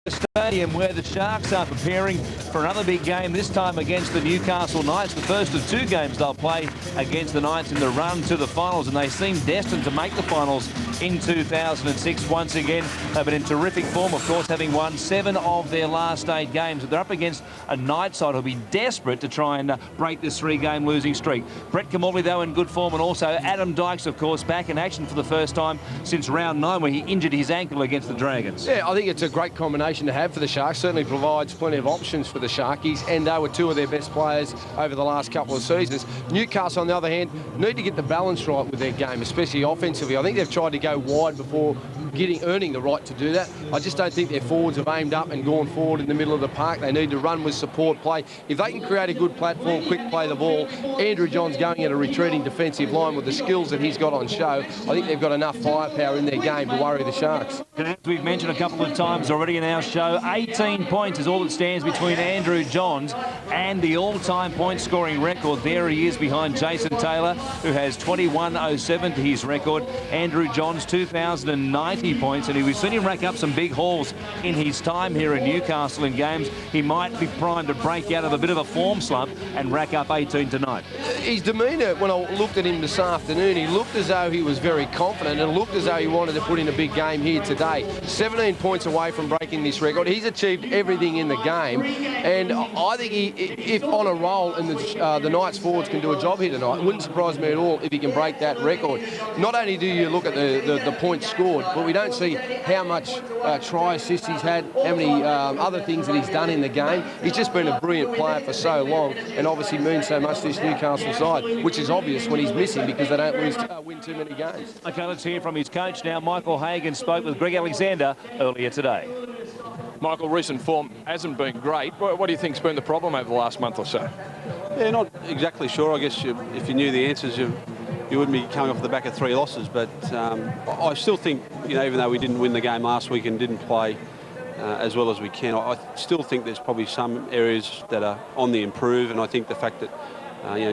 Stadium, where the Sharks are preparing for another big game, this time against the Newcastle Knights, the first of two games they'll play against the Knights in the run to the finals, and they seem destined to make the finals in 2006 once again. They've been in terrific form, of course, having won 7 of their last 8 games. They're up against a Knights side who'll be desperate to try and break this 3-game losing streak. Brett Kimmorley, though, in good form, and also Adam Dykes, of course, back in action for the first time since round 9, where he injured his ankle against the Dragons. Yeah, I think it's a great combination to have for the Sharks. Certainly provides plenty of options for the Sharkies, and they were 2 of their best players over the last couple of seasons. Newcastle, on the other hand, need to get the balance right with their game, especially offensively. I think they've tried to go wide before earning the right to do that. I just don't think their forwards have aimed up and gone forward in the middle of the park. They need to run with support play. If they can create a good platform, quick play the ball, Andrew John's going at a retreating defensive line with the skills that he's got on show. I think they've got enough firepower in their game to worry the Sharks. As we've mentioned a couple of times already in our show, 18 points is all that stands between Andrew Johns and the all-time point scoring record. There he is behind Jason Taylor, who has 21.07 to his record. Andrew Johns, 2,090 points, and we've seen him rack up some big hauls in his time here in Newcastle in games. He might be primed to break out of a bit of a form slump and rack up 18 tonight. His demeanour, when I looked at him this afternoon, he looked as though he was very confident and looked as though he wanted to put in a big game here today. 17 points away from breaking this record. He's achieved everything in the game, and I think if on a roll and the Knights forwards can do a job here tonight, it wouldn't surprise me at all if he can break that record. Not only do you look at the points scored, but we don't see how much try assists he's had, how many other things that he's done in the game. He's just been a brilliant player for so long, and obviously means so much to this Newcastle side, which is obvious when he's missing because they don't win too many games. OK, let's hear from his coach now. Michael Hagan spoke with Greg Alexander earlier today. Michael, recent form hasn't been great. What do you think's been the problem over the last month or so? Yeah, not exactly sure. I guess if you knew the answers, you wouldn't be coming off the back of 3 losses. But I still think, even though we didn't win the game last week and didn't play as well as we can, I still think there's probably some areas that are on the improve. And I think the fact that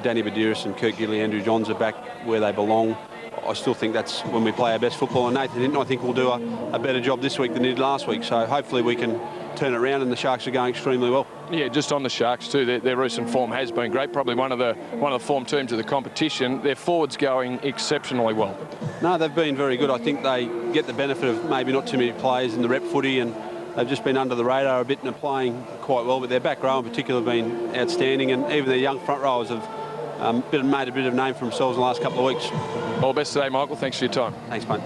Danny Badiris and Kurt Gidley, Andrew Johns are back where they belong, I still think that's when we play our best football. And Nathan Hinton, I think, will do a better job this week than he did last week. So hopefully we can turn it around, and the Sharks are going extremely well. Yeah, just on the Sharks too, their recent form has been great. Probably one of the form teams of the competition. Their forwards going exceptionally well. No, they've been very good. I think they get the benefit of maybe not too many players in the rep footy, and they've just been under the radar a bit and are playing quite well. But their back row in particular have been outstanding, and even their young front rowers have made a bit of name for themselves in the last couple of weeks. All the best today, Michael. Thanks for your time. Thanks, mate.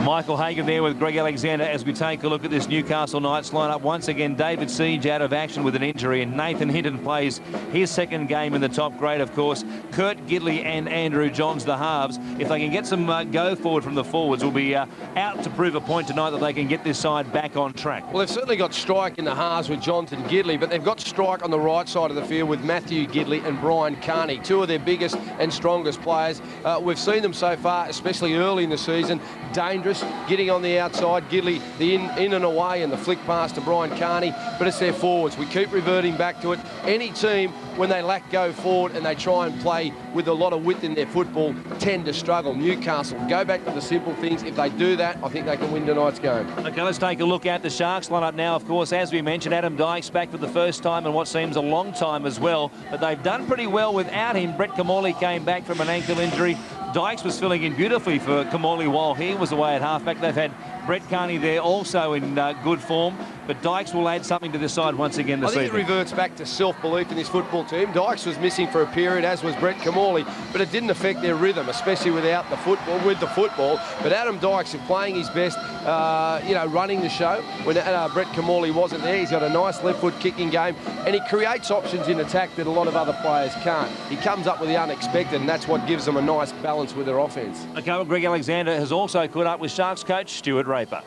Michael Hagan there with Greg Alexander as we take a look at this Newcastle Knights lineup. Once again, David Siege out of action with an injury, and Nathan Hinton plays his second game in the top grade, of course. Kurt Gidley and Andrew Johns, the halves. If they can get some go forward from the forwards, will be out to prove a point tonight that they can get this side back on track. Well, they've certainly got strike in the halves with Johns and Gidley, but they've got strike on the right side of the field with Matthew Gidley and Brian Carney, 2 of their biggest and strongest players. We've seen them so far, especially early in the season, dangerous, getting on the outside. Gidley, the in and away, and the flick pass to Brian Carney, but it's their forwards. We keep reverting back to it. Any team, when they lack go forward and they try and play with a lot of width in their football, tend to struggle. Newcastle, go back to the simple things. If they do that, I think they can win tonight's game. OK, let's take a look at the Sharks lineup now. Of course, as we mentioned, Adam Dykes back for the first time in what seems a long time as well, but they've done pretty well without him. Brett Kimmorley came back from an ankle injury. Dykes was filling in beautifully for Kimmorley while he was away at halfback. They've had Brett Carney there also in good form, but Dykes will add something to the side once again this evening. I think it reverts back to self-belief in this football team. Dykes was missing for a period, as was Brett Kimmorley, but it didn't affect their rhythm, especially without the football. With the football, but Adam Dykes is playing his best, running the show. When Brett Kimmorley wasn't there, he's got a nice left-foot kicking game, and he creates options in attack that a lot of other players can't. He comes up with the unexpected, and that's what gives them a nice balance with their offence. OK, well, Greg Alexander has also caught up with Sharks coach Stuart Raper.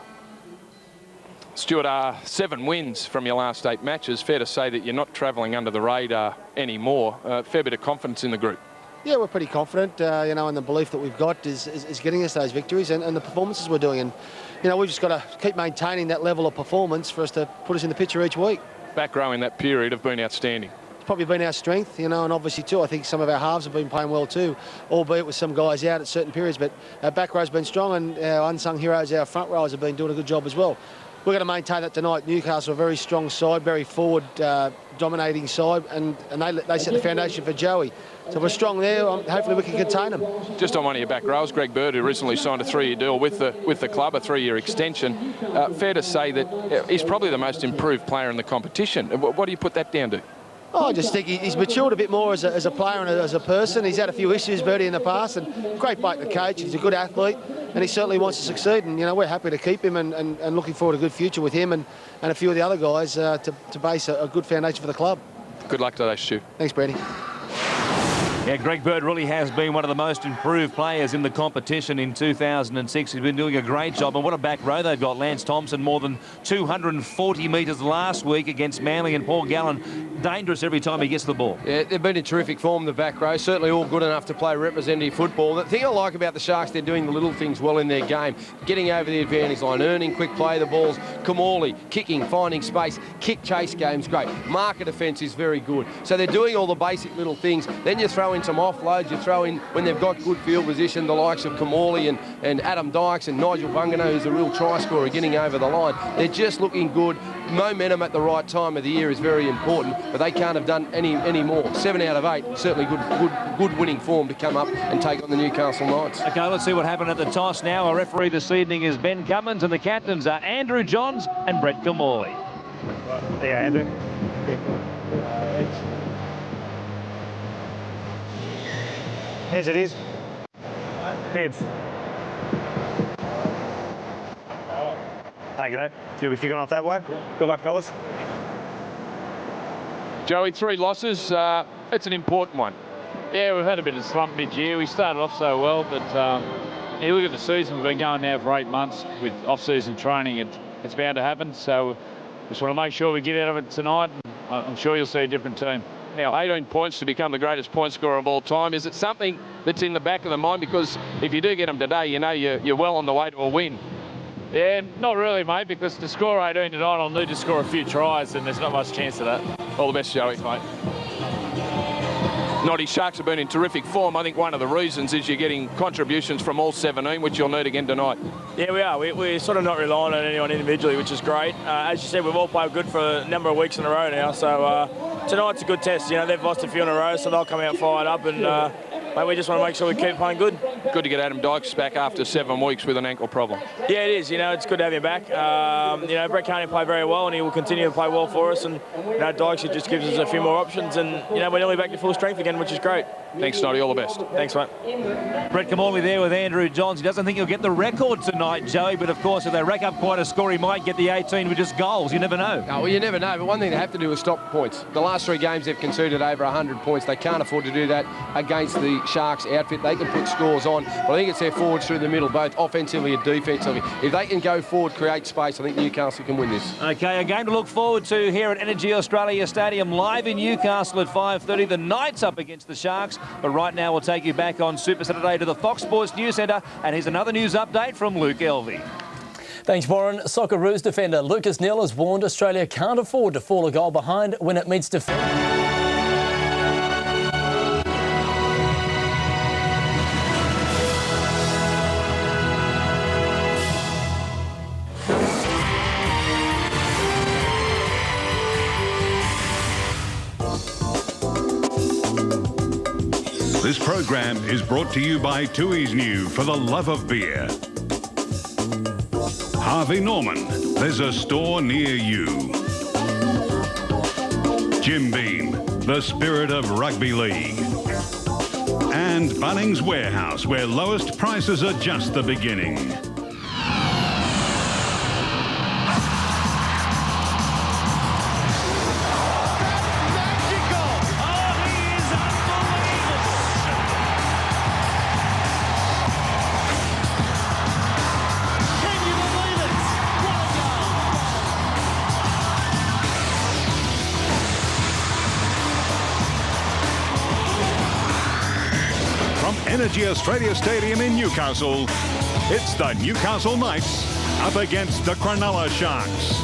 Stuart, 7 wins from your last 8 matches. Fair to say that you're not travelling under the radar anymore. Fair bit of confidence in the group. Yeah, we're pretty confident, and the belief that we've got is getting us those victories and the performances we're doing. And, we've just got to keep maintaining that level of performance for us to put us in the picture each week. Back row in that period have been outstanding. It's probably been our strength, and obviously too, I think some of our halves have been playing well too, albeit with some guys out at certain periods. But our back row's been strong, and our unsung heroes, our front rowers, have been doing a good job as well. we're going to maintain that tonight. Newcastle are a very strong side, very forward, dominating side, and they set the foundation for Joey. So we're strong there. Hopefully we can contain them. Just on one of your back rows, Greg Bird, who recently signed a 3-year deal with the club, a 3-year extension. Fair to say that he's probably the most improved player in the competition. What do you put that down to? Oh, I just think he's matured a bit more as a player and as a person. He's had a few issues, Birdie, in the past, and great bloke to coach. He's a good athlete, and he certainly wants to succeed. And, we're happy to keep him and looking forward to a good future with him and a few of the other guys to base a good foundation for the club. Good luck today, Stu. Thanks, Brady. Yeah, Greg Bird really has been one of the most improved players in the competition in 2006. He's been doing a great job. And what a back row they've got. Lance Thompson, more than 240 metres last week against Manly, and Paul Gallen, dangerous every time he gets the ball. Yeah, they've been in terrific form, the back row. Certainly all good enough to play representative football. The thing I like about the Sharks, they're doing the little things well in their game. Getting over the advantage line, earning quick play the balls. Kamali, kicking, finding space. Kick chase game's great. Marker defence is very good. So they're doing all the basic little things. Then you throw in some offloads, you throw in, when they've got good field position, the likes of Kamali and Adam Dykes and Nigel Vagana, who's a real try scorer, getting over the line. They're just looking good. Momentum at the right time of the year is very important, but they can't have done any more. 7 out of 8, certainly good winning form to come up and take on the Newcastle Knights. Okay, let's see what happened at the toss now. Our referee this evening is Ben Cummins, and the captains are Andrew Johns and Brett Kamali. Yeah, Andrew. Heads it is. Heads. Thank you, mate. You'll be kicking off that way. Good luck, fellas. Joey, 3 losses. It's an important one. Yeah, we've had a bit of slump mid-year. We started off so well, but you look at the season, we've been going now for 8 months with off-season training. It's bound to happen, so just want to make sure we get out of it tonight. I'm sure you'll see a different team. Now, 18 points to become the greatest point scorer of all time. Is it something that's in the back of the mind? Because if you do get them today, you're well on the way to a win. Yeah, not really, mate, because to score 18 tonight, I'll need to score a few tries, and there's not much chance of that. All the best, Joey. Thanks, mate. Noddy, Sharks have been in terrific form. I think one of the reasons is you're getting contributions from all 17, which you'll need again tonight. Yeah, we are. We're sort of not relying on anyone individually, which is great. As you said, we've all played good for a number of weeks in a row now, so tonight's a good test. They've lost a few in a row, so they'll come out fired up, and mate, we just want to make sure we keep playing good. Good to get Adam Dykes back after 7 weeks with an ankle problem. Yeah, it is. It's good to have him back. Brett Carney played very well, and he will continue to play well for us. And Dykes just gives us a few more options, and we're nearly back to full strength again, which is great. Thanks, Noddy. All the best. Thanks, mate. Brett Kamali there with Andrew Johns. He doesn't think he'll get the record tonight, Joey, but of course, if they rack up quite a score, he might get the 18 with just goals. You never know. Oh, well, you never know, but one thing they have to do is stop points. The last 3 games they've conceded over 100 points. They can't afford to do that against the Sharks outfit. They can put scores on, but I think it's their forwards through the middle, both offensively and defensively. If they can go forward, create space, I think Newcastle can win this. Okay, a game to look forward to here at Energy Australia Stadium, live in Newcastle at 5:30. The Knights up against the Sharks, but right now we'll take you back on Super Saturday to the Fox Sports News Centre, and here's another news update from Luke Elvey. Thanks, Warren. Socceroos defender Lucas Neal has warned Australia can't afford to fall a goal behind when it meets defence. This program is brought to you by Tooheys New for the love of beer. Harvey Norman, there's a store near you. Jim Beam, the spirit of rugby league. And Bunnings Warehouse, where lowest prices are just the beginning. Energy Australia Stadium in Newcastle, it's the Newcastle Knights up against the Cronulla Sharks.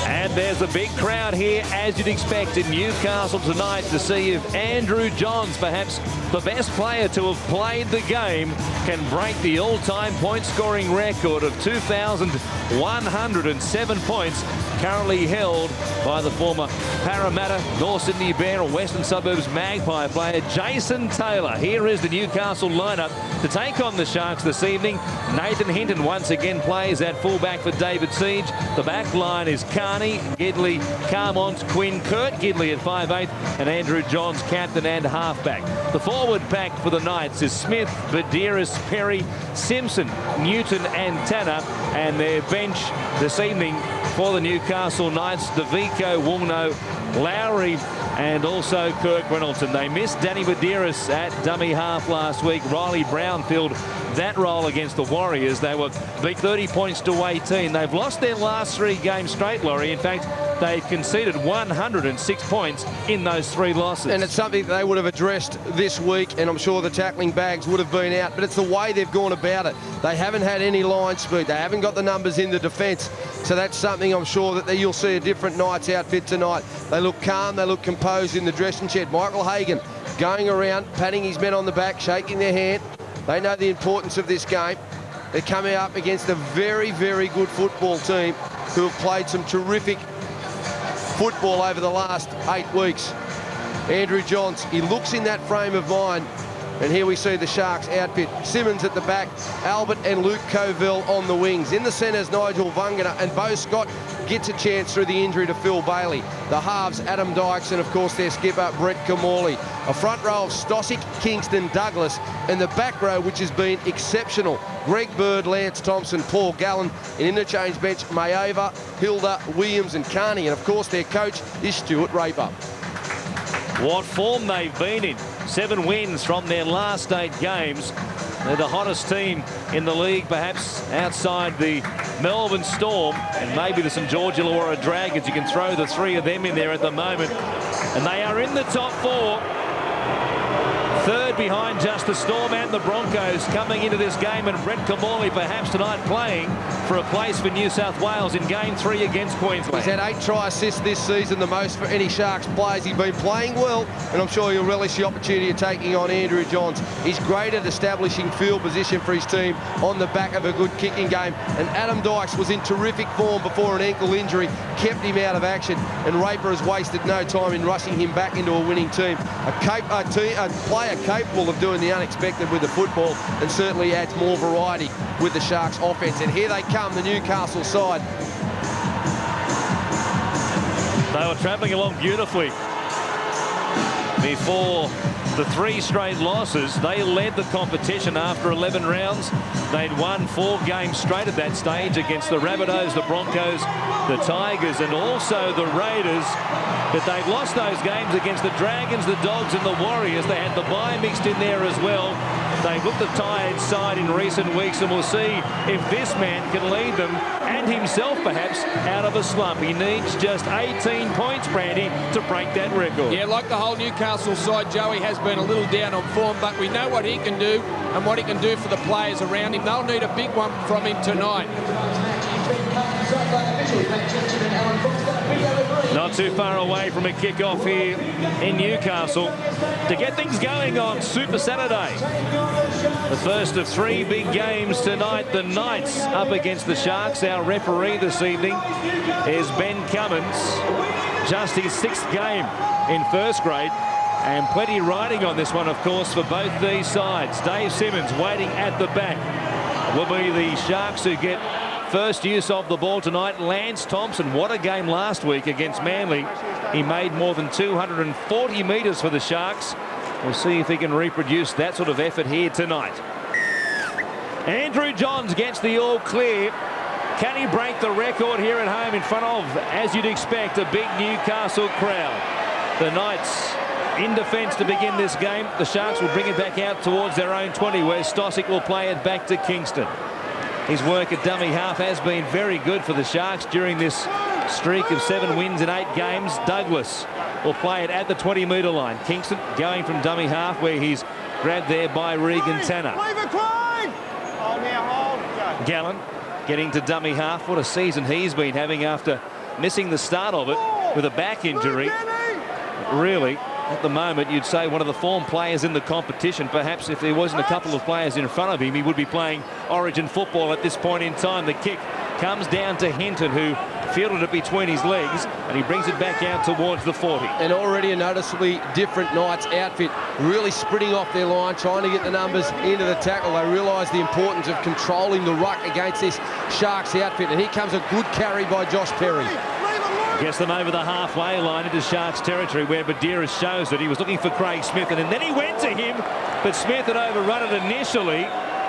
And And there's a big crowd here, as you'd expect, in Newcastle tonight to see if Andrew Johns, perhaps the best player to have played the game, can break the all-time point-scoring record of 2,107 points, currently held by the former Parramatta, North Sydney Bear and Western Suburbs Magpie player Jason Taylor. Here is the Newcastle lineup to take on the Sharks this evening. Nathan Hinton once again plays at fullback for David Siege. The back line is Carney, Gidley, Carmont, Quinn, Kurt Gidley at 5'8", and Andrew Johns, captain and halfback. The forward pack for the Knights is Smith, Badiris, Perry, Simpson, Newton and Tanner, and their bench this evening for the Newcastle Knights, DeVico, Woolno, Lowry and also Kirk Reynoldsson. They missed Danny Badiris at dummy half last week. Riley Brown filled that role against the Warriors. They were beat 30 points to 18. They've lost their last 3 games straight, Laurie. In fact, they've conceded 106 points in those 3 losses. And it's something that they would have addressed this week, and I'm sure the tackling bags would have been out, but it's the way they've gone about it. They haven't had any line speed. They haven't got the numbers in the defence. So that's something I'm sure that you'll see a different Knights outfit tonight. They look calm, they look composed in the dressing shed. Michael Hagan going around, patting his men on the back, shaking their hand. They know the importance of this game. They're coming up against a very, very good football team who have played some terrific football over the last 8 weeks. Andrew Johns, he looks in that frame of mind. And here we see the Sharks outfit. Simmons at the back, Albert and Luke Covell on the wings. In the centres, Nigel Vagana, and Beau Scott gets a chance through the injury to Phil Bailey. The halves, Adam Dykes, and of course their skipper, Brett Kamali. A front row of Stosic, Kingston, Douglas, and the back row, which has been exceptional. Greg Bird, Lance Thompson, Paul Gallen. An interchange bench, Mayova, Hilda, Williams and Carney. And of course their coach is Stuart Raper. What form they've been in. 7 wins from their last 8 games. They're the hottest team in the league, perhaps outside the Melbourne Storm and maybe the St George Illawarra Dragons. You can throw the 3 of them in there at the moment. And they are in the top 4. 3rd behind just the Storm and the Broncos coming into this game, and Brett Kamali perhaps tonight playing for a place for New South Wales in Game 3 against Queensland. He's had 8 try assists this season, the most for any Sharks players. He's been playing well, and I'm sure he'll relish the opportunity of taking on Andrew Johns. He's great at establishing field position for his team on the back of a good kicking game. And Adam Dykes was in terrific form before an ankle injury, kept him out of action, and Raper has wasted no time in rushing him back into a winning team. A player capable of doing the unexpected with the football, and certainly adds more variety with the Sharks offense. And here they come, the Newcastle side. They were travelling along beautifully before the 3 straight losses. They led the competition after 11 rounds. They'd won 4 games straight at that stage against the Rabbitohs, the Broncos, the Tigers and also the Raiders. But they've lost those games against the Dragons, the Dogs and the Warriors. They had the bye mixed in there as well. They've looked the tired side in recent weeks, and we'll see if this man can lead them, and himself perhaps, out of a slump. He needs just 18 points, Brandy, to break that record. Yeah, like the whole Newcastle side, Joey has been a little down on form, but we know what he can do and what he can do for the players around him. They'll need a big one from him tonight. Not too far away from a kick-off here in Newcastle to get things going on Super Saturday. The first of 3 big games tonight. The Knights up against the Sharks. Our referee this evening is Ben Cummins. Just his 6th game in first grade. And plenty riding on this one, of course, for both these sides. Dave Simmons waiting at the back. Will be the Sharks who get first use of the ball tonight. Lance Thompson, what a game last week against Manly. He made more than 240 metres for the Sharks. We'll see if he can reproduce that sort of effort here tonight. Andrew Johns gets the all clear. Can he break the record here at home in front of, as you'd expect, a big Newcastle crowd? The Knights in defence to begin this game. The Sharks will bring it back out towards their own 20, where Stosic will play it back to Kingston. His work at dummy half has been very good for the Sharks during this streak of 7 wins in 8 games. Douglas will play it at the 20-metre line. Kingston going from dummy half, where he's grabbed there by Regan Tanner. Gallen getting to dummy half. What a season he's been having after missing the start of it with a back injury. Really, at the moment, you'd say one of the form players in the competition. Perhaps if there wasn't a couple of players in front of him, he would be playing Origin football at this point in time. The kick comes down to Hinton, who fielded it between his legs, and he brings it back out towards the 40. And already a noticeably different Knights outfit, really sprinting off their line, trying to get the numbers into the tackle. They realise the importance of controlling the ruck against this Sharks outfit, and here comes a good carry by Josh Perry. Gets them over the halfway line into Sharks territory, where Badiris shows that he was looking for Craig Smith, and then he went to him, but Smith had overrun it initially.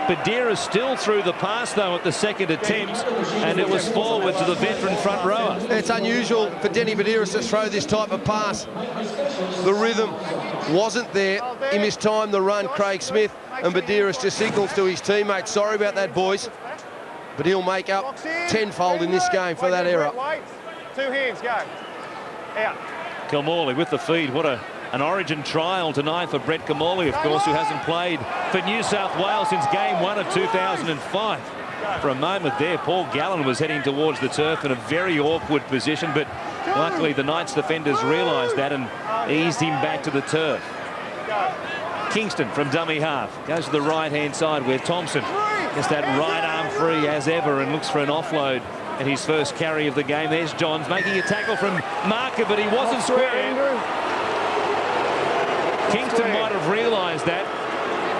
Badiris still threw the pass, though, at the second attempt, and it was forward to the veteran front rower. It's unusual for Denny Badiris to throw this type of pass. The rhythm wasn't there. He mistimed the run, Craig Smith, and Badiris just signals to his teammates, sorry about that, boys, but he'll make up tenfold in this game for that error. 2 hands, go. Out. Kamali with the feed. What an Origin trial tonight for Brett Kamali, of course, who hasn't played for New South Wales since game 1 of 2005. For a moment there, Paul Gallen was heading towards the turf in a very awkward position, but luckily the Knights defenders realised that and eased him back to the turf. Kingston from dummy half goes to the right-hand side, where Thompson gets that right arm free as ever and looks for an offload at his first carry of the game. There's Johns making a tackle from Marker, but he wasn't square. Kingston might have realised that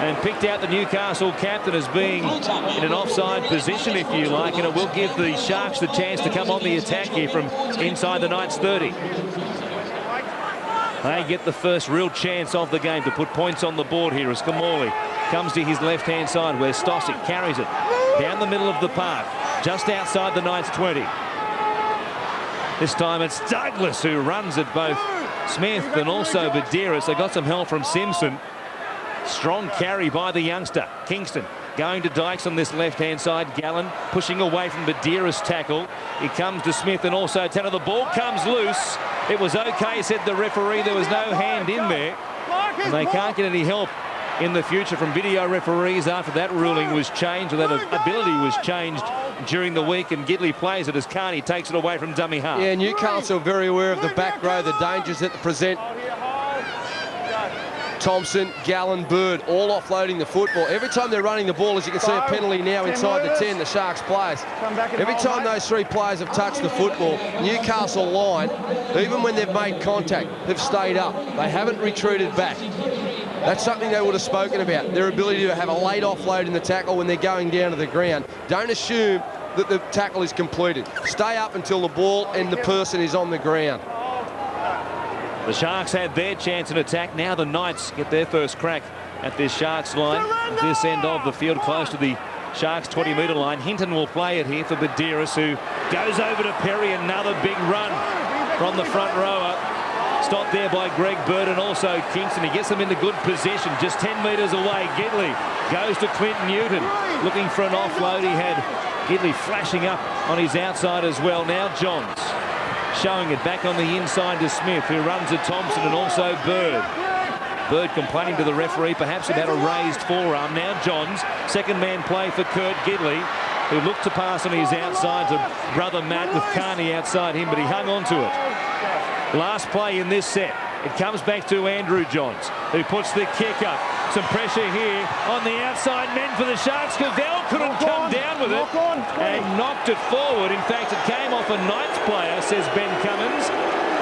and picked out the Newcastle captain as being in an offside position, if you like, and it will give the Sharks the chance to come on the attack here from inside the Knights 30. They get the first real chance of the game to put points on the board here as Kamali comes to his left-hand side, where Stosic carries it down the middle of the park, just outside the Knights 20. This time it's Douglas who runs at both Smith and also Badiris. They got some help from Simpson. Strong carry by the youngster. Kingston going to Dykes on this left-hand side. Gallen pushing away from Badiris' tackle. He comes to Smith and also Tanner. The ball comes loose. It was okay, said the referee. There was no hand in there. And they can't get any help in the future from video referees after that ruling was changed, or that ability was changed during the week, and Gidley plays it as Carney takes it away from dummy half. Yeah, Newcastle very aware of the back row, the dangers that present. Thompson, Gallen, Bird, all offloading the football. Every time they're running the ball, as you can see, a penalty now inside the 10, the Sharks players. Every time those 3 players have touched the football, Newcastle line, even when they've made contact, have stayed up. They haven't retreated back. That's something they would have spoken about, their ability to have a late offload in the tackle when they're going down to the ground. Don't assume that the tackle is completed. Stay up until the ball and the person is on the ground. The Sharks had their chance in attack. Now the Knights get their first crack at this Sharks line. At this end of the field, close to the Sharks 20-metre line. Hinton will play it here for Badiris, who goes over to Perry. Another big run from the front rower. Stopped there by Greg Bird and also Kingston. He gets them into good position, just 10 metres away. Gidley goes to Clint Newton, looking for an offload. He had Gidley flashing up on his outside as well. Now Johns showing it back on the inside to Smith, who runs at Thompson and also Bird. Bird complaining to the referee perhaps about a raised forearm. Now Johns, second man play for Kurt Gidley, who looked to pass on his outside to brother Matt with Carney outside him, but he hung on to it. Last play in this set. It comes back to Andrew Johns, who puts the kick up. Some pressure here on the outside men for the Sharks. Cavell couldn't come down with it and knocked it forward. In fact, it came off a Knights player, says Ben Cummins,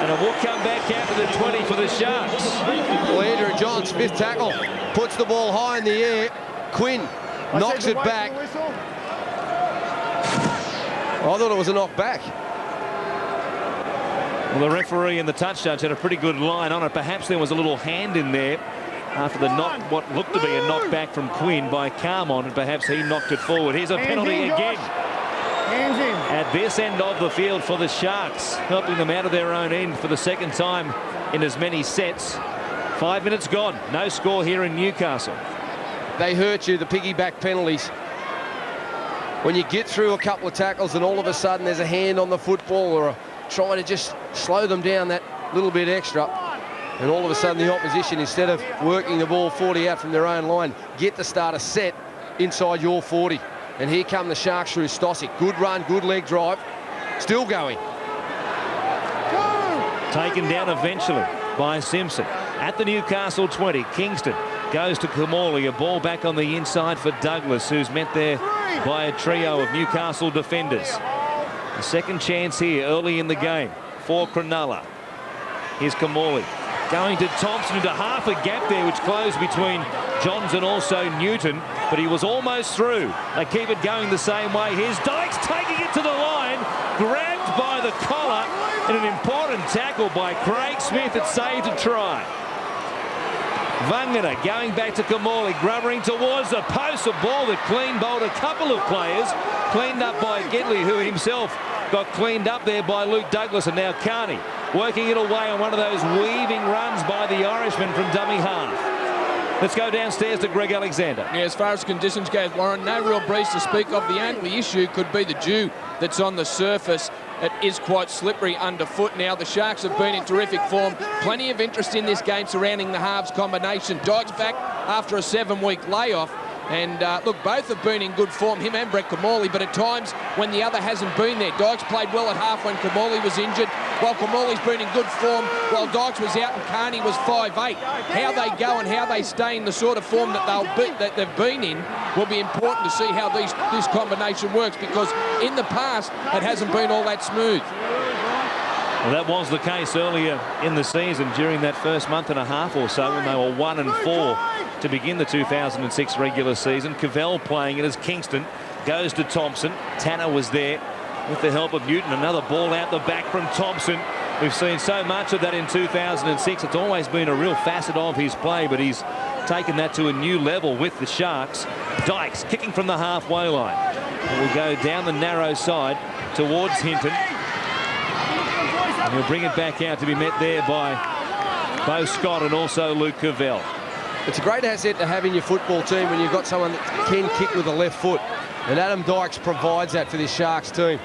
and it will come back out to the 20 for the Sharks. Well, Andrew Johns, 5th tackle, puts the ball high in the air. Quinn knocks it back. I thought it was a knock back. Well, the referee and the touch judge had a pretty good line on it. Perhaps there was a little hand in there after the knock, what looked to be a knockback from Quinn by Carmon, and perhaps he knocked it forward. Here's a penalty again at this end of the field for the Sharks, helping them out of their own end for the second time in as many sets. 5 minutes gone. No score here in Newcastle. They hurt you, the piggyback penalties. When you get through a couple of tackles and all of a sudden there's a hand on the football or trying to just slow them down that little bit extra, and all of a sudden the opposition, instead of working the ball 40 out from their own line, get to start a set inside your 40. And here come the Sharks through Stosic. Good run, good leg drive. Still going. Taken down eventually by Simpson. At the Newcastle 20, Kingston goes to Kamali. A ball back on the inside for Douglas, who's met there by a trio of Newcastle defenders. A second chance here early in the game for Cronulla. Here's Kamali going to Thompson into half a gap there, which closed between Johns and also Newton, but he was almost through. They keep it going the same way. Here's Dykes taking it to the line, grabbed by the collar, and an important tackle by Craig Smith that saved a try. Vagana going back to Kamali, grubbering towards the post. A ball that clean bowled a couple of players, cleaned up by Gedley, who himself got cleaned up there by Luke Douglas, and now Carney working it away on one of those weaving runs by the Irishman from dummy half. Let's go downstairs to Greg Alexander. Yeah, as far as conditions go, Warren, no real breeze to speak of. The only issue could be the dew that's on the surface. It is quite slippery underfoot now. The Sharks have been in terrific form. Plenty of interest in this game surrounding the halves combination. Dykes back after a 7-week layoff. And look, both have been in good form, him and Brett Kamali, but at times when the other hasn't been there. Dykes played well at half when Kamali was injured, while Kamali's been in good form while Dykes was out and Carney was 5'8". How they go and how they stay in the sort of form that they've been in will be important to see how this combination works, because in the past it hasn't been all that smooth. Well, that was the case earlier in the season during that first month and a half or so when they were 1-4 to begin the 2006 regular season. Cavell playing it as Kingston goes to Thompson. Tanner was there with the help of Newton. Another ball out the back from Thompson. We've seen so much of that in 2006. It's always been a real facet of his play, but he's taken that to a new level with the Sharks. Dykes kicking from the halfway line. And will go down the narrow side towards Hinton. And he'll bring it back out to be met there by Beau Scott and also Luke Cavell. It's a great asset to have in your football team when you've got someone that can kick with the left foot. And Adam Dykes provides that for this Sharks team.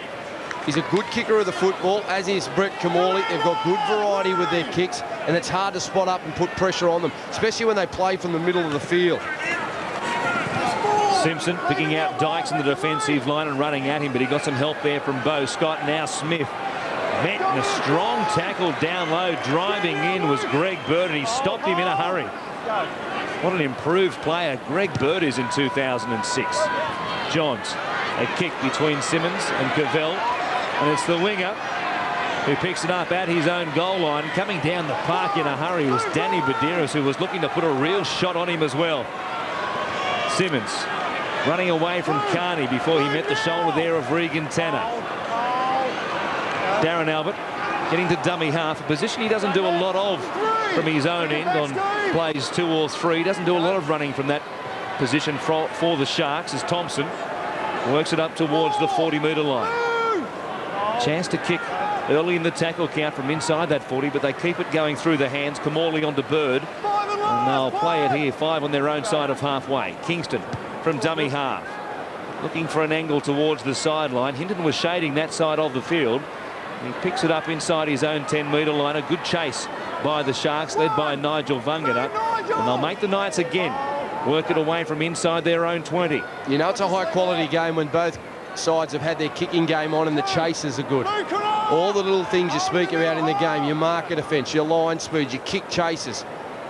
He's a good kicker of the football, as is Brett Kamali. They've got good variety with their kicks, and it's hard to spot up and put pressure on them, especially when they play from the middle of the field. Simpson picking out Dykes in the defensive line and running at him, but he got some help there from Beau Scott. Now Smith met in a strong tackle down low. Driving in was Greg Bird, and he stopped him in a hurry. What an improved player Greg Bird is in 2006. Johns, a kick between Simmons and Cavell, and it's the winger who picks it up at his own goal line. Coming down the park in a hurry was Danny Badiris, who was looking to put a real shot on him as well. Simmons running away from Carney before he met the shoulder there of Regan Tanner. Darren Albert getting to dummy half, a position he doesn't do a lot of from his own end on plays 2 or 3. Doesn't do a lot of running from that position for the Sharks as Thompson works it up towards the 40-metre line. Chance to kick early in the tackle count from inside that 40, but they keep it going through the hands. Kamali onto Bird, and they'll play it here. 5 on their own side of halfway. Kingston from dummy half, looking for an angle towards the sideline. Hinton was shading that side of the field. He picks it up inside his own 10-metre line. A good chase by the Sharks, led by Nigel Vagana. And they'll make the Knights again work it away from inside their own 20. You know, it's a high-quality game when both sides have had their kicking game on and the chases are good. All the little things you speak about in the game, your marker defence, your line speed, your kick chases,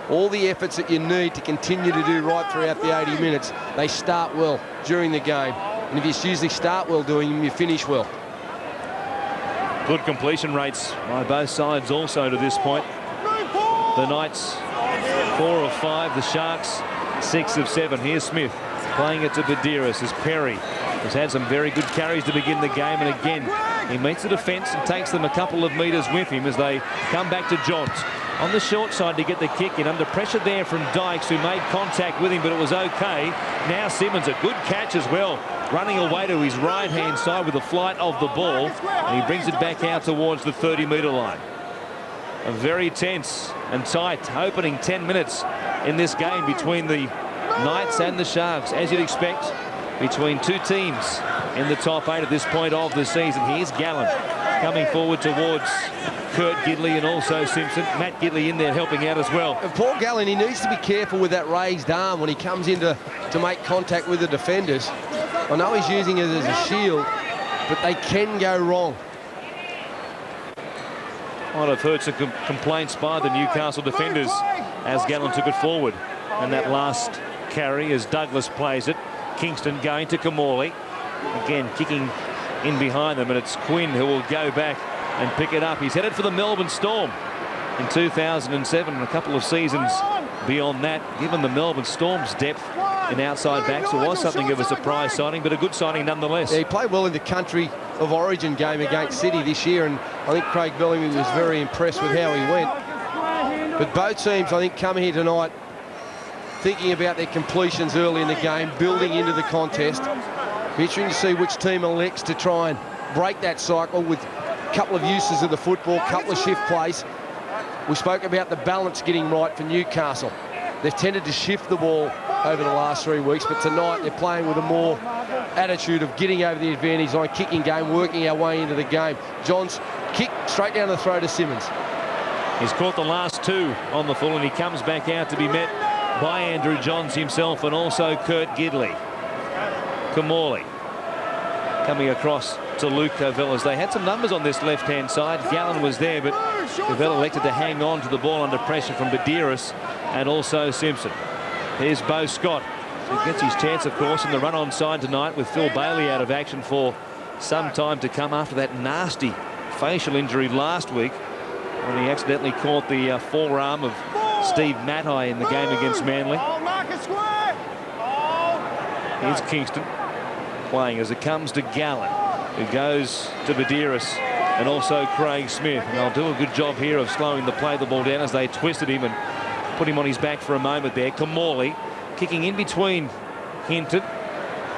all the efforts that you need to continue to do right throughout the 80 minutes, they start well during the game. And if you usually start well doing them, you finish well. Good completion rates by both sides also to this point. The Knights 4 of 5, the Sharks 6 of 7. Here's Smith playing it to Badiris as Perry has had some very good carries to begin the game, and again he meets the defence and takes them a couple of metres with him as they come back to Johns on the short side to get the kick in. Under pressure there from Dykes, who made contact with him, but it was okay. Now Simmons, a good catch as well, running away to his right-hand side with the flight of the ball, and he brings it back out towards the 30-metre line. A very tense and tight opening 10 minutes in this game between the Knights and the Sharks, as you'd expect, between two teams in the top 8 at this point of the season. Here's Gallen coming forward towards Kurt Gidley and also Simpson. Matt Gidley in there helping out as well. And Paul Gallen, he needs to be careful with that raised arm when he comes in to make contact with the defenders. I know he's using it as a shield, but they can go wrong. Might have heard some complaints by the Newcastle defenders as Gallen took it forward. And that last carry as Douglas plays it. Kingston going to Kamali. Again, kicking in behind them, and it's Quinn who will go back and pick it up. He's headed for the Melbourne Storm in 2007 and a couple of seasons beyond that. Given the Melbourne Storm's depth in outside backs, it was something of a surprise signing, but a good signing nonetheless. Yeah, he played well in the country of origin game against City this year, and I think Craig Bellamy was very impressed with how he went. But both teams, I think, come here tonight thinking about their completions early in the game, building into the contest. Be interesting to see which team elects to try and break that cycle with a couple of uses of the football, couple of shift plays. We spoke about the balance getting right for Newcastle. They've tended to shift the ball over the last 3 weeks, but tonight they're playing with a more attitude of getting over the advantage line, kicking game, working our way into the game. Johns kick straight down the throat of Simmons. He's caught the last two on the full, and he comes back out to be met by Andrew Johns himself and also Kurt Gidley. Kamali coming across to Luke Covell as they had some numbers on this left-hand side. Gallen was there, but Covell elected to hang on to the ball under pressure from Badiris and also Simpson. Here's Beau Scott, who gets his chance, of course, in the run-on side tonight with Phil Bailey out of action for some time to come after that nasty facial injury last week when he accidentally caught the forearm of Steve Matai in the game against Manly. Here's Kingston playing as it comes to Gallen, who goes to Badiris and also Craig Smith. And they'll do a good job here of slowing the play of the ball down as they twisted him and put him on his back for a moment there. Kamali kicking in between Hinton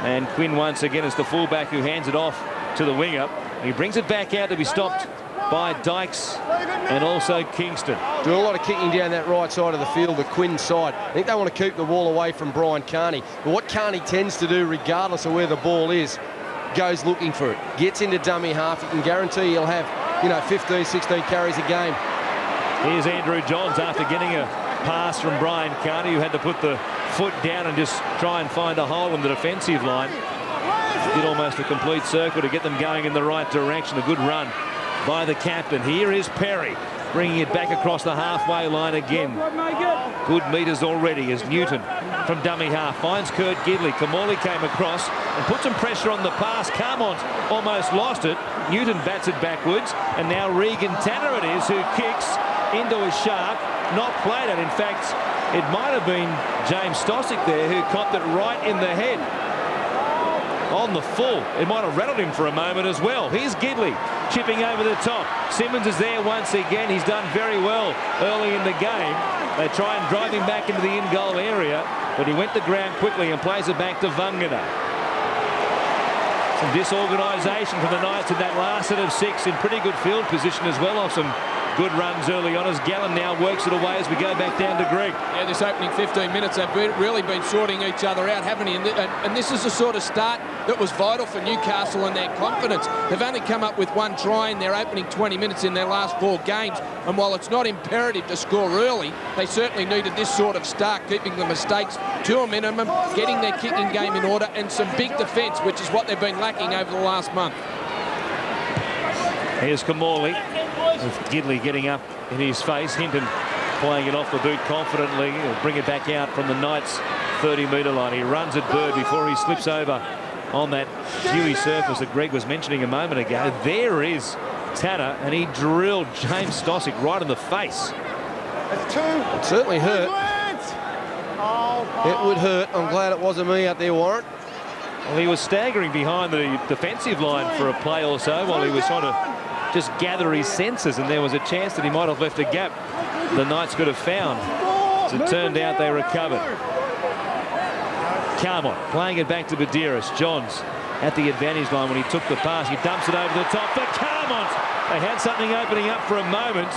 and Quinn once again as the fullback who hands it off to the winger. He brings it back out to be stopped by Dykes and also Kingston. Do a lot of kicking down that right side of the field, the Quinn side. I think they want to keep the ball away from Brian Carney. But what Carney tends to do, regardless of where the ball is, goes looking for it. Gets into dummy half. You can guarantee he'll have, 15, 16 carries a game. Here's Andrew Johns after getting a pass from Brian Carney, who had to put the foot down and just try and find a hole in the defensive line. Did almost a complete circle to get them going in the right direction. A good run by the captain. Here is Perry bringing it back across the halfway line again. Good meters already as Newton from dummy half finds Kurt Gidley. Kamali came across and put some pressure on the pass. Carmont almost lost it. Newton bats it backwards, and now Regan Tanner it is who kicks into a shark. Not played it. In fact, it might have been James Stosic there who copped it right in the head. On the full. It might have rattled him for a moment as well. Here's Gidley chipping over the top. Simmons is there once again. He's done very well early in the game. They try and drive him back into the in-goal area, but he went to ground quickly and plays it back to Vagana. Some disorganisation for the Knights in that last set of six, in pretty good field position as well, off some good runs early on as Gallen now works it away as we go back down to Greg. Yeah, this opening 15 minutes, they've really been sorting each other out, haven't they? And this is the sort of start that was vital for Newcastle and their confidence. They've only come up with one try in their opening 20 minutes in their last 4 games. And while it's not imperative to score early, they certainly needed this sort of start, keeping the mistakes to a minimum, getting their kicking game in order, and some big defence, which is what they've been lacking over the last month. Here's Kamali, with Gidley getting up in his face. Hinton playing it off the boot confidently. He'll bring it back out from the Knights' 30-metre line. He runs at Bird before he slips over on that dewy surface that Greg was mentioning a moment ago. There is Tanner, and he drilled James Stosic right in the face. It certainly hurt. It would hurt. I'm glad it wasn't me out there, Warren. Well, he was staggering behind the defensive line for a play or so while he was trying to just gather his senses, and there was a chance that he might have left a gap the Knights could have found. As it turned out, they recovered. Carmont playing it back to Badiris. Johns at the advantage line when he took the pass. He dumps it over the top for Carmont. They had something opening up for a moment.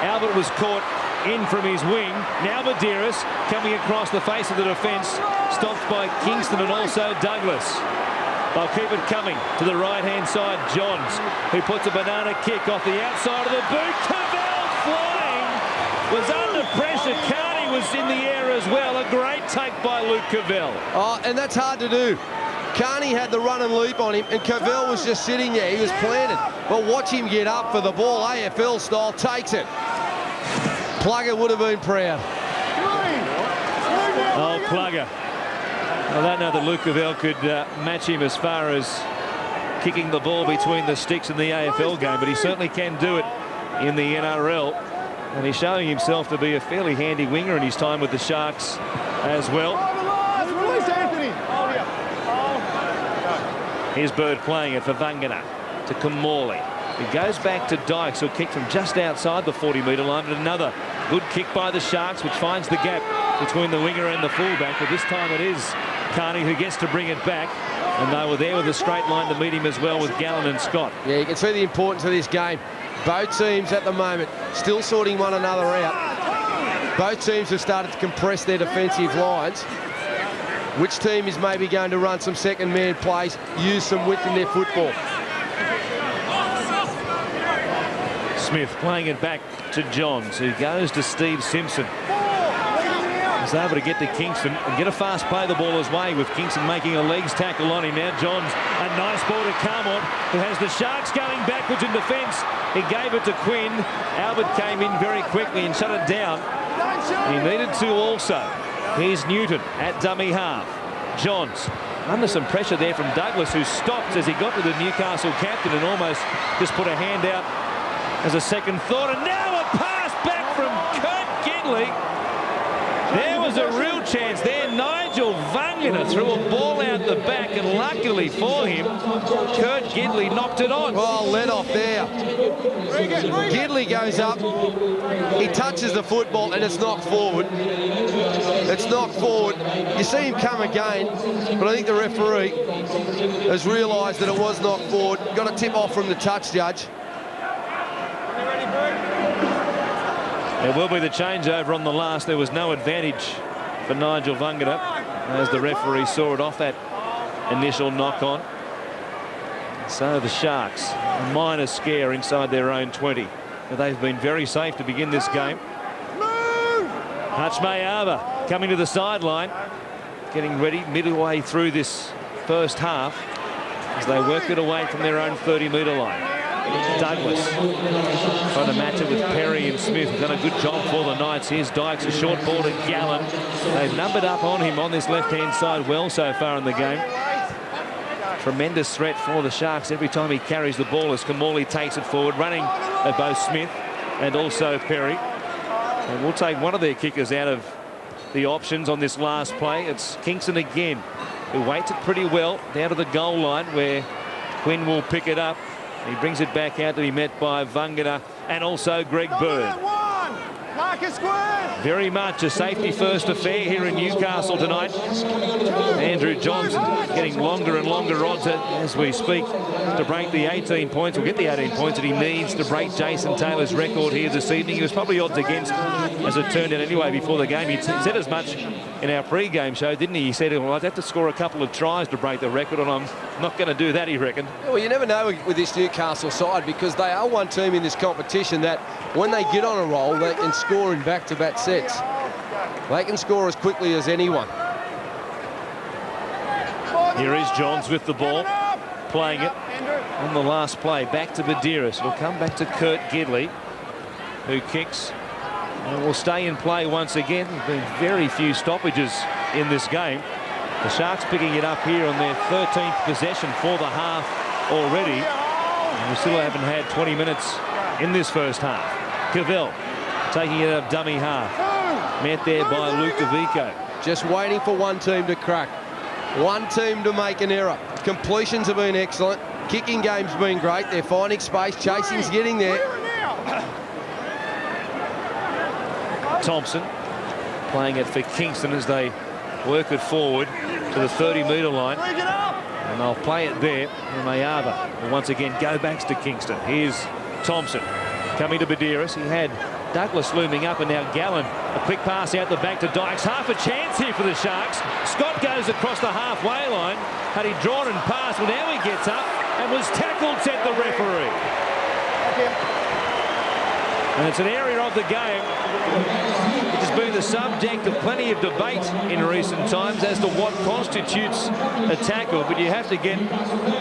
Albert was caught in from his wing. Now Badiris coming across the face of the defence, stopped by Kingston and also Douglas. They'll keep it coming to the right-hand side. Johns, who puts a banana kick off the outside of the boot. Covell flying, was under pressure. Carney was in the air as well. A great take by Luke Covell. Oh, and that's hard to do. Carney had the run and leap on him, and Cavell was just sitting there. He was planted. But watch him get up for the ball, AFL style, takes it. Plugger would have been proud. Oh, Plugger. I don't know that Luke Cavell could match him as far as kicking the ball between the sticks in the AFL game, but he certainly can do it in the NRL. And he's showing himself to be a fairly handy winger in his time with the Sharks as well. Here's Bird playing it for Vagana to Kamali. He goes back to Dykes, who'll kick from just outside the 40-metre line, but another good kick by the Sharks, which finds the gap between the winger and the fullback. But this time it is Carney who gets to bring it back, and they were there with a straight line to meet him as well with Gallen and Scott. Yeah, you can see the importance of this game. Both teams at the moment still sorting one another out. Both teams have started to compress their defensive lines. Which team is maybe going to run some second-man plays, use some width in their football? Smith playing it back to Johns, who goes to Steve Simpson. He's able to get to Kingston and get a fast play the ball his way, with Kingston making a legs tackle on him. Now Johns, a nice ball to Carmont, who has the Sharks going backwards in defence. He gave it to Quinn. Albert came in very quickly and shut it down. He needed to also. Here's Newton at dummy half. Johns under some pressure there from Douglas, who stopped as he got to the Newcastle captain and almost just put a hand out as a second thought. And now a pass back from Kurt Gidley. There was a real chance there. Nigel Vagana threw a ball out the back, and luckily for him, Kurt Gidley knocked it on. Oh, let off there. Gidley goes up. He touches the football, and it's knocked forward. It's knocked forward. You see him come again, but I think the referee has realised that it was knocked forward. Got a tip off from the touch judge. There will be the changeover on the last. There was no advantage for Nigel Vagana as the referee saw it off that initial knock-on. So the Sharks, a minor scare inside their own 20. But they've been very safe to begin this game. Hutch Mayava coming to the sideline, getting ready midway through this first half as they work it away from their own 30-metre line. Douglas trying to match it with Perry and Smith. Have done a good job for the Knights. Here's Dykes, a short ball to Gallen. They've numbered up on him on this left-hand side well so far in the game. Tremendous threat for the Sharks every time he carries the ball as Kamali takes it forward, running at both Smith and also Perry. And we'll take one of their kickers out of the options on this last play. It's Kingston again, who waits it pretty well down to the goal line where Quinn will pick it up. He brings it back out to be met by Vagana and also Greg Bird. Very much a safety-first affair here in Newcastle tonight. Andrew Johnson getting longer and longer odds as we speak to break the 18 points, or get the 18 points that he needs to break Jason Taylor's record here this evening. He was probably odds against, as it turned out anyway, before the game. He said as much in our pre-game show, didn't he? He said, well, I'd have to score a couple of tries to break the record, and I'm not going to do that, he reckoned. Well, you never know with this Newcastle side, because they are one team in this competition that when they get on a roll, they can score in back-to-back sets. They can score as quickly as anyone. Here is Johns with the ball, playing it on the last play. Back to Badiris. It'll come back to Kurt Gidley, who kicks and will stay in play once again. There's been very few stoppages in this game. The Sharks picking it up here on their 13th possession for the half already. And we still haven't had 20 minutes in this first half. Cavell taking it up dummy half. Met there by Lukovico. Just waiting for one team to crack. One team to make an error. Completions have been excellent. Kicking game's been great. They're finding space. Chasing's getting there. Thompson playing it for Kingston as they work it forward to the 30-metre line. And they'll play it there. And Mayava will once again go back to Kingston. Here's Thompson coming to Badiris. He had Douglas looming up, and now Gallen. A quick pass out the back to Dykes. Half a chance here for the Sharks. Scott goes across the halfway line. Had he drawn and passed, well, now he gets up and was tackled, said the referee. And it's an area of the game which has been the subject of plenty of debate in recent times as to what constitutes a tackle. But you have to get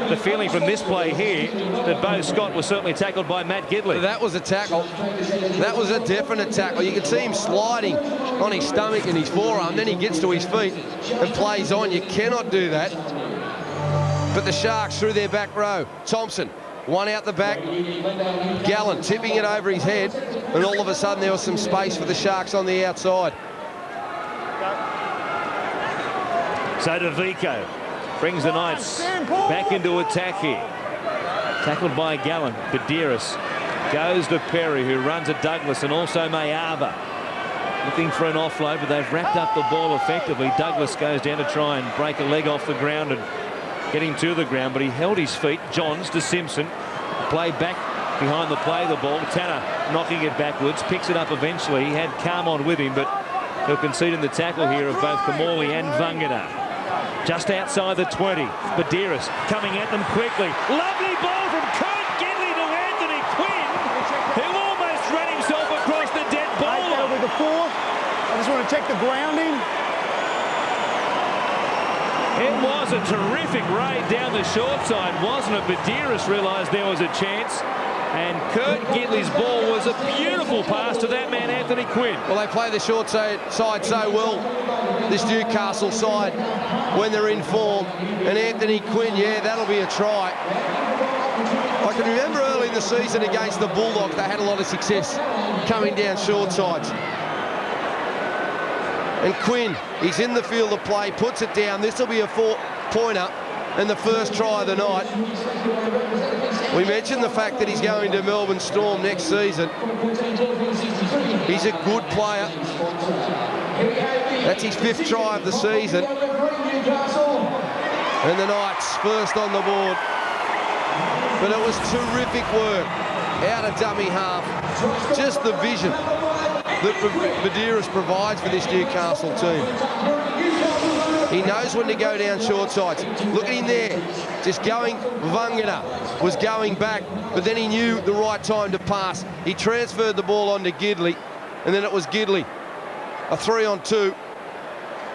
the feeling from this play here that Beau Scott was certainly tackled by Matt Gidley. That was a tackle. That was a definite tackle. You could see him sliding on his stomach and his forearm. Then he gets to his feet and plays on. You cannot do that. But the Sharks through their back row. Thompson. One out the back, Gallen tipping it over his head, and all of a sudden there was some space for the Sharks on the outside. So DeVico brings the Knights back into attack here. Tackled by Gallen. Badiris goes to Perry, who runs at Douglas, and also Mayava. Looking for an offload, but they've wrapped up the ball effectively. Douglas goes down to try and break a leg off the ground and get him to the ground, but he held his feet. Johns to Simpson. Play back behind the play the ball. Tanner knocking it backwards, picks it up eventually. He had Carmon with him, but he'll concede in the tackle here of both Kamali and Vagana. Just outside the 20. Badiris coming at them quickly. Lovely ball from Kurt Gidley to Anthony Quinn, who almost ran himself across the dead ball. Over the 4. I just want to check the grounding. It was a terrific raid down the short side, wasn't it? Badiris realised there was a chance, and Kurt Gidley's ball was a beautiful pass to that man, Anthony Quinn. Well, they play the short side so well, this Newcastle side, when they're in form. And Anthony Quinn, yeah, that'll be a try. I can remember early in the season against the Bulldogs, they had a lot of success coming down short sides. And Quinn, he's in the field of play, puts it down. This will be a 4-pointer and the first try of the night. We mentioned the fact that he's going to Melbourne Storm next season. He's a good player. That's his 5th try of the season. And the Knights first on the board. But it was terrific work out of dummy half. Just the vision that Badiris provides for this Newcastle team. He knows when to go down short sides. Look at him there, just going. Vagana was going back, but then he knew the right time to pass. He transferred the ball onto Gidley, and then it was Gidley. A 3-on-2.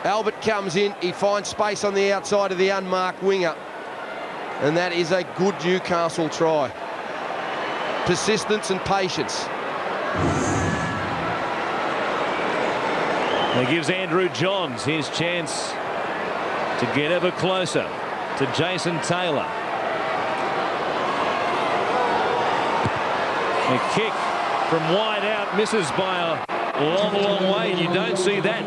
Albert comes in, he finds space on the outside of the unmarked winger, and that is a good Newcastle try. Persistence and patience. It gives Andrew Johns his chance to get ever closer to Jason Taylor. A kick from wide out, misses by a long way. You don't see that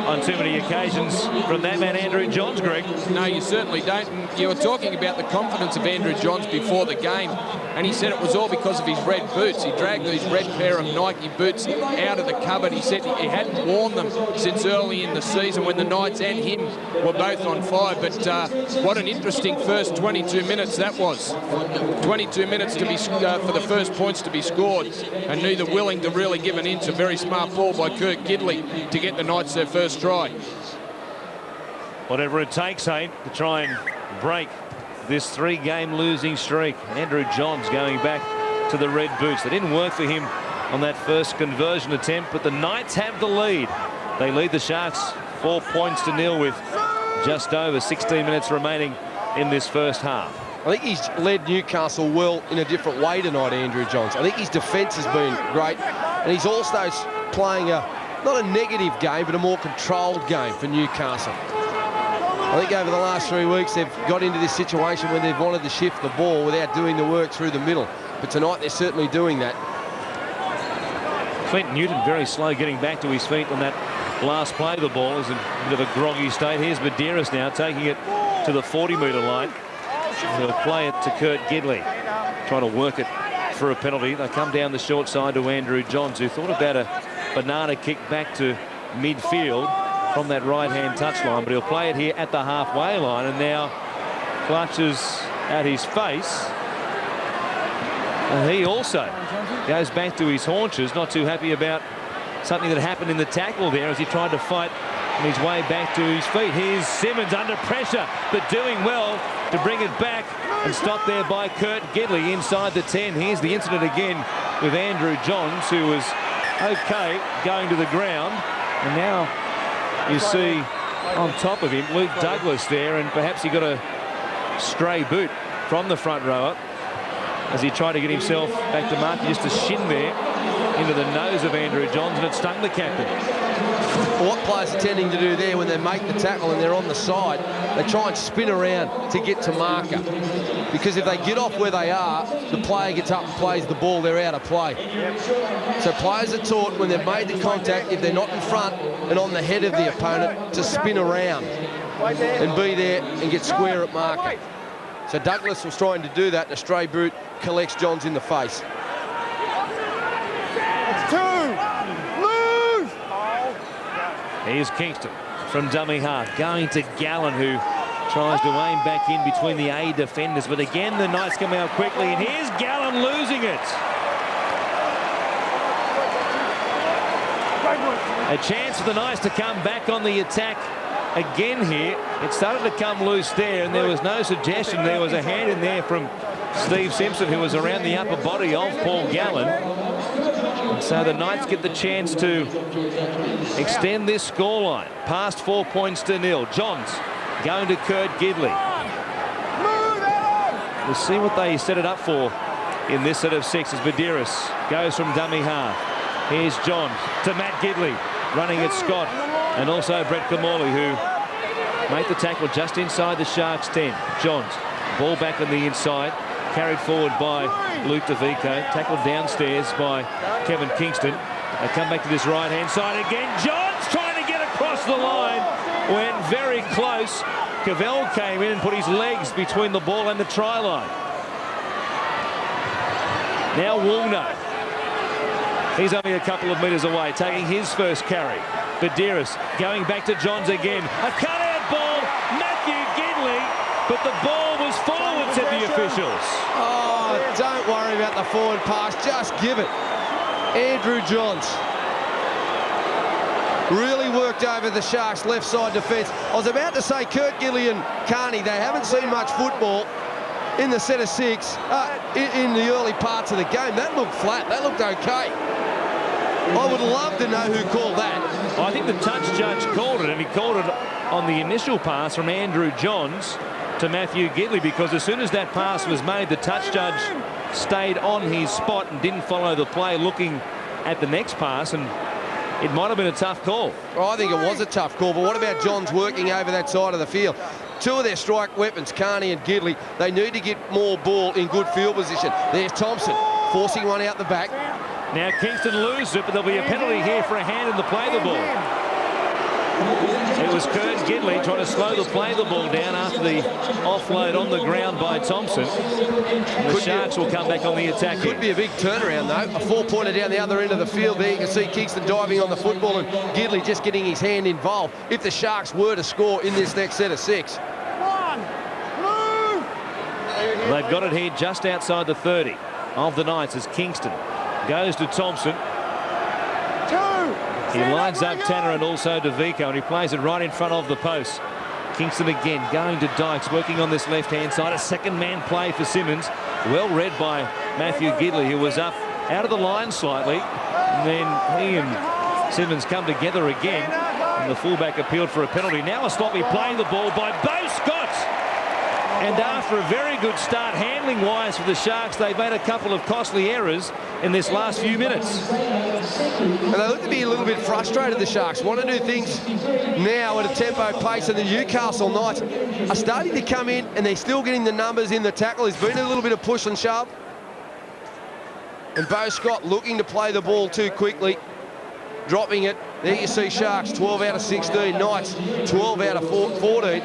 on too many occasions from that man, Andrew Johns, Greg. No, you certainly don't. And you were talking about the confidence of Andrew Johns before the game, and he said it was all because of his red boots. He dragged these red pair of Nike boots out of the cupboard. He said he hadn't worn them since early in the season when the Knights and him were both on fire. But what an interesting first 22 minutes that was. 22 minutes to be for the first points to be scored, and neither willing to really give an inch. A very smart ball by Kurt Gidley to get the Knights their first try. Whatever it takes, to try and break this 3-game losing streak. Andrew Johns going back to the red boots. They didn't work for him on that first conversion attempt, but the Knights have the lead. They lead the Sharks 4-0 with just over 16 minutes remaining in this first half. I think he's led Newcastle well in a different way tonight, Andrew Johns. I think his defence has been great, and he's also playing not a negative game, but a more controlled game for Newcastle. I think over the last 3 weeks they've got into this situation where they've wanted to shift the ball without doing the work through the middle. But tonight they're certainly doing that. Clint Newton very slow getting back to his feet on that last play. The ball is in a bit of a groggy state. Here's Badiris now taking it to the 40-metre line. He'll play it to Kurt Gidley, trying to work it for a penalty. They come down the short side to Andrew Johns, who thought about a banana kick back to midfield from that right-hand touchline, but he'll play it here at the halfway line, and now clutches at his face. And he also goes back to his haunches, not too happy about something that happened in the tackle there as he tried to fight on his way back to his feet. Here's Simmons under pressure, but doing well to bring it back and stopped there by Kurt Gidley inside the 10. Here's the incident again with Andrew Johns, who was okay going to the ground. And now you see on top of him Luke Douglas there, and perhaps he got a stray boot from the front rower as he tried to get himself back to mark. Just a shin there into the nose of Andrew Johns, and it stung the captain. What players are tending to do there when they make the tackle and they're on the side, they try and spin around to get to marker. Because if they get off where they are, the player gets up and plays the ball, they're out of play. So players are taught when they've made the contact, if they're not in front and on the head of the opponent, to spin around and be there and get square at marker. So Douglas was trying to do that, and a stray boot collects Johns in the face. Here's Kingston from dummy half, going to Gallen, who tries to aim back in between the A defenders. But again, the Knights come out quickly, and here's Gallen losing it. A chance for the Knights to come back on the attack again here. It started to come loose there, and there was no suggestion there was a hand in there from Steve Simpson, who was around the upper body of Paul Gallen. And so the Knights get the chance to extend this scoreline past 4 points to nil. Johns going to Kurt Gidley. We'll see what they set it up for in this set of six as Badiris goes from dummy half. Here's Johns to Matt Gidley, running at Scott, and also Brett Kamali, who made the tackle just inside the Sharks 10. Johns, ball back on the inside, carried forward by Luke DeVico, tackled downstairs by Kevin Kingston. They come back to this right-hand side again. Johns trying to get across the line, went very close. Cavell came in and put his legs between the ball and the try line. Now Woolno. He's only a couple of metres away, taking his first carry. Badiris going back to Johns again. A cut-out ball, Matthew Gidley, but the ball was forward, said the officials. Oh, don't worry about the forward pass, just give it. Andrew Johns really worked over the Sharks' left side defence. I was about to say Kurt Gidley and Carney, they haven't seen much football in the set of six in the early parts of the game. That looked flat, that looked okay. I would love to know who called that. I think the touch judge called it, and he called it on the initial pass from Andrew Johns to Matthew Gidley, because as soon as that pass was made, the touch judge stayed on his spot and didn't follow the play, looking at the next pass, and it might have been a tough call. I think it was a tough call, but what about Johns working over that side of the field? Two of their strike weapons, Carney and Gidley, they need to get more ball in good field position. There's Thompson forcing one out the back. Now Kingston loses it, but there'll be a penalty here for a hand in the play the ball. It was Kurt Gidley trying to slow the play the ball down after the offload on the ground by Thompson. And the Sharks will come back on the attack. Could be a big turnaround though. A four-pointer down the other end of the field there. You can see Kingston diving on the football and Gidley just getting his hand involved if the Sharks were to score in this next set of six. They've got it here just outside the 30 of the Knights as Kingston goes to Thompson. He lines up Tanner and also DeVico, and he plays it right in front of the post. Kingston again going to Dykes, working on this left-hand side. A second-man play for Simmons. Well read by Matthew Gidley, who was up out of the line slightly. And then he and Simmons come together again, and the fullback appealed for a penalty. Now a sloppy play the ball by Beau Scott. And after a very good start handling-wise for the Sharks, they've made a couple of costly errors in this last few minutes. And they look to be a little bit frustrated, the Sharks. Want to do things now at a tempo pace, and the Newcastle Knights are starting to come in, and they're still getting the numbers in the tackle. There's been a little bit of push and shove. And Beau Scott looking to play the ball too quickly, dropping it. There you see Sharks 12 out of 16, Knights 12 out of 14.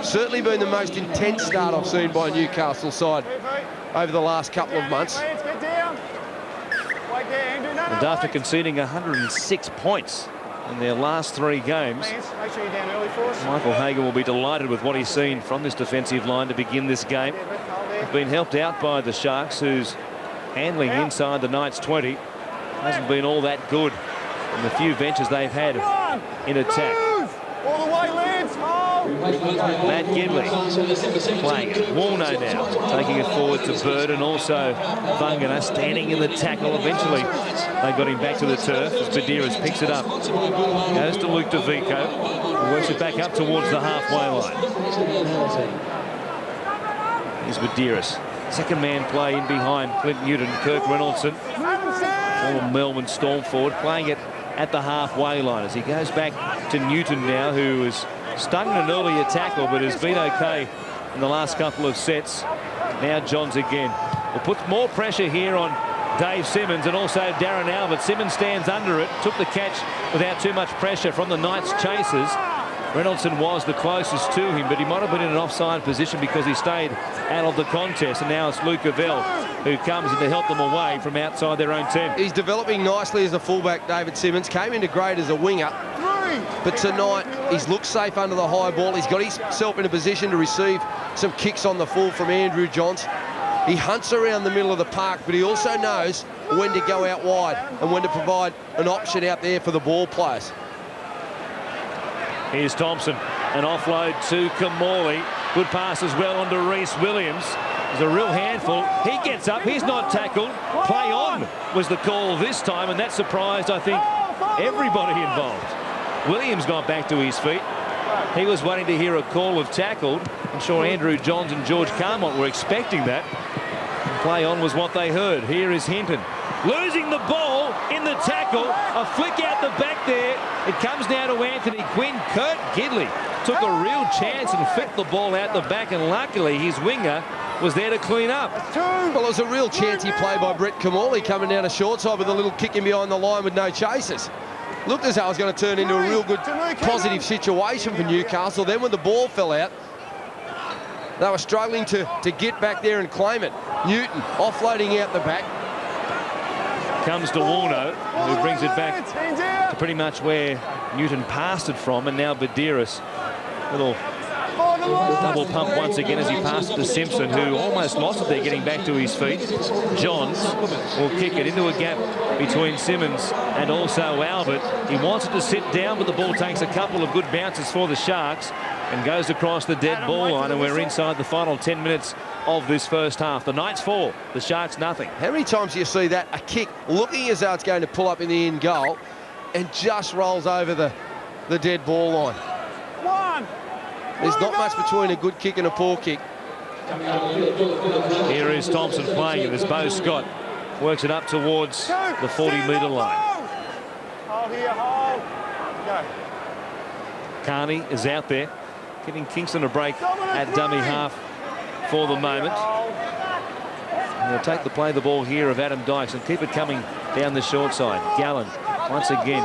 Certainly been the most intense start I've seen by Newcastle side over the last couple of months. And after conceding 106 points in their last three games, Michael Hagan will be delighted with what he's seen from this defensive line to begin this game. They've been helped out by the Sharks, whose handling inside the Knights 20 hasn't been all that good in the few ventures they've had in attack. All the way, Lance. Matt Gidley playing it. Warno now taking it forward to Bird, and also Vagana standing in the tackle. Eventually they got him back to the turf as Badiris picks it up. Goes to Luke DeVico, who works it back up towards the halfway line. Here's Badiris. Second man play in behind Clint Newton. Kirk Reynoldson, former Melbourne Storm forward, playing it at the halfway line as he goes back to Newton now, who was stung in an earlier tackle but has been okay in the last couple of sets. Now Johns again. Will put more pressure here on Dave Simmons and also Darren Albert. Simmons stands under it, took the catch without too much pressure from the Knights chasers. Reynoldson was the closest to him, but he might have been in an offside position because he stayed out of the contest. And now it's Luke Avell who comes in to help them away from outside their own 10. He's developing nicely as a fullback, David Simmons. Came into great as a winger, but tonight he's looked safe under the high ball. He's got himself in a position to receive some kicks on the full from Andrew Johns. He hunts around the middle of the park, but he also knows when to go out wide and when to provide an option out there for the ball players. Here's Thompson, an offload to Kamali. Good pass as well onto Reece Williams. There's a real handful. He gets up, he's not tackled. Play on was the call this time, and that surprised, I think, everybody involved. Williams got back to his feet. He was waiting to hear a call of tackled. I'm sure Andrew Johns and George Carmont were expecting that. And play on was what they heard. Here is Hinton. Losing the ball in the tackle. A flick out the back there. It comes now to Anthony Quinn. Kurt Gidley took a real chance and flicked the ball out the back, and luckily his winger was there to clean up. Well, it was a real chancy play by Brett Kamali coming down a short side with a little kick in behind the line with no chasers. Looked as though it was going to turn into a real good positive situation for Newcastle. Then when the ball fell out, they were struggling to get back there and claim it. Newton offloading out the back. Comes to Warno, who brings it back to pretty much where Newton passed it from, and now Badiris. Little double pump once again as he passed it to Simpson, who almost lost it there getting back to his feet. Johns will kick it into a gap between Simmons and also Albert. He wants it to sit down, but the ball takes a couple of good bounces for the Sharks and goes across the dead ball line, and we're inside the final 10 minutes of this first half. The Knights 4, the Sharks nothing. How many times do you see that? A kick looking as though it's going to pull up in the end goal and just rolls over the dead ball line. There's not much between a good kick and a poor kick. Here is Thompson playing it as Beau Scott works it up towards the 40-metre line. Carney is out there, giving Kingston a break at dummy half for the moment. And they'll take the play the ball here of Adam Dykes and keep it coming down the short side. Gallen once again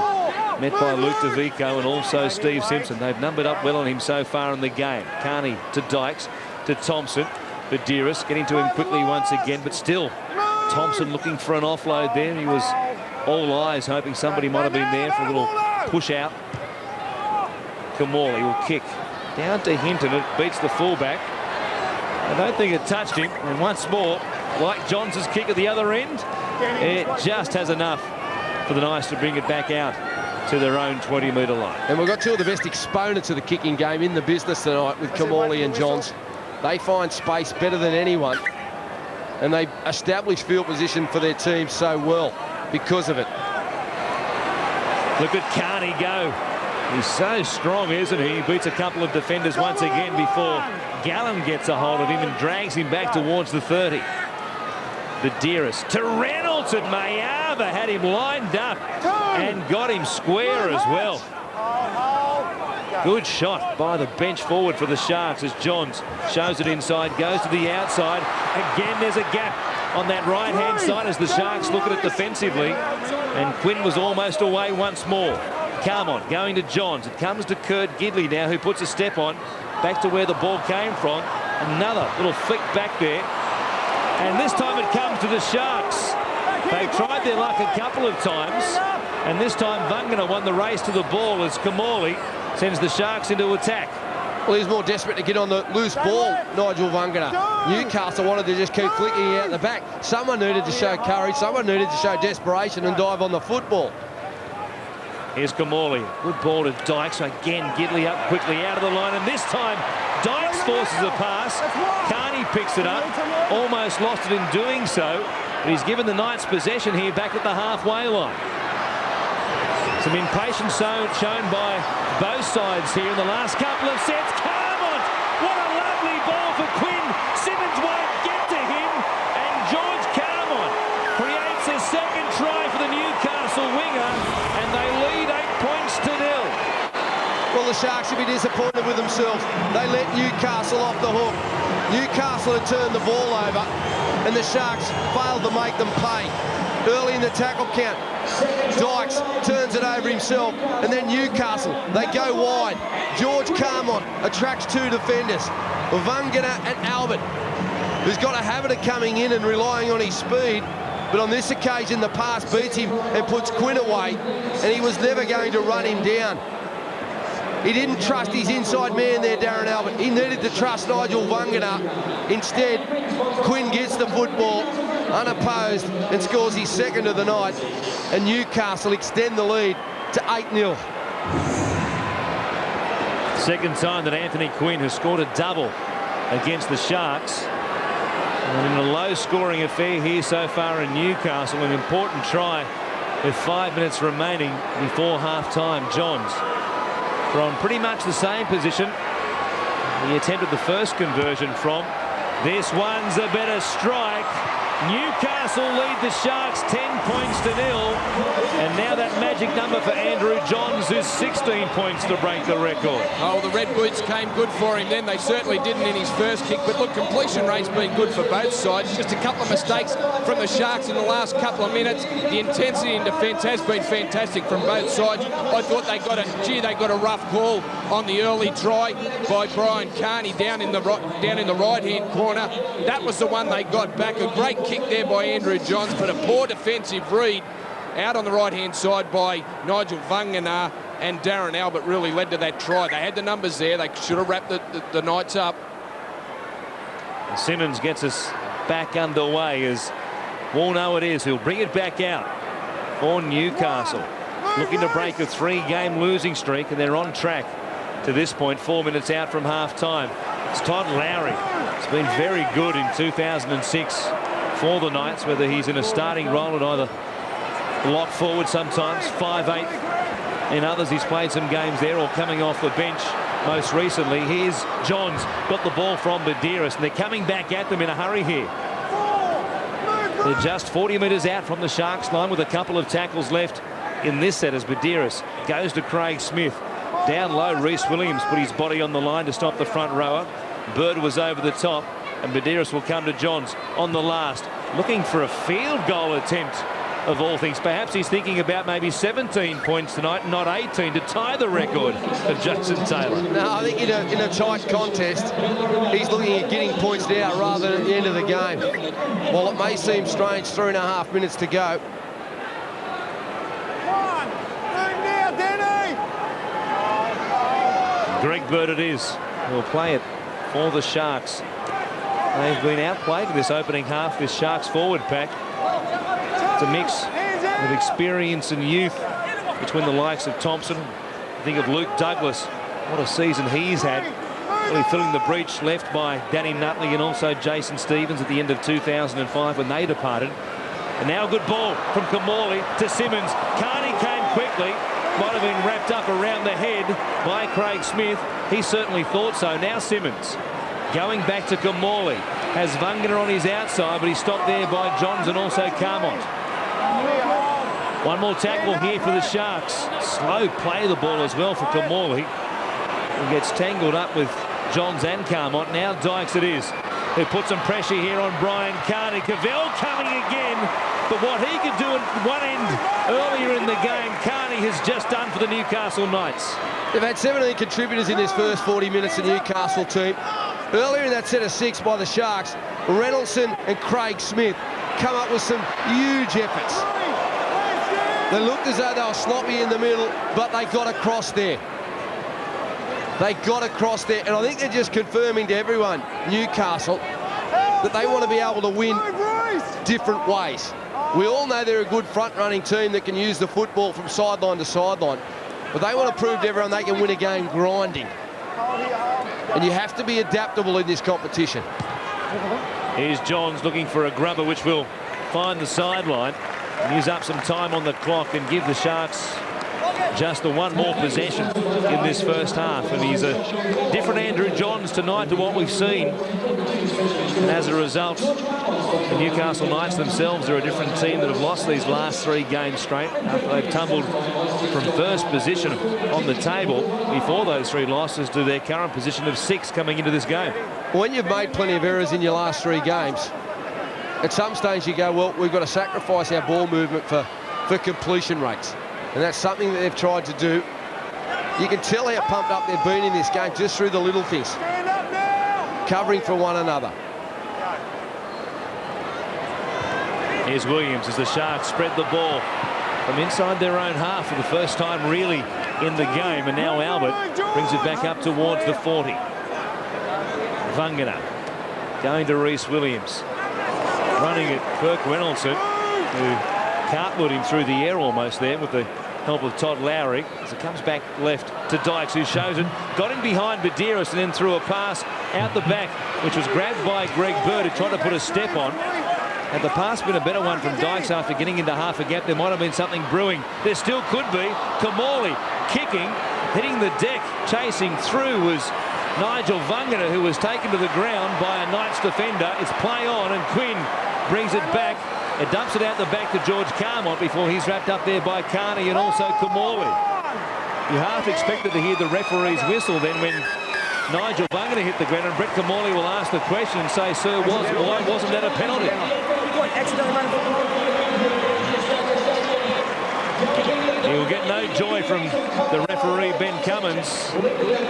met by Luke DeVico and also Steve Simpson. They've numbered up well on him so far in the game. Carney to Dykes, to Thompson. Badiris getting to him quickly once again, but still Thompson looking for an offload there. He was all eyes, hoping somebody might have been there for a little push out. Kamali will kick down to Hinton. It beats the fullback. I don't think it touched him. And once more, like Johns' kick at the other end, it just has enough for the Knights to bring it back out to their own 20-metre line. And we've got two of the best exponents of the kicking game in the business tonight with Kamali and Johns. They find space better than anyone, and they establish field position for their team so well because of it. Look at Carney go. He's so strong, isn't he? He beats a couple of defenders once again before Gallen gets a hold of him and drags him back towards the 30. Badiris to Reynolds, and Mayava had him lined up and got him square as well. Good shot by the bench forward for the Sharks as Johns shows it inside, goes to the outside. Again, there's a gap on that right-hand side as the Sharks look at it defensively. And Quinn was almost away once more. Carmont going to Johns. It comes to Kurt Gidley now, who puts a step on, back to where the ball came from. Another little flick back there. And this time it comes to the Sharks. They've tried their luck a couple of times, and this time Vagana won the race to the ball as Kamali sends the Sharks into attack. Well, he's more desperate to get on the loose ball, Nigel Vagana. Newcastle wanted to just keep flicking out the back. Someone needed to show courage, someone needed to show desperation and dive on the football. Here's Kamali. Good ball to Dykes. Again, Gidley up quickly out of the line. And this time, Dykes forces a pass. Carney picks it up. Almost lost it in doing so. But he's given the Knights possession here back at the halfway line. Some impatience shown by both sides here in the last couple of sets. Carmont! What a lovely ball for Quinn. Simmons won't get to him. And George Carmont creates a second try for the Newcastle winger. And they lead 8 points to 0. Well, the Sharks should be disappointed with themselves. They let Newcastle off the hook. Newcastle had turned the ball over, and the Sharks failed to make them pay. Early in the tackle count, Dykes turns it over himself, and then Newcastle, they go wide. George Carmont attracts 2 defenders, Vagana and Albert, who's got a habit of coming in and relying on his speed, but on this occasion the pass beats him and puts Quinn away, and he was never going to run him down. He didn't trust his inside man there, Darren Albert. He needed to trust Nigel Vagana. Instead, Quinn gets the football unopposed and scores his second of the night, and Newcastle extend the lead to 8-0. Second time that Anthony Quinn has scored a double against the Sharks. And in a low-scoring affair here so far in Newcastle, an important try with 5 minutes remaining before half-time. Johns from pretty much the same position he attempted the first conversion from. This one's a better strike. Newcastle lead the Sharks 10 points to 0. And now that magic number for Andrew Johns is 16 points to break the record. Oh, the red boots came good for him then. They certainly didn't in his first kick. But look, completion rate's been good for both sides. Just a couple of mistakes from the Sharks in the last couple of minutes. The intensity in defence has been fantastic from both sides. I thought they got a rough call on the early try by Brian Carney down in the right-hand corner. That was the one they got back. A great kick there by Andrew Johns, but a poor defensive read out on the right-hand side by Nigel Vagana, and Darren Albert really led to that try. They had the numbers there. They should have wrapped the Knights up. Simmons gets us back underway as Warno it is. He'll bring it back out for Newcastle. Looking to break a 3-game losing streak, and they're on track to this point, 4 minutes out from half-time. It's Todd Lowry. It's been very good in 2006 for the Knights, whether he's in a starting role at either lock forward sometimes, 5'8". In others, he's played some games there or coming off the bench most recently. Here's Johns, got the ball from Badiris, and they're coming back at them in a hurry here. They're just 40 metres out from the Sharks line with a couple of tackles left in this set as Badiris goes to Craig Smith. Down low, Reece Williams put his body on the line to stop the front rower. Bird was over the top, and Badiris will come to Johns on the last, looking for a field goal attempt of all things. Perhaps he's thinking about maybe 17 points tonight, not 18, to tie the record of Jason Taylor. No, I think in a tight contest, he's looking at getting points now rather than at the end of the game. While it may seem strange, 3.5 minutes to go. Greg Bird it is. He'll play it for the Sharks. They've been outplayed in this opening half, this Sharks forward pack. It's a mix of experience and youth between the likes of Thompson. Think of Luke Douglas. What a season he's had. Really filling the breach left by Danny Nutley and also Jason Stevens at the end of 2005 when they departed. And now a good ball from Kamali to Simmons. Carney came quickly. Might have been wrapped up around the head by Craig Smith. He certainly thought so. Now Simmons going back to Kamali. Has Vagana on his outside, but he's stopped there by Johns and also Carmont. One more tackle here for the Sharks. Slow play of the ball as well for Kamali. He gets tangled up with Johns and Carmont. Now Dykes it is, who puts some pressure here on Brian Carney. Cavell coming again, but what he could do at one end earlier in the game, Carney has just done for the Newcastle Knights. They've had 17 contributors in this first 40 minutes, the Newcastle team. Earlier in that set of 6 by the Sharks, Reynoldsson and Craig Smith come up with some huge efforts. They looked as though they were sloppy in the middle, but they got across there. They got across there, and I think they're just confirming to everyone, Newcastle, that they want to be able to win different ways. We all know they're a good front-running team that can use the football from sideline to sideline. But they want to prove to everyone they can win a game grinding. And you have to be adaptable in this competition. Here's Johns looking for a grubber, which will find the sideline and use up some time on the clock and give the Sharks just the one more possession in this first half. And he's a different Andrew Johns tonight to what we've seen. And as a result, the Newcastle Knights themselves are a different team that have lost these last 3 games straight after they've tumbled from first position on the table before those 3 losses to their current position of 6 coming into this game. When you've made plenty of errors in your last 3 games, at some stage you go, well, we've got to sacrifice our ball movement for completion rates. And that's something that they've tried to do. You can tell how pumped up they've been in this game just through the little things. Covering for one another. Here's Williams as the Sharks spread the ball from inside their own half for the first time really in the game. And now Albert brings it back up towards the 40. Vagana going to Reece Williams. Running at Kirk Reynoldsson, who cartwheeled him through the air almost there with the help of Todd Lowry as it comes back left to Dykes, who shows it. Got him behind Badeiros and then threw a pass out the back, which was grabbed by Greg Bird, who tried to put a step on. Had the pass been a better one from Dykes after getting into half a gap, there might have been something brewing. There still could be. Kamali kicking, hitting the deck, chasing through was Nigel Vagana, who was taken to the ground by a Knights defender. It's play on, and Quinn brings it back. It dumps it out the back to George Carmont before he's wrapped up there by Carney and also Kamali. You half expected to hear the referee's whistle then when Nigel Vagana hit the ground, and Brett Kamali will ask the question and say, sir, why wasn't that a penalty? He will get no joy from the referee, Ben Cummins.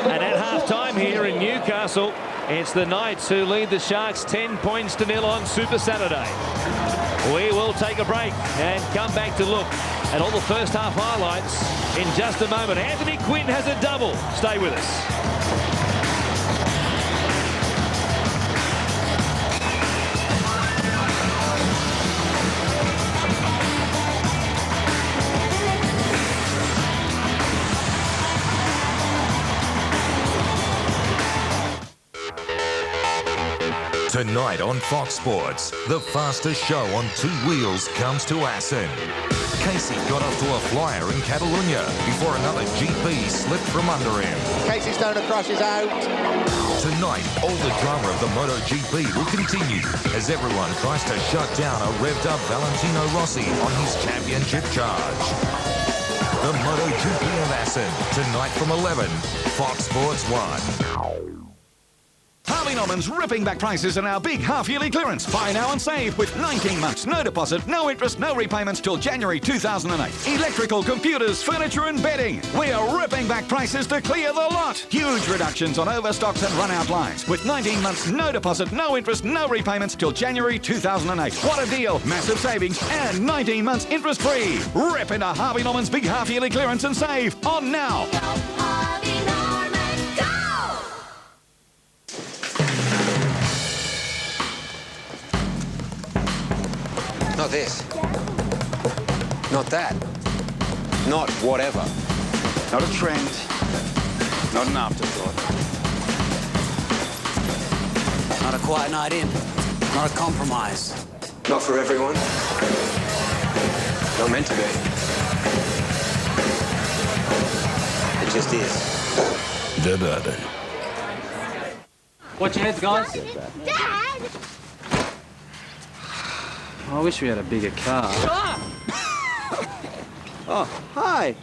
And at half-time here in Newcastle, it's the Knights who lead the Sharks 10-0 on Super Saturday. We will take a break and come back to look at all the first half highlights in just a moment. Anthony Quinn has a double. Stay with us. Tonight on Fox Sports, the fastest show on 2 wheels comes to Assen. Casey got off to a flyer in Catalunya before another GP slipped from under him. Casey Stoner crosses out. Tonight, all the drama of the MotoGP will continue as everyone tries to shut down a revved-up Valentino Rossi on his championship charge. The MotoGP of Assen, tonight from 11, Fox Sports 1. Harvey Norman's ripping back prices in our big half-yearly clearance. Buy now and save with 19 months, no deposit, no interest, no repayments till January 2008. Electrical, computers, furniture and bedding. We are ripping back prices to clear the lot. Huge reductions on overstocks and run-out lines with 19 months, no deposit, no interest, no repayments till January 2008. What a deal. Massive savings and 19 months interest-free. Rip into Harvey Norman's big half-yearly clearance and save on now. Not this. Not that. Not whatever. Not a trend. Not an afterthought. Not a quiet night in. Not a compromise. Not for everyone. Not meant to be. It just is. The bourbon. Watch your heads, guys. Dad! I wish we had a bigger car. Oh, hi.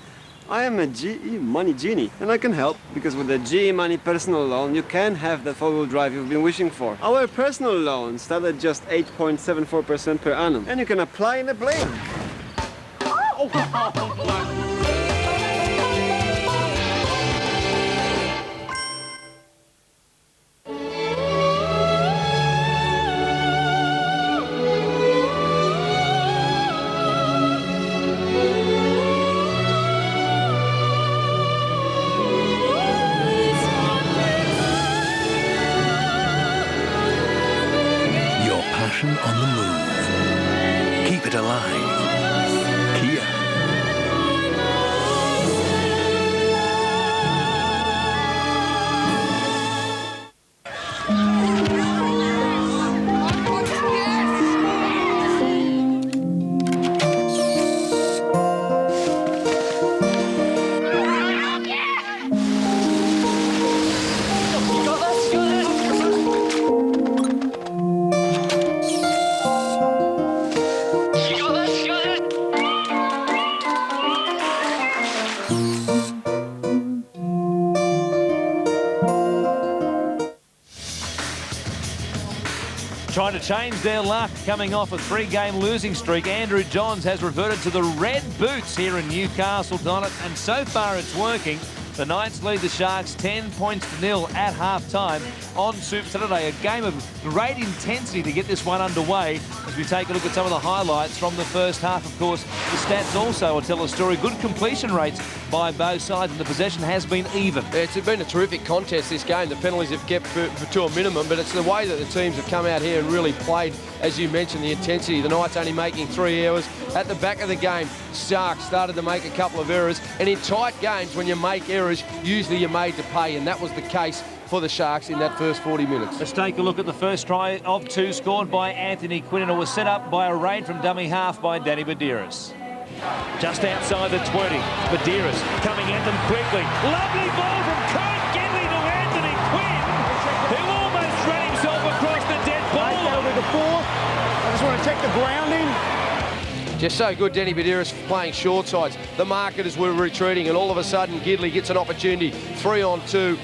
I am a GE Money Genie, and I can help, because with the GE Money personal loan, you can have that four-wheel drive you've been wishing for. Our personal loans start at just 8.74% per annum, and you can apply in a blink. On the move. Keep it alive Trying to change their luck, coming off a 3-game losing streak. Andrew Johns has reverted to the red boots here in Newcastle tonight, and so far it's working. The Knights lead the Sharks 10 points to nil at half-time on Super Saturday. A game of great intensity to get this one underway as we take a look at some of the highlights from the first half. Of course, the stats also will tell a story. Good completion rates by both sides, and the possession has been even. It's been a terrific contest, this game. The penalties have kept to a minimum, but it's the way that the teams have come out here and really played, as you mentioned, the intensity. The Knights only making 3 errors. At the back of the game, Sharks started to make a couple of errors, and in tight games, when you make errors, usually you're made to pay, and that was the case for the Sharks in that first 40 minutes. Let's take a look at the first try of 2 scored by Anthony Quinn, and it was set up by a raid from dummy half by Danny Badiris. Just outside the 20, Badiris coming at them quickly. Lovely ball from Kurt Gidley to Anthony Quinn, who almost ran himself across the dead ball. Over the 4. I just want to check the grounding. Just so good, Danny Badiris playing short sides. The marketers were retreating, and all of a sudden Gidley gets an opportunity. 3-on-2.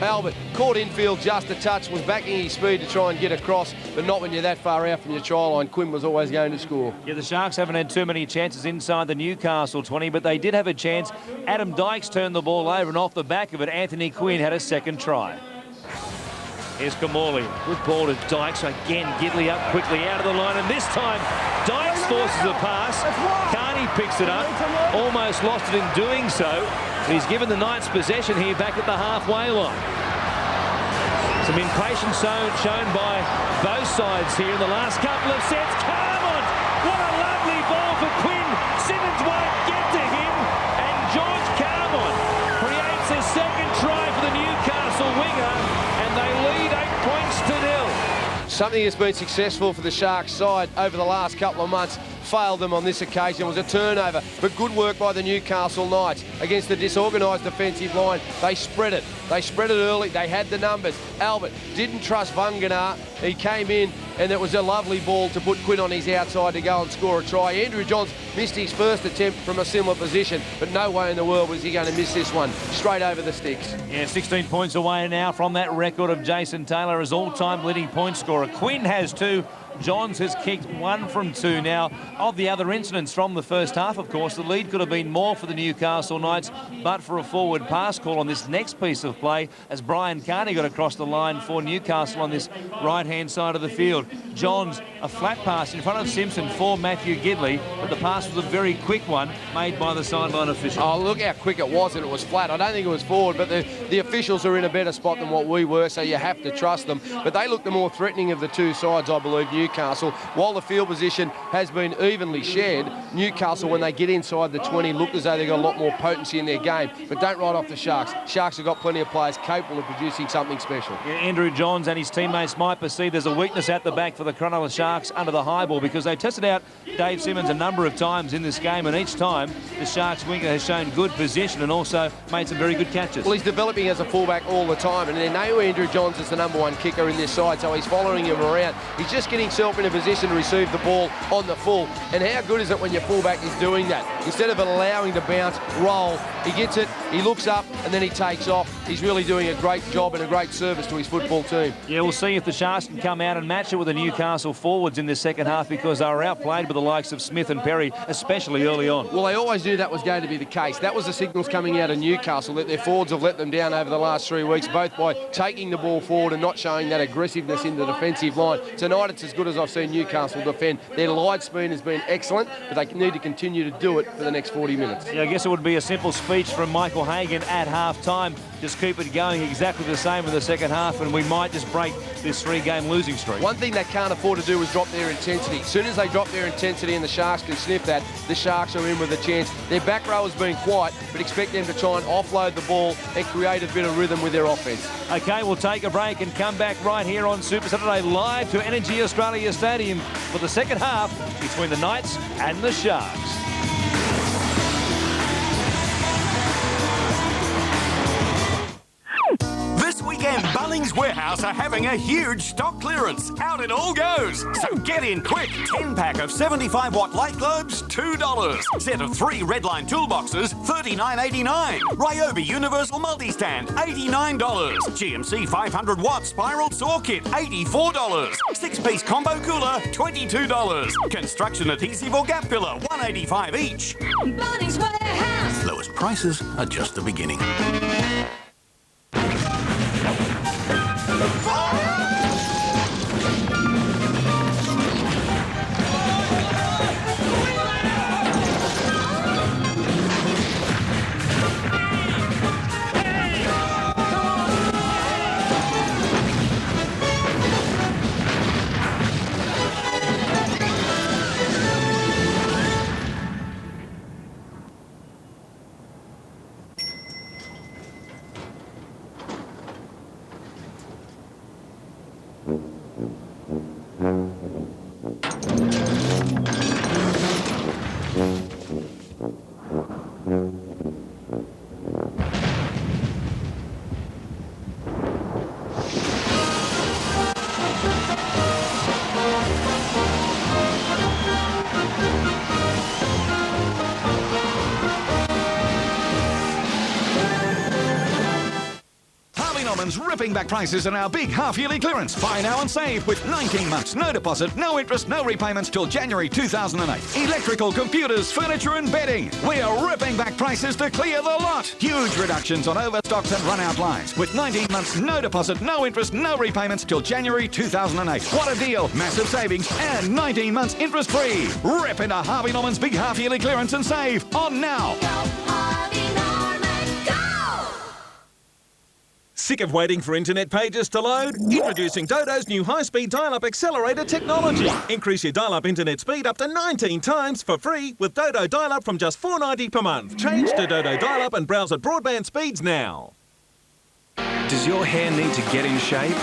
Albert caught infield just a touch, was backing his speed to try and get across, but not when you're that far out from your try line. Quinn was always going to score. Yeah, the Sharks haven't had too many chances inside the Newcastle 20, but they did have a chance. Adam Dykes turned the ball over, and off the back of it, Anthony Quinn had a second try. Here's Kamali. Good ball to Dykes. Again, Gidley up quickly out of the line, and this time Dykes forces a pass. Carney picks it up. Almost lost it in doing so. He's given the Knights possession here back at the halfway line. Some impatience shown by both sides here in the last couple of sets. Come on! What a lovely ball for Quinn. Simmons won't get to him, and George Carmon creates a second try for the Newcastle winger, and they lead 8 points to nil. Something that's been successful for the Sharks side over the last couple of months failed them on this occasion. It was a turnover, but good work by the Newcastle Knights against the disorganised defensive line. They spread it. They spread it early. They had the numbers. Albert didn't trust Vagana. He came in, and it was a lovely ball to put Quinn on his outside to go and score a try. Andrew Johns missed his first attempt from a similar position, but no way in the world was he going to miss this one. Straight over the sticks. Yeah, 16 points away now from that record of Jason Taylor as all-time leading point scorer. Quinn has 2. Johns has kicked 1 from 2 now. Of the other incidents from the first half, of course, the lead could have been more for the Newcastle Knights, but for a forward pass call on this next piece of play as Brian Carney got across the line for Newcastle on this right-hand side of the field. Johns, a flat pass in front of Simpson for Matthew Gidley, but the pass was a very quick one made by the sideline official. Oh, look how quick it was, and it was flat. I don't think it was forward, but the officials are in a better spot than what we were, so you have to trust them. But they look the more threatening of the two sides, I believe, Newcastle. While the field position has been evenly shared, Newcastle, when they get inside the 20, look as though they've got a lot more potency in their game. But don't write off the Sharks. Sharks have got plenty of players capable of producing something special. Yeah, Andrew Johns and his teammates might perceive there's a weakness at the back for the Cronulla Sharks under the high ball, because they tested out Dave Simmons a number of times in this game, and each time the Sharks winger has shown good position and also made some very good catches. Well, he's developing as a fullback all the time, and they know Andrew Johns is the #1 kicker in this side, so he's following him around. He's just getting himself in a position to receive the ball on the full. And how good is it when your fullback is doing that? Instead of allowing to bounce, roll, he gets it, he looks up, and then he takes off. He's really doing a great job and a great service to his football team. Yeah, we'll see if the Sharks can come out and match it with the Newcastle forwards in the second half, because they were outplayed by the likes of Smith and Perry, especially early on. Well, they always knew that was going to be the case. That was the signals coming out of Newcastle, that their forwards have let them down over the last 3 weeks, both by taking the ball forward and not showing that aggressiveness in the defensive line. Tonight, it's as good as I've seen Newcastle defend. Their light speed has been excellent, but they need to continue to do it for the next 40 minutes. Yeah, I guess it would be a simple speech from Michael Hagan at half-time. Just keep it going exactly the same in the second half, and we might just break this 3-game losing streak. One thing they can't afford to do is drop their intensity. As soon as they drop their intensity and the Sharks can sniff that, the Sharks are in with a chance. Their back row has been quiet, but expect them to try and offload the ball and create a bit of rhythm with their offence. OK, we'll take a break and come back right here on Super Saturday live to Energy Australia Stadium for the second half between the Knights and the Sharks. This week weekend, Bunnings Warehouse are having a huge stock clearance. Out it all goes. So get in quick. 10-pack of 75-watt light globes, $2. Set of 3 Redline toolboxes, $39.89. Ryobi Universal Multi-Stand, $89. GMC 500-watt spiral saw kit, $84. 6-piece combo cooler, $22. Construction adhesive or gap filler, $185 each. Bunnings Warehouse. Lowest prices are just the beginning. Ripping back prices in our big half-yearly clearance. Buy now and save with 19 months, no deposit, no interest, no repayments till January 2008. Electrical, computers, furniture and bedding. We are ripping back prices to clear the lot. Huge reductions on overstocks and run-out lines. With 19 months, no deposit, no interest, no repayments till January 2008. What a deal. Massive savings and 19 months interest-free. Rip into Harvey Norman's big half-yearly clearance and save on now. Sick of waiting for internet pages to load? Introducing Dodo's new high-speed dial-up accelerator technology. Increase your dial-up internet speed up to 19 times for free with Dodo dial-up from just $4.90 per month. Change to Dodo dial-up and browse at broadband speeds now. Does your hair need to get in shape?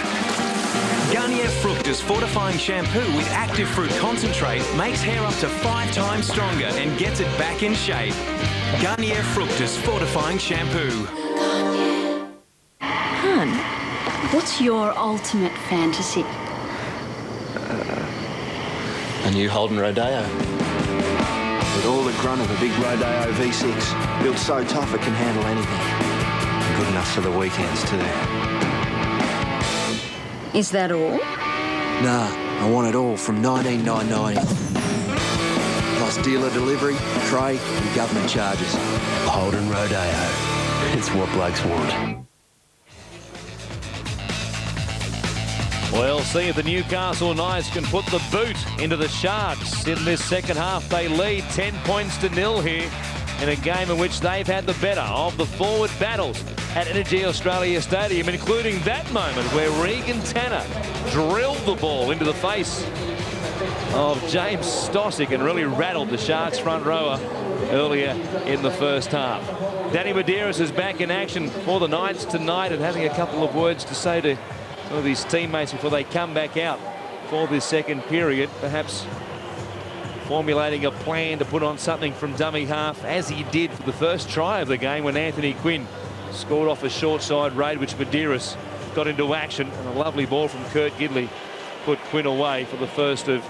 Garnier Fructus Fortifying Shampoo with active fruit concentrate makes hair up to 5 times stronger and gets it back in shape. Garnier Fructus Fortifying Shampoo. Hun, what's your ultimate fantasy? A new Holden Rodeo. With all the grunt of a big Rodeo V6, built so tough it can handle anything. Good enough for the weekends too. Is that all? Nah, I want it all from $19,990. Plus dealer delivery, trade and government charges. Holden Rodeo. It's what blokes want. We'll see if the Newcastle Knights can put the boot into the Sharks. In this second half, they lead 10 points to 0 here in a game in which they've had the better of the forward battles at Energy Australia Stadium, including that moment where Regan Tanner drilled the ball into the face of James Stosic and really rattled the Sharks front rower earlier in the first half. Danny Medeiros is back in action for the Knights tonight and having a couple of words to say to some of his teammates before they come back out for this second period, perhaps formulating a plan to put on something from dummy half, as he did for the first try of the game when Anthony Quinn scored off a short side raid, which Medeiros got into action, and a lovely ball from Kurt Gidley put Quinn away for the first of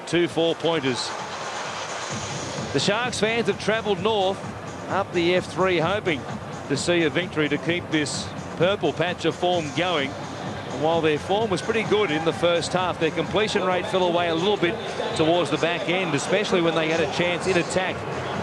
2 4-pointers. The Sharks fans have travelled north up the F3 hoping to see a victory to keep this purple patch of form going. And while their form was pretty good in the first half, their completion rate fell away a little bit towards the back end, especially when they had a chance in attack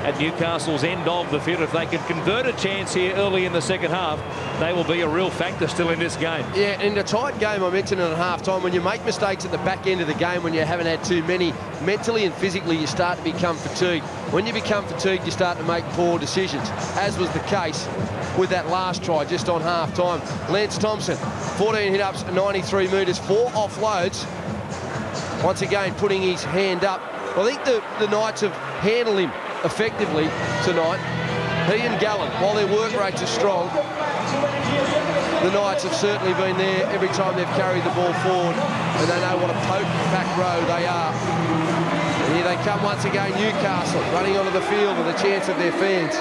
at Newcastle's end of the field. If they can convert a chance here early in the second half, they will be a real factor still in this game. Yeah, in a tight game, I mentioned at half-time, when you make mistakes at the back end of the game, when you haven't had too many, mentally and physically, you start to become fatigued. When you become fatigued, you start to make poor decisions, as was the case with that last try just on half-time. Lance Thompson, 14 hit-ups, 93 metres, 4 offloads. Once again, putting his hand up. I think the Knights have handled him effectively tonight. He and Gallen, while their work rates are strong, the Knights have certainly been there every time they've carried the ball forward, and they know what a potent back row they are. And here they come once again, Newcastle, running onto the field with a chance of their fans.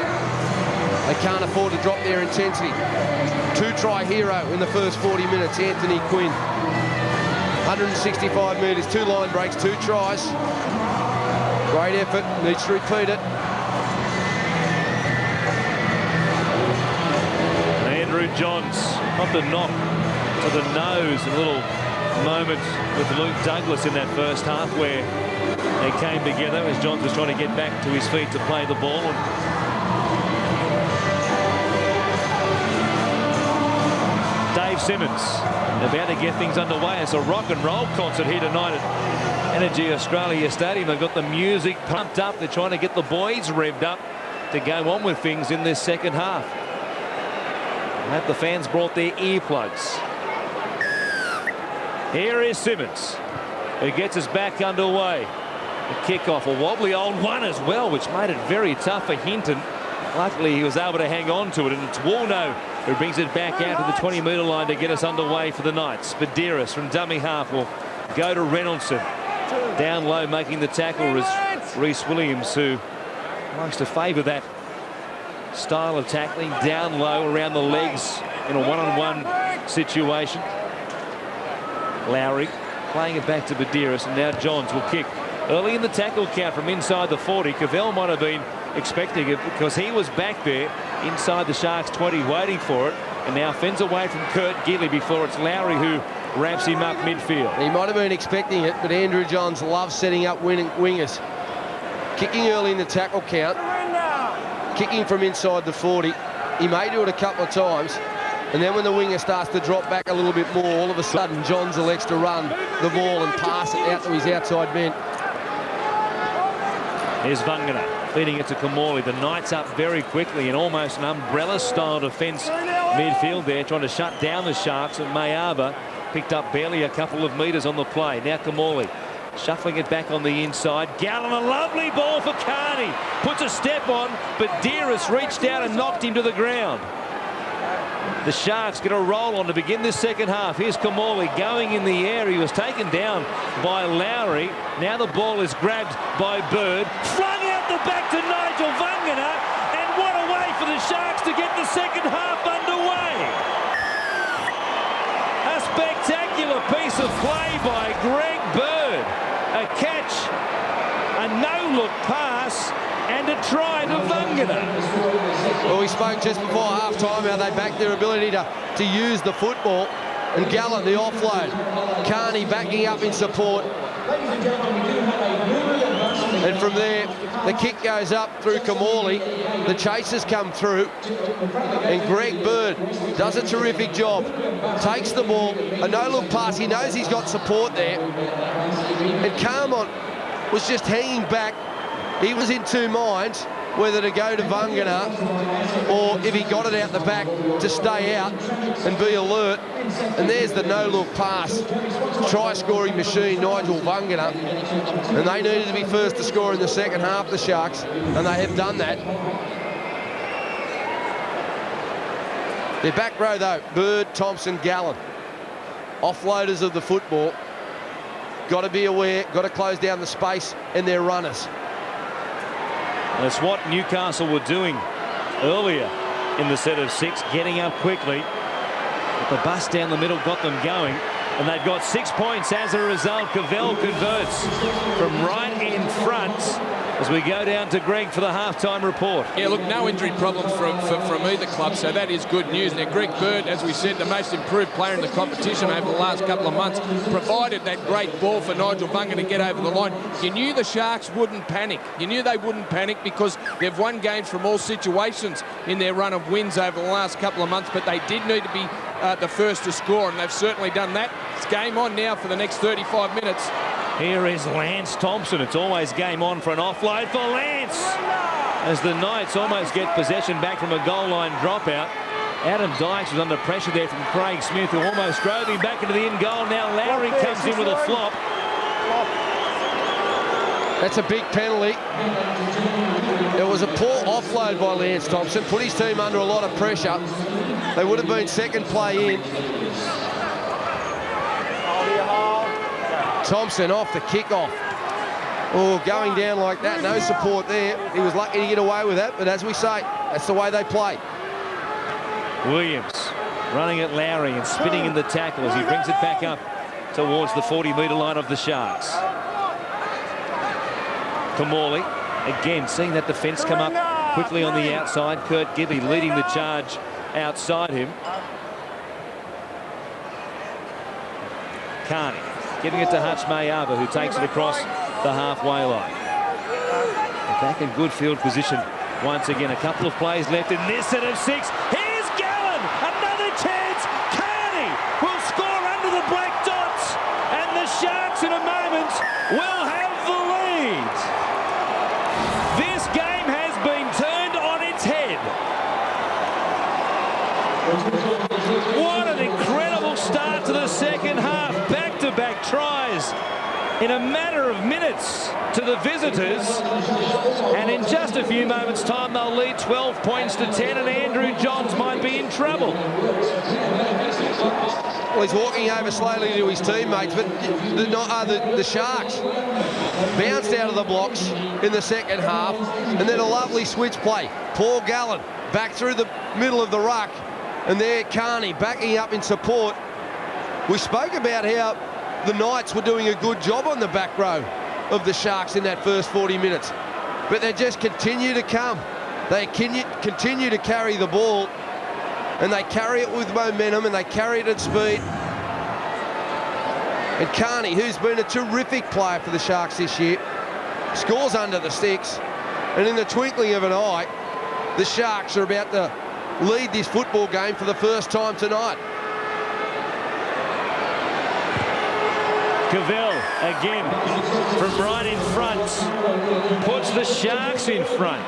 They can't afford to drop their intensity. Two-try hero in the first 40 minutes, Anthony Quinn. 165 metres, 2 line breaks, 2 tries. Great effort, needs to repeat it. Andrew Johns, not the knock to the nose, a little moment with Luke Douglas in that first half where they came together as Johns was trying to get back to his feet to play the ball. And Dave Simmons about to get things underway. It's a rock and roll concert here tonight at Energy Australia Stadium. They've got the music pumped up. They're trying to get the boys revved up to go on with things in this second half. I hope the fans brought their earplugs. Here is Simmons, who gets us back underway. The kickoff, a wobbly old one as well, which made it very tough for Hinton. Luckily, he was able to hang on to it, and it's Warno who brings it back out to the 20-metre line to get us underway for the Knights. Spadiris from dummy half will go to Reynoldson. Down low, making the tackle was Reece Williams, who likes to favour that style of tackling. Down low, around the legs in a one-on-one situation. Lowry playing it back to Badiris, and now Johns will kick. Early in the tackle count from inside the 40, Cavell might have been expecting it because he was back there inside the Sharks 20 waiting for it, and now fends away from Kurt Gidley before it's Lowry who wraps him up midfield. He might have been expecting it, but Andrew Johns loves setting up wingers. Kicking early in the tackle count, kicking from inside the 40. He may do it a couple of times, and then when the winger starts to drop back a little bit more, all of a sudden Johns elects to run the ball and pass it out to his outside man. Here's Vagana feeding it to Kamali. The Knights up very quickly in almost an umbrella-style defence midfield there, trying to shut down the Sharks. And Mayaba picked up barely a couple of metres on the play. Now Kamali shuffling it back on the inside. Gallen, a lovely ball for Carney. Puts a step on, but Dearest reached out and knocked him to the ground. The Sharks get a roll on to begin this second half. Here's Kamali going in the air. He was taken down by Lowry. Now the ball is grabbed by Bird. Flung out the back to Nigel Vagana. And what a way for the Sharks to get the second half underway. A spectacular piece of play by Greg Bird. A catch, a no-look pass, and a try to Vagana. Well, we spoke just before half-time how they backed their ability to use the football. And Gallen, the offload. Carney backing up in support. And from there, the kick goes up through Kamali. The chasers come through. And Greg Bird does a terrific job. Takes the ball, a no-look pass. He knows he's got support there. And Carmont was just hanging back. He was in two minds whether to go to Vagana or if he got it out the back to stay out and be alert. And there's the no-look pass. Try-scoring machine, Nigel Vagana. And they needed to be first to score in the second half, the Sharks, and they have done that. Their back row, though, Bird, Thompson, Gallen. Offloaders of the football. Got to be aware, got to close down the space, and they're runners. That's what Newcastle were doing earlier in the set of 6, getting up quickly. But the bust down the middle got them going, and they've got 6 points as a result. Cavell converts from right in front as we go down to Greg for the halftime report. Yeah, look, no injury problems from either club, so that is good news. Now, Greg Bird, as we said, the most improved player in the competition over the last couple of months, provided that great ball for Nigel Vagana to get over the line. You knew the Sharks wouldn't panic. You knew they wouldn't panic because they've won games from all situations in their run of wins over the last couple of months, but they did need to be the first to score, and they've certainly done that. It's game on now for the next 35 minutes. Here is Lance Thompson. It's always game on for an offload for Lance. As the Knights almost get possession back from a goal line dropout. Adam Dykes was under pressure there from Craig Smith, who almost drove him back into the in goal. Now Lowry comes in with a flop. That's a big penalty. It was a poor offload by Lance Thompson. Put his team under a lot of pressure. They would have been second play in. Thompson off the kickoff. Oh, going down like that, no support there. He was lucky to get away with that, but as we say, that's the way they play. Williams running at Lowry and spinning in the tackle as he brings it back up towards the 40-metre line of the Sharks. Kamali, again, seeing that defence come up quickly on the outside. Kurt Gibby leading the charge outside him. Carney giving it to Hutch Mayaba, who takes it across the halfway line. Back in good field position once again. A couple of plays left in this set of 6. Here's Gallen, another chance. Carney will score under the black dots, and the Sharks in a moment will have the lead. This game has been turned on its head. What an incredible start to the second half. Back-to-back tries in a matter of minutes to the visitors, and in just a few moments' time they'll lead 12 points to 10, and Andrew Johns might be in trouble. Well, he's walking over slowly to his teammates, but the Sharks bounced out of the blocks in the second half, and then a lovely switch play. Paul Gallen back through the middle of the ruck, and there Carney backing up in support. We spoke about how the Knights were doing a good job on the back row of the Sharks in that first 40 minutes. But they just continue to come. They continue to carry the ball, and they carry it with momentum, and they carry it at speed. And Carney, who's been a terrific player for the Sharks this year, scores under the sticks. And in the twinkling of an eye, the Sharks are about to lead this football game for the first time tonight. Cavell again from right in front puts the Sharks in front.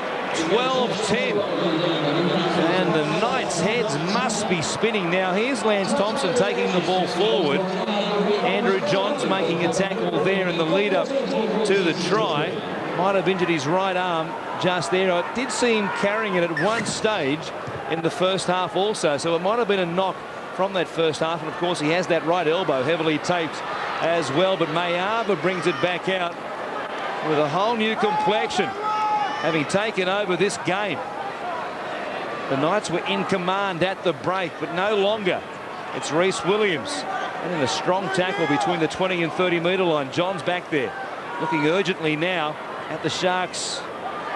12-10, and the Knights' heads must be spinning now. Here's Lance Thompson taking the ball forward. Andrew Johns making a tackle there in the lead-up to the try. Might have injured his right arm just there. I did see him carrying it at one stage in the first half also, so it might have been a knock from that first half. And of course he has that right elbow heavily taped as well, but Mayaba brings it back out with a whole new complexion, having taken over this game. The Knights were in command at the break, but no longer. It's Reece Williams, and in a strong tackle between the 20 and 30-metre line. John's back there, looking urgently now at the Sharks'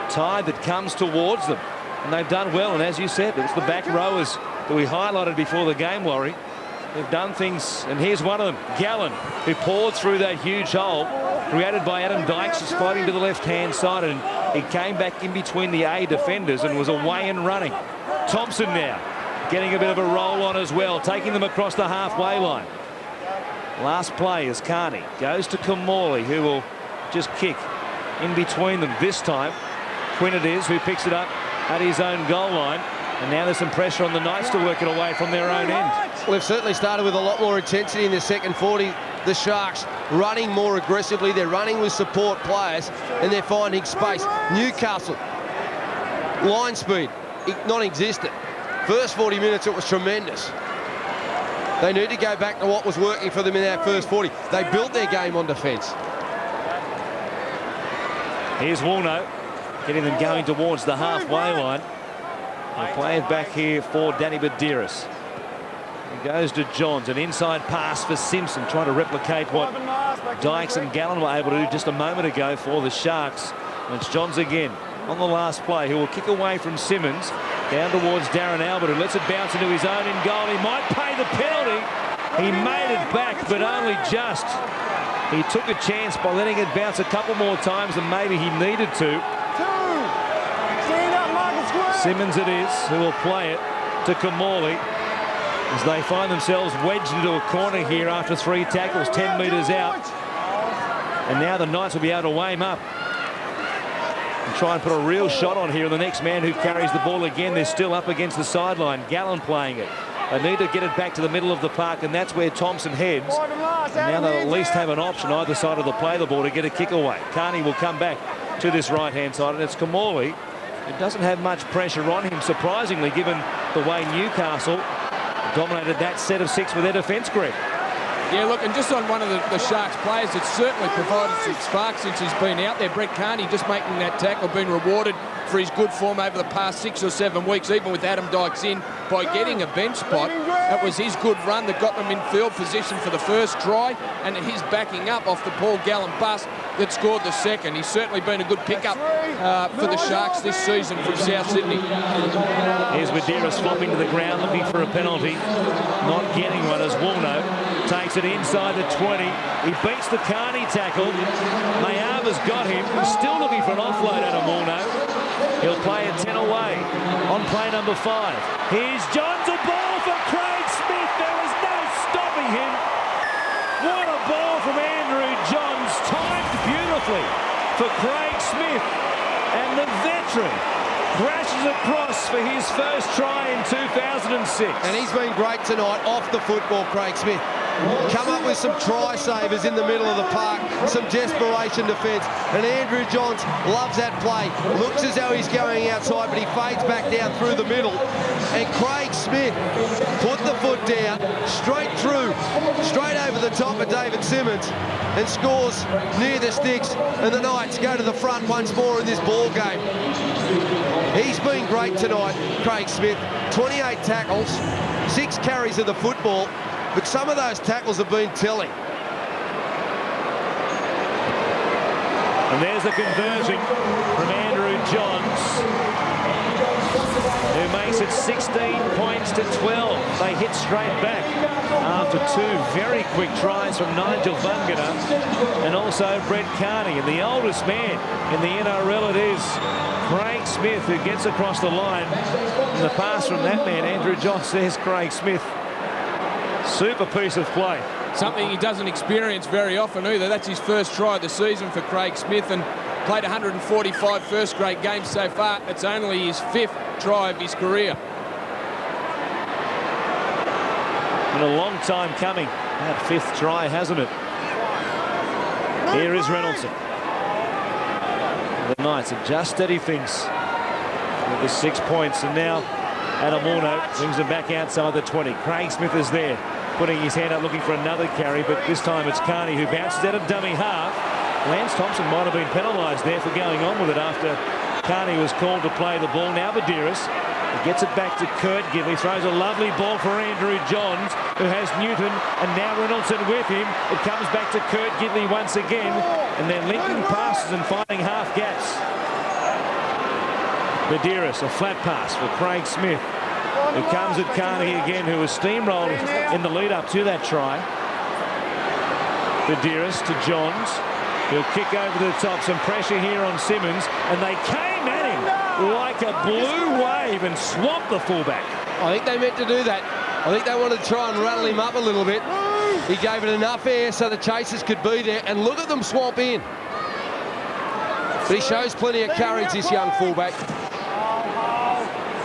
tide that comes towards them. And they've done well, and as you said, it's the back rowers that we highlighted before the game, Laurie. They've done things, and here's one of them, Gallen, who poured through that huge hole created by Adam Dykes, just floating to the left-hand side, and he came back in between the A defenders and was away and running. Thompson now getting a bit of a roll on as well, taking them across the halfway line. Last play as Carney goes to Kamali, who will just kick in between them this time. Quinn it is who picks it up at his own goal line. And now there's some pressure on the Knights to work it away from their own end. Well, they've certainly started with a lot more intensity in the second 40. The Sharks running more aggressively. They're running with support players, and they're finding space. Newcastle, line speed, non-existent. First 40 minutes, it was tremendous. They need to go back to what was working for them in that first 40. They built their game on defence. Here's Warno, getting them going towards the halfway line. They'll play it back here for Danny Badiris. He goes to Johns, an inside pass for Simpson, trying to replicate what Dykes and Gallen were able to do just a moment ago for the Sharks. And it's Johns again on the last play, who will kick away from Simmons down towards Darren Albert, who lets it bounce into his own in goal. He might pay the penalty. He made it back, but only just. He took a chance by letting it bounce a couple more times than maybe he needed to. Simmons it is who will play it to Kamali as they find themselves wedged into a corner here after 3 tackles, 10 metres out. And now the Knights will be able to weigh him up and try and put a real shot on here. And the next man who carries the ball again, they're still up against the sideline. Gallen playing it. They need to get it back to the middle of the park, and that's where Thompson heads. And now they'll at least have an option either side of the play the ball to get a kick away. Carney will come back to this right-hand side, and it's Kamali. It doesn't have much pressure on him, surprisingly, given the way Newcastle dominated that set of 6 with their defence, Greg. Yeah, look, and just on one of the Sharks players, it's certainly provided some spark since he's been out there. Brett Carney just making that tackle, been rewarded for his good form over the past 6 or 7 weeks, even with Adam Dykes in, by getting a bench spot. That was his good run that got them in field position for the first try, and his backing up off the Paul Gallen bust that scored the second. He's certainly been a good pickup for the Sharks this season from South Sydney. Here's Medeiros flopping to the ground, looking for a penalty. Not getting one as Woolnough takes it inside the 20. He beats the Carney tackle. Mayava's got him. He's still looking for an offload out of Woolnough. He'll play it 10 away on play number 5. Here's Johns, a ball for Craig Smith. There was no stopping him. What a ball from Andrew Johns, timed beautifully for Craig Smith. And the veteran crashes across for his first try in 2006. And he's been great tonight off the football, Craig Smith. Come up with some try savers in the middle of the park, some desperation defence, and Andrew Johns loves that play. Looks as though he's going outside, but he fades back down through the middle. And Craig Smith put the foot down, straight through, straight over the top of David Simmons, and scores near the sticks, and the Knights go to the front once more in this ball game. He's been great tonight, Craig Smith. 28 tackles, 6 carries of the football, but some of those tackles have been telling. And there's the conversion from Andrew Johns, who makes it 16 points to 12. They hit straight back after 2 very quick tries from Nigel Vagana and also Brett Carney. And the oldest man in the NRL, it is Craig Smith, who gets across the line. And the pass from that man, Andrew Johns, there's Craig Smith. Super piece of play. Something he doesn't experience very often either. That's his first try of the season for Craig Smith, and played 145 first-grade games so far. It's only his 5th try of his career. And a long time coming, that 5th try, hasn't it? Here is Reynolds. The Knights have just steady things with the 6 points, and now Adam Woolnough brings them back outside the 20. Craig Smith is there, putting his hand up looking for another carry, but this time it's Carney who bounces out of dummy half. Lance Thompson might have been penalised there for going on with it after Carney was called to play the ball. Now Medeiros gets it back to Kurt Gidley, throws a lovely ball for Andrew Johns, who has Newton, and now Reynoldson with him. It comes back to Kurt Gidley once again, and then linking passes and finding half gaps. Medeiros, a flat pass for Craig Smith, who comes at Carney again, who was steamrolled in the lead-up to that try. Medeiros to Johns. He'll kick over the top. Some pressure here on Simmons, and they came at him like a blue wave and swamped the fullback. I think they meant to do that. I think they wanted to try and rattle him up a little bit. He gave it enough air so the chasers could be there, and look at them swamp in. But he shows plenty of courage, this young fullback.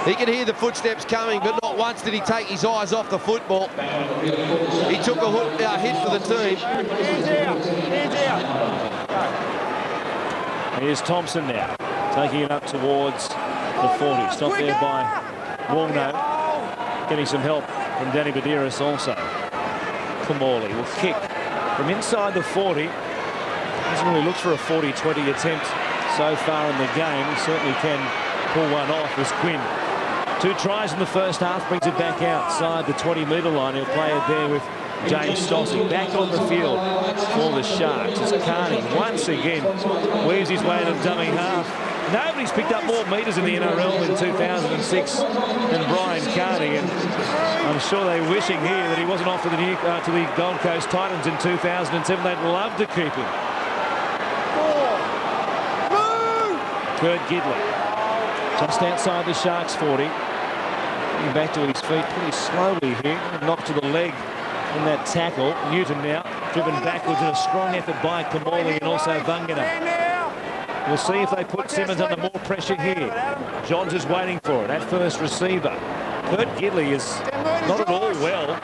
He could hear the footsteps coming, but not once did he take his eyes off the football. He took a hit for the team. Here's Thompson now, taking it up towards the 40. Stopped there by Woolnough. Getting some help from Danny Medeiros also. Kamali will kick from inside the 40. Hasn't really looked for a 40-20 attempt so far in the game. He certainly can pull one off as Quinn. 2 tries in the first half, brings it back outside the 20-metre line. He'll play it there with James Stossing back on the field for the Sharks as Carney once again weaves his way into dummy half. Nobody's picked up more metres in the NRL in 2006 than Brian Carney, and I'm sure they're wishing here that he wasn't off to the Gold Coast Titans in 2007. They'd love to keep him. Kurt Gidley, just outside the Sharks 40. Getting back to his feet pretty slowly here. Knocked to the leg in that tackle. Newton now driven backwards in a strong effort by Kamali and also Vagana. We'll see if they put Simmons under more pressure here. Johns is waiting for it. That first receiver. Kurt Gidley is not at all well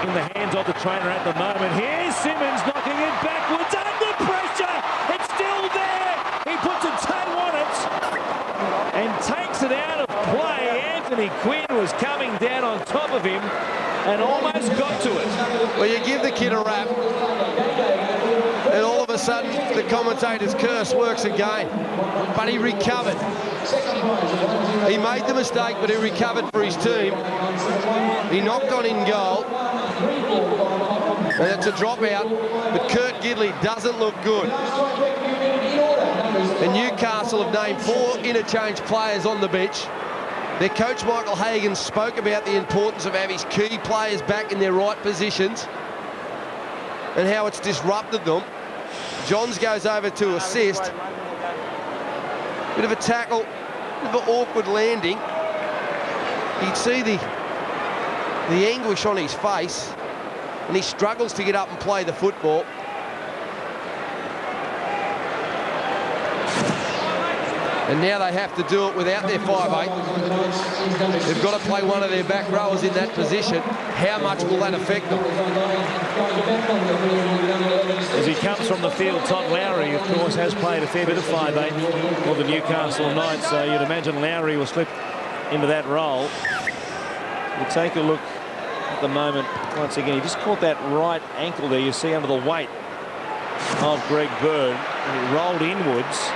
in the hands of the trainer at the moment. Here's Simmons knocking it backwards under pressure. It's still there. He puts a toe on it and takes it out of play. Anthony Quinn was coming down on top of him and almost got to it. Well, you give the kid a rap, and all of a sudden the commentator's curse works again. But he recovered. He made the mistake, but he recovered for his team. He knocked on in goal, and it's a dropout, but Kurt Gidley doesn't look good. And Newcastle have named 4 interchange players on the bench. Their coach, Michael Hagan, spoke about the importance of having his key players back in their right positions and how it's disrupted them. Johns goes over to assist. Bit of a tackle, bit of an awkward landing. You'd see the anguish on his face, and he struggles to get up and play the football. And now they have to do it without their 5'8". They've got to play one of their back rowers in that position. How much will that affect them? As he comes from the field, Todd Lowry, of course, has played a fair bit of 5'8" for the Newcastle Knights, so you'd imagine Lowry will slip into that role. You take a look at the moment, once again, he just caught that right ankle there, you see, under the weight of Greg Bird. He rolled inwards.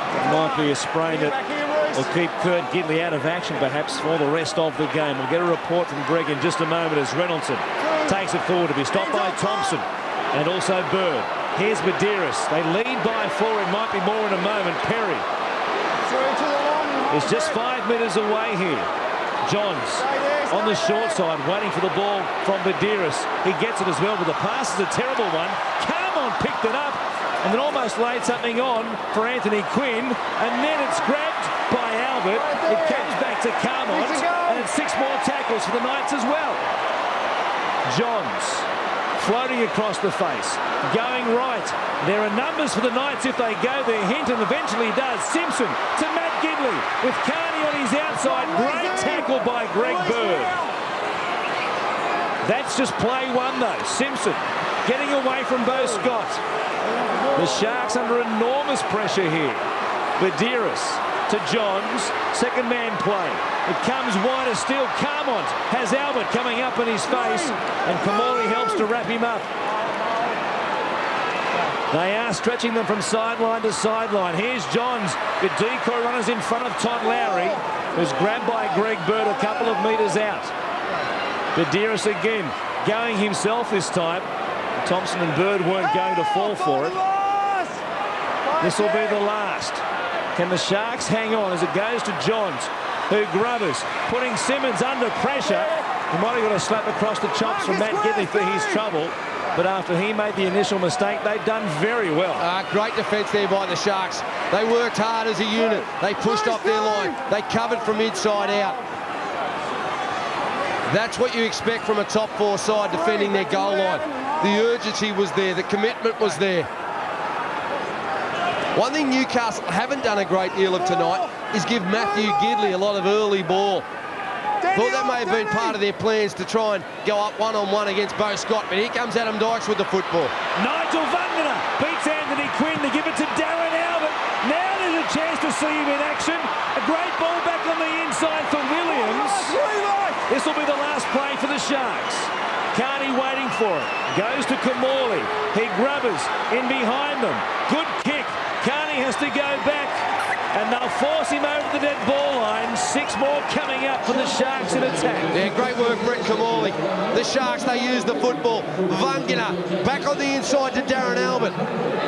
It might be a sprain that will keep Kurt Gidley out of action, perhaps, for the rest of the game. We'll get a report from Greg in just a moment as Reynoldson takes it forward to be stopped by Thompson and also Bird. Here's Medeiros. They lead by 4. It might be more in a moment. Perry is just 5 metres away here. Johns on the short side, waiting for the ball from Medeiros. He gets it as well, but the pass is a terrible one. Carmon picked it up and then almost laid something on for Anthony Quinn, and then it's grabbed by Albert. It comes back to Carmont, and it's 6 more tackles for the Knights as well. Johns floating across the face, going right. There are numbers for the Knights if they go there. Hinton eventually does. Simpson to Matt Gidley with Carney on his outside. Great tackle by Greg Bird. That's just play 1 though. Simpson getting away from Beau Scott. The Sharks under enormous pressure here. Medeiros to Johns. Second man play. It comes wider still. Carmont has Albert coming up in his face, and Kamali helps to wrap him up. They are stretching them from sideline to sideline. Here's Johns. The decoy runners in front of Todd Lowry, who's grabbed by Greg Bird a couple of metres out. Medeiros again, going himself this time. Thompson and Bird weren't going to fall for it. This will be the last. Can the Sharks hang on as it goes to Johns, who grubbers, putting Simmons under pressure. He might have got a slap across the chops from Matt Gidley for his trouble, but after he made the initial mistake, they've done very well. Great defence there by the Sharks. They worked hard as a unit. They pushed off their line. They covered from inside out. That's what you expect from a top 4 side defending their goal line. The urgency was there. The commitment was there. One thing Newcastle haven't done a great deal of tonight is give Matthew Gidley a lot of early ball. Thought that may have been part of their plans to try and go up one-on-one against Beau Scott, but here comes Adam Dykes with the football. Nigel Vagana beats Anthony Quinn to give it to Darren Albert. Now there's a chance to see him in action. A great ball back on the inside for Williams. This will be the last play for the Sharks. Carney waiting for it. Goes to Kamali. He grubbers in behind them. Good kick. Carney has to go back, and they'll force him over the dead ball line. 6 more coming up for the Sharks in attack. Yeah, great work, Brett Kamali. The Sharks, they use the football. Vagana back on the inside to Darren Albert.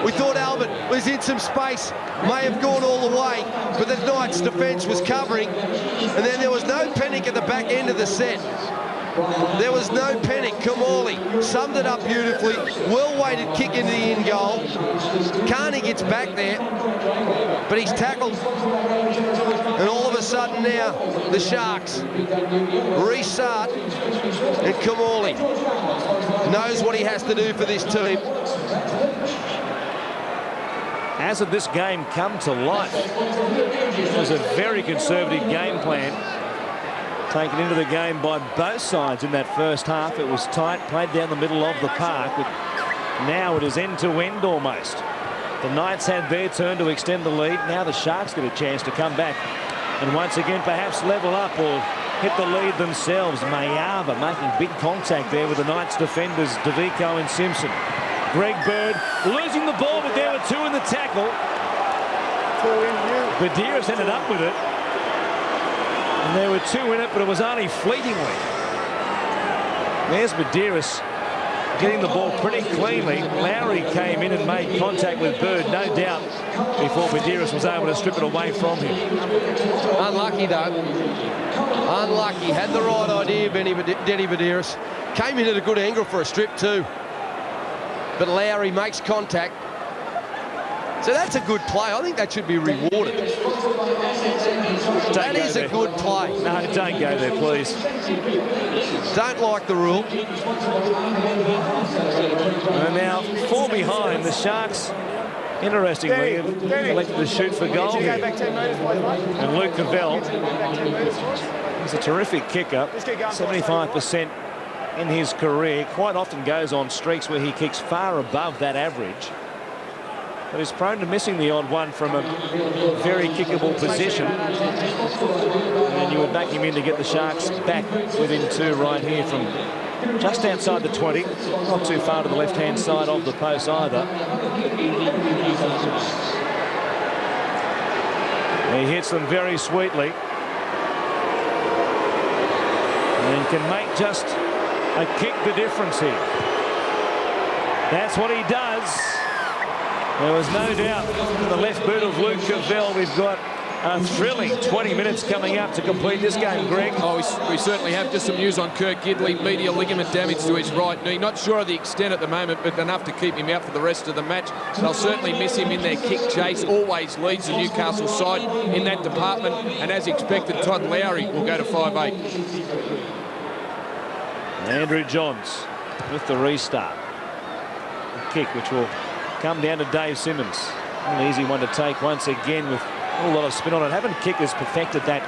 We thought Albert was in some space, may have gone all the way, but the Knights' defence was covering, and then there was no panic at the back end of the set. There was no panic. Kamali summed it up beautifully. Well-weighted kick into the in goal. Carney gets back there, but he's tackled. And all of a sudden now, the Sharks restart, and Kamali knows what he has to do for this team. Hasn't this game come to life? It was a very conservative game plan taken into the game by both sides in that first half. It was tight, played down the middle of the park, but now it is end-to-end almost. The Knights had their turn to extend the lead. Now the Sharks get a chance to come back and once again perhaps level up or hit the lead themselves. Mayava making big contact there with the Knights defenders, DeVico and Simpson. Greg Bird losing the ball, but there were two in the tackle. Badiris ended up with it. And there were two in it, but it was only fleetingly. There's Badiris getting the ball pretty cleanly. Lowry came in and made contact with Bird, no doubt, before Badiris was able to strip it away from him. Unlucky, though. Unlucky. Had the right idea, Denny Badiris. Came in at a good angle for a strip, too. But Lowry makes contact. So that's a good play. I think that should be rewarded. That is a good play. No, don't go there, please. Don't like the rule. And now, 4 behind, the Sharks, interestingly, have elected to shoot for goal here. And Luke Cavell, he's a terrific kicker, 75% in his career. Quite often goes on streaks where he kicks far above that average. But he's prone to missing the odd one from a very kickable position. And you would back him in to get the Sharks back within 2 right here from just outside the 20. Not too far to the left-hand side of the post either. He hits them very sweetly. And can make just a kick the difference here. That's what he does. There was no doubt in the left boot of Luke Cavell. We've got a thrilling 20 minutes coming up to complete this game, Greg. Oh, we certainly have. Just some news on Kirk Gidley. Medial ligament damage to his right knee. Not sure of the extent at the moment, but enough to keep him out for the rest of the match. They'll certainly miss him in their kick chase. Always leads the Newcastle side in that department. And as expected, Todd Lowry will go to 5'8". Andrew Johns with the restart. A kick which will come down to Dave Simmons. An easy one to take once again with a lot of spin on it. Haven't kickers perfected that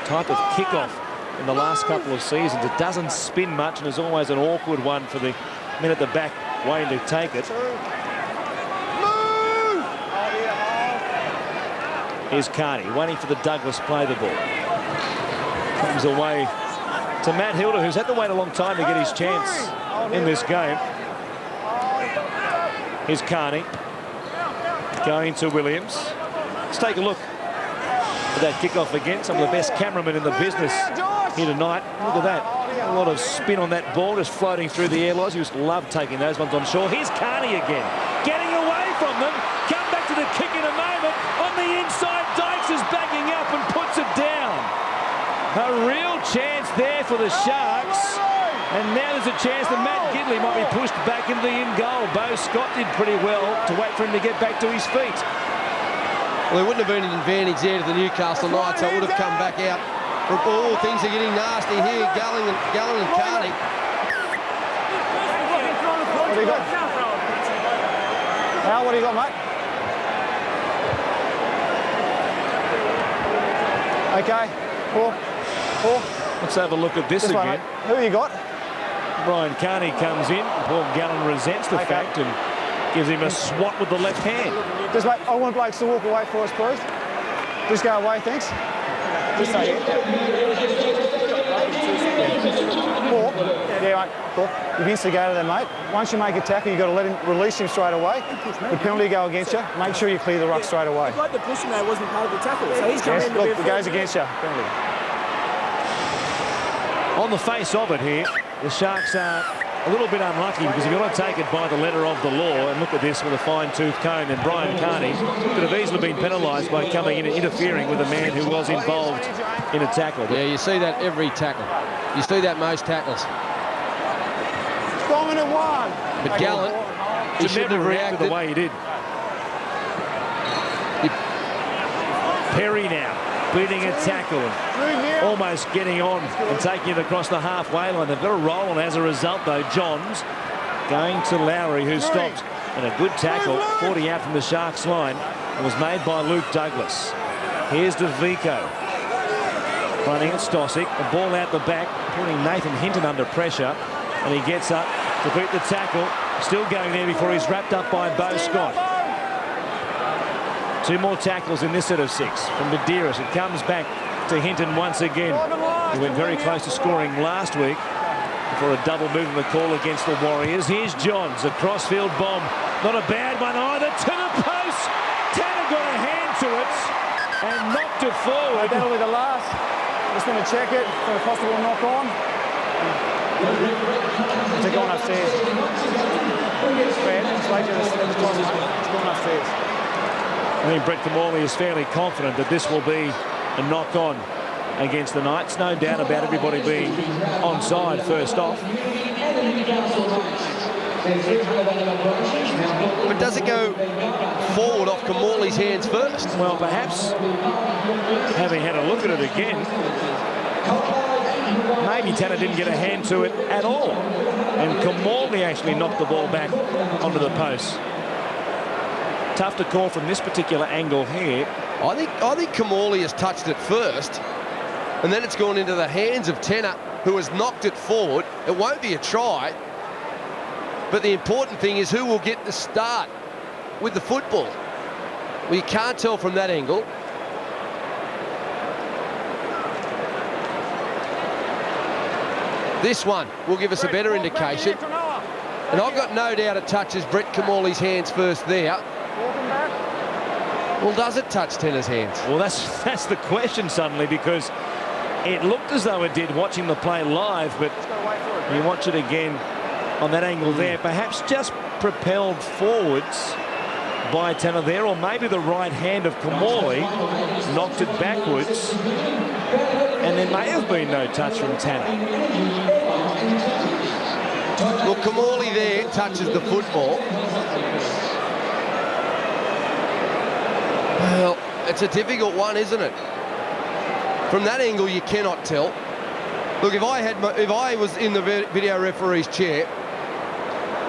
type of kickoff in the last couple of seasons. It doesn't spin much and is always an awkward one for the men at the back waiting to take it. Here's Carney waiting for the Douglas play the ball. Comes away to Matt Hilder, who's had to wait a long time to get his chance in this game. Here's Carney going to Williams. Let's take a look at that kickoff again. Some of the best cameramen in the business here tonight. Look at that. A lot of spin on that ball, just floating through the air. Loz used to love taking those ones on shore. Here's Carney again, getting away from them. Come back to the kick in a moment. On the inside, Dykes is backing up and puts it down. A real chance there for the Sharks. And now there's a chance that Matt Gidley might be pushed back into the in-goal. Beau Scott did pretty well to wait for him to get back to his feet. Well, there wouldn't have been an advantage there to the Newcastle Knights. So it would have come back out. Oh, things are getting nasty here. Gallen and Carney. What do you got? Al, what do you got, mate? Okay. Four. Let's have a look at this again. Who you got? Brian Carney comes in. Paul Gallen resents the fact and gives him a swat with the left hand. Just mate, I want Blakes to walk away for us, please. Just go away, thanks. Just stay here. 4. Yeah, mate. 4. You've instigated them, mate. Once you make a tackle, you've got to let him release him straight away. The penalty go against you. Make sure you clear the ruck straight away. Like the push there wasn't part of the tackle, so he's coming in. Look, it goes against you. Penalty. On the face of it here, the Sharks are a little bit unlucky because you've got to take it by the letter of the law. And look at this with a fine-tooth comb. And Brian Carney could have easily been penalised by coming in and interfering with a man who was involved in a tackle. Yeah, you see that every tackle. You see that most tackles. Dominant one. But Gallen, he shouldn't have reacted the way he did. Perry now beating a tackle and almost getting on and taking it across the halfway line. They've got a roll on as a result, though. Johns going to Lowry, who stopped. And a good tackle, 40 out from the Sharks line. It was made by Luke Douglas. Here's DeVico running at Stosic. The ball out the back, putting Nathan Hinton under pressure. And he gets up to beat the tackle. Still going there before he's wrapped up by Beau Scott. 2 more tackles in this set of 6 from Badiris. It comes back to Hinton once again. He went very close to scoring last week for a double move of the call against the Warriors. Here's Johns, a crossfield bomb. Not a bad one either, to the post. Tanner got a hand to it and knocked it forward. That'll be the last. Just going to check it for a possible knock on. It's going upstairs. Fred, it's right to the closet. It's going upstairs. I think Brett Kamali is fairly confident that this will be a knock-on against the Knights. No doubt about everybody being onside first off. But does it go forward off Kamali's hands first? Well, perhaps, having had a look at it again, maybe Tanner didn't get a hand to it at all. And Kamali actually knocked the ball back onto the post. Tough to call from this particular angle here. I think Kamali has touched it first, and then it's gone into the hands of Tanner, who has knocked it forward. It won't be a try, but the important thing is who will get the start with the football. Well, you can't tell from that angle. This one will give us a better indication. And I've got no doubt it touches Brett Kamali's hands first there. Well, does it touch Tanner's hands? Well, that's the question suddenly, because it looked as though it did watching the play live, but you watch it again on that angle there, perhaps just propelled forwards by Tanner there, or maybe the right hand of Kamali knocked it backwards, and there may have been no touch from Tanner. Well, Kamali there touches the football. Well, it's a difficult one, isn't it? From that angle, you cannot tell. Look, if I was in the video referee's chair,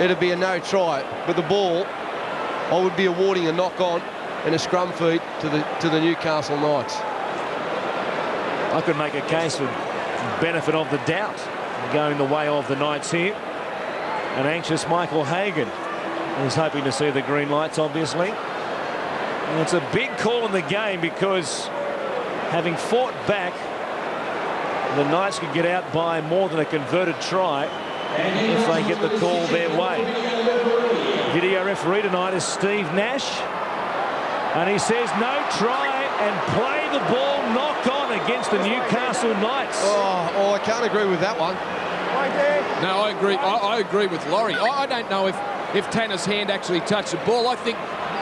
it'd be a no try. But the ball, I would be awarding a knock on and a scrum feed to the Newcastle Knights. I could make a case for benefit of the doubt going the way of the Knights here. An anxious Michael Hagan is hoping to see the green lights, obviously. And it's a big call in the game, because having fought back, the Knights could get out by more than a converted try if they get the call their way. Video referee tonight is Steve Nash, and he says no try and play the ball knock on against the Newcastle Knights. Oh, I can't agree with that one. No, I agree. I agree with Laurie. I don't know if Tanner's hand actually touched the ball. I think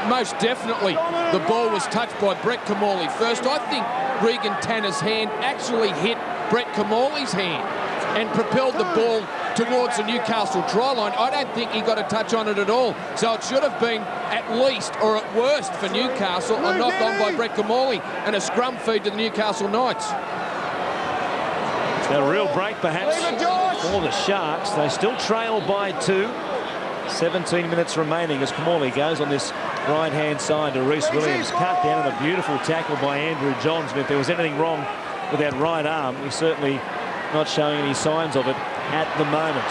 most definitely the ball was touched by Brett Kamali first. I think Regan Tanner's hand actually hit Brett Kamali's hand and propelled the ball towards the Newcastle try line. I don't think he got a touch on it at all. So it should have been at least, or at worst, for Newcastle, a knock on by Brett Kamali and a scrum feed to the Newcastle Knights. A real break, perhaps, for the Sharks. They still trail by 2. 17 minutes remaining as Kamali goes on this right-hand side to Reece Williams. Cut down and a beautiful tackle by Andrew Johns. And if there was anything wrong with that right arm, he's certainly not showing any signs of it at the moment.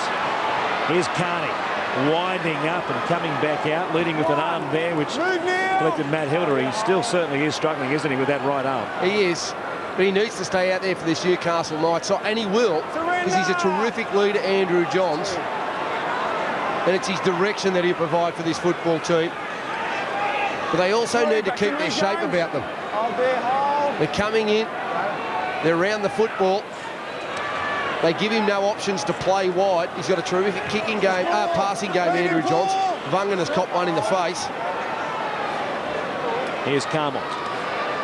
Here's Carney winding up and coming back out, leading with an arm there, which collected Matt Hilder. He still certainly is struggling, isn't he, with that right arm? He is. But he needs to stay out there for this Newcastle Knights, and he will, because he's a terrific leader, Andrew Johns. And it's his direction that he'll provide for this football team. But they also need to keep their shape about them. They're coming in, they're around the football. They give him no options to play wide. He's got a terrific kicking game, passing game, Andrew Johns. Vagana's copped one in the face. Here's Carmont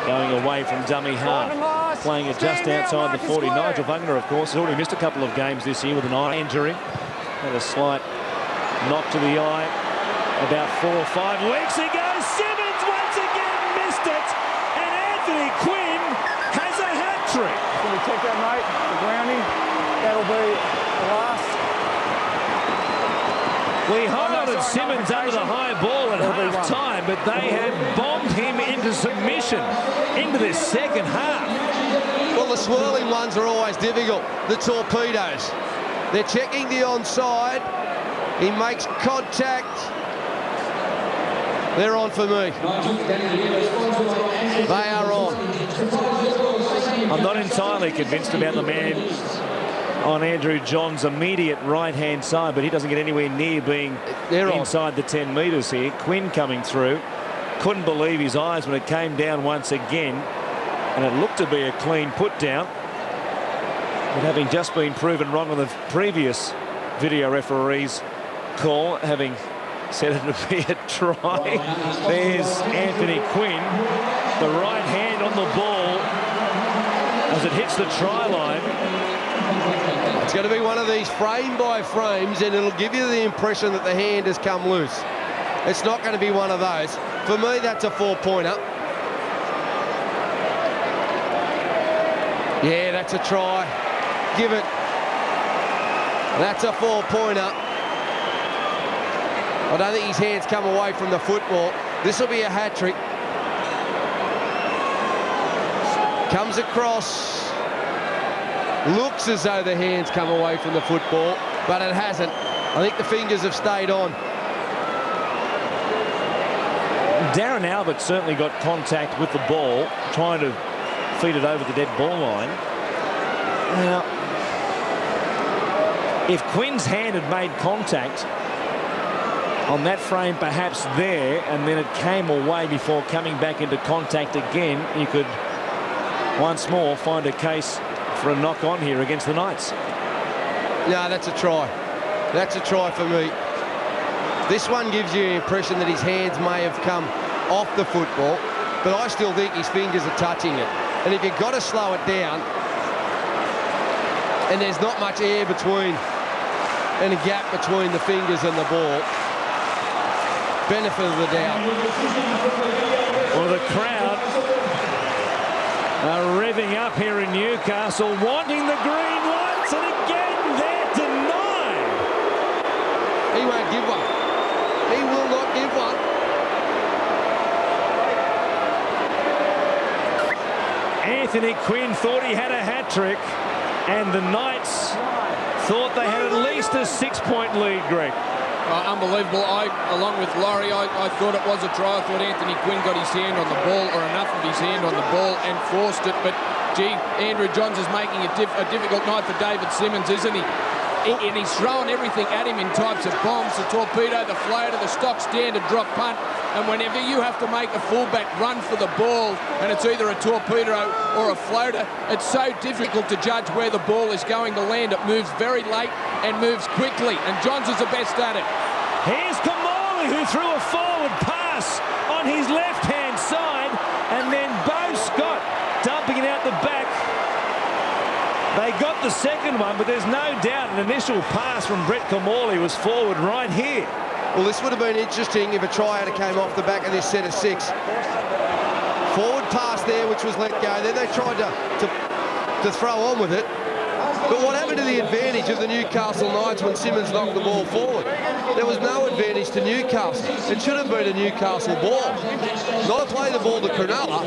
going away from dummy half, playing it just outside the 40. Nigel Vagana, of course, has already missed a couple of games this year with an eye injury. Had a slight knock to the eye about 4 or 5 weeks ago. Simmons once again missed it, and Anthony Quinn has a hat-trick. Can we check that, mate? The grounding. That'll be the last. We highlighted Simmons under the high ball at half-time, but they had bombed him into submission into this second half. Well, the swirling ones are always difficult, the torpedoes. They're checking the onside. He makes contact. They're on for me. They are on. I'm not not entirely convinced about the man on Andrew John's immediate right-hand side, but he doesn't get anywhere near being inside the 10 metres here. Quinn coming through. Couldn't believe his eyes when it came down once again, and it looked to be a clean put down. But having just been proven wrong on the previous video referee's call, having said it would be a try. There's Anthony Quinn, the right hand on the ball as it hits the try line. It's going to be one of these frame by frames, and it'll give you the impression that the hand has come loose. It's not going to be one of those. For me, that's a 4-pointer. Yeah, that's a try. Give it. That's a 4-pointer. I don't think his hands come away from the football. This will be a hat-trick. Comes across. Looks as though the hands come away from the football, but it hasn't. I think the fingers have stayed on. Darren Albert certainly got contact with the ball, trying to feed it over the dead ball line. Now, if Quinn's hand had made contact on that frame, perhaps there, and then it came away before coming back into contact again, you could once more find a case for a knock on here against the Knights. No, that's a try. That's a try for me. This one gives you the impression that his hands may have come off the football, but I still think his fingers are touching it. And if you've got to slow it down, and there's not much air between, and a gap between the fingers and the ball, benefit of the doubt. Well, the crowd are revving up here in Newcastle, wanting the green lights, and again they're denied. He won't give one. He will not give one. Anthony Quinn thought he had a hat-trick, and the Knights thought they had at least a 6-point lead, Greg. Unbelievable. Along with Laurie, I thought it was a try. I thought Anthony Quinn got his hand on the ball, or enough of his hand on the ball, and forced it. But, gee, Andrew Johns is making a difficult night for David Simmons, isn't he? And he's throwing everything at him in types of bombs, the torpedo, the floater, the stock standard drop punt. And whenever you have to make a fullback run for the ball, and it's either a torpedo or a floater, it's so difficult to judge where the ball is going to land. It moves very late and moves quickly, and Johns is the best at it. Here's Kamali, who threw a forward pass on his left-hand side, and then Beau Scott dumping it out the back. They got the second one, but there's no doubt an initial pass from Brett Kamali was forward right here. Well, this would have been interesting if a try came off the back of this set of 6. Forward pass there, which was let go. Then they tried to throw on with it. But what happened to the advantage of the Newcastle Knights when Simmons knocked the ball forward? There was no advantage to Newcastle. It should have been a Newcastle ball. Not play the ball to Cronulla.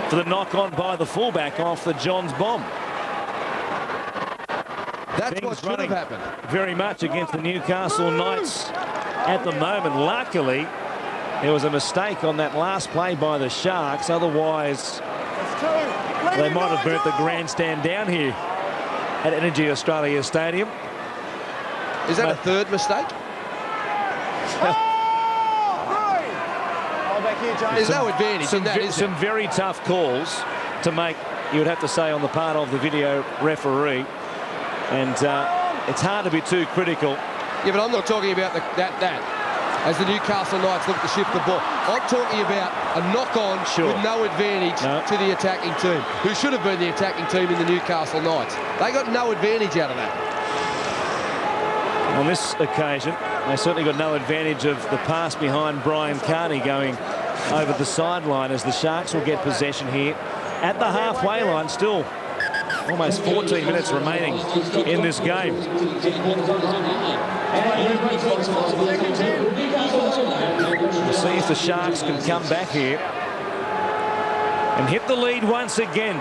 For the knock-on by the fullback off the Johns bomb. That's what should have happened. Very much against the Newcastle Knights at the moment. Luckily, there was a mistake on that last play by the Sharks. Otherwise, they might have burnt the grandstand down here at Energy Australia Stadium. Is that a third mistake? There's no advantage in that, is there? Some very tough calls to make, you would have to say, on the part of the video referee. And it's hard to be too critical. Yeah, but I'm not talking about that. As the Newcastle Knights look to shift the ball. I'm talking about a knock-on with no advantage to the attacking team, who should have been the attacking team in the Newcastle Knights. They got no advantage out of that. On this occasion, they certainly got no advantage of the pass behind Brian Carney going over the sideline, as the Sharks will get possession here at the halfway line. Still almost 14 minutes remaining in this game. We'll see if the Sharks can come back here and hit the lead once again,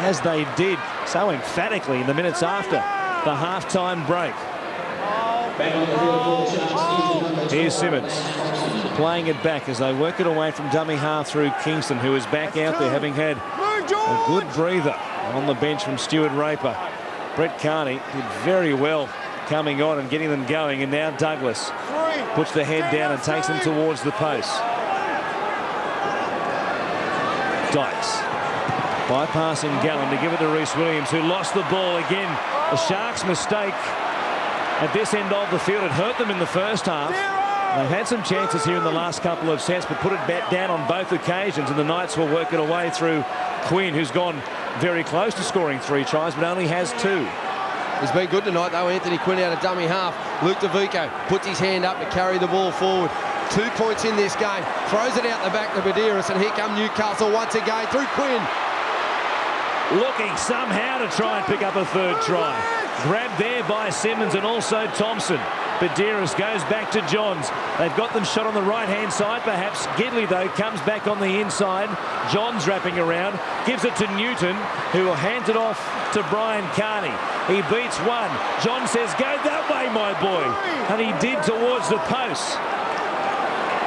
as they did so emphatically in the minutes after the halftime break. Here's Simmons playing it back as they work it away from dummy half through Kingston, who is back out there, having had George! A good breather on the bench from Stuart Raper. Brett Carney did very well coming on and getting them going, and now Douglas puts the head down and takes them towards the post. Dykes bypassing Gallen to give it to Rhys Williams, who lost the ball again. The Sharks' mistake at this end of the field. It hurt them in the first half. They've had some chances here in the last couple of sets, but put it back down on both occasions, and the Knights will work it away through Quinn, who's gone very close to scoring 3 tries, but only has 2. He's been good tonight, though. Anthony Quinn out of dummy half. Luke DeVico puts his hand up to carry the ball forward. 2 points in this game. Throws it out the back to Badiris, and here come Newcastle once again through Quinn. Looking somehow to try and pick up a 3rd try. Grabbed there by Simmons and also Thompson. Badiris goes back to Johns. They've got them shot on the right-hand side, perhaps. Gidley, though, comes back on the inside. Johns wrapping around, gives it to Newton, who will hand it off to Brian Carney. He beats one. John says, go that way, my boy. And he did towards the post.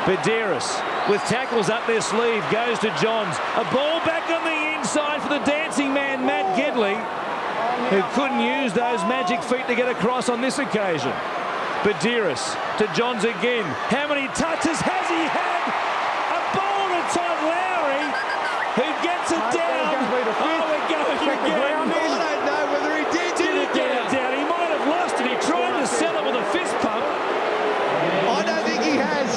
Badiris, with tackles up their sleeve, goes to Johns. A ball back on the inside for the dancing man, Matt Gidley, who couldn't use those magic feet to get across on this occasion. Badiris to Johns again. How many touches has he had? A ball to Todd Lowry, who gets it down. Oh, we're going again. I don't know whether he did get it down. He might have lost it. He tried to sell it with a fist pump. I don't think he has.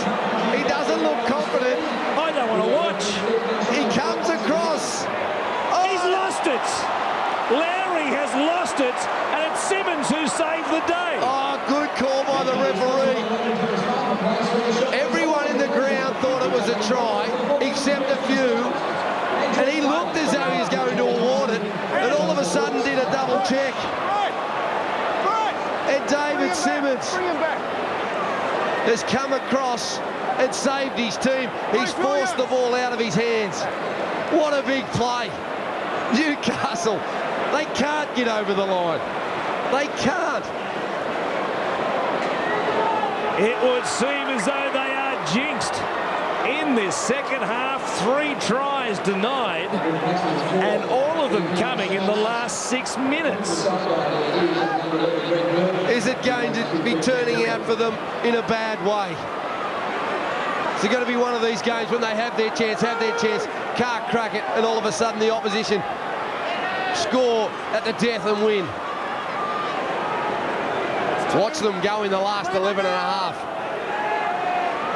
He doesn't look confident. I don't want to watch. He comes across. Oh. He's lost it. Lowry has lost it, and it's Simmons who saved the day. Oh, good call by the referee. Everyone in the ground thought it was a try, except a few. And he looked as though he was going to award it, and all of a sudden did a double check. And David Simmons has come across and saved his team. He's forced the ball out of his hands. What a big play. Newcastle, they can't get over the line. They can't. It would seem as though they are jinxed in this second half. 3 tries denied, and all of them coming in the last 6 minutes. Is it going to be turning out for them in a bad way? Is it going to be one of these games when they have their chance, can't crack it, and all of a sudden the opposition score at the death and win? Watch them go in the last 11 and a half.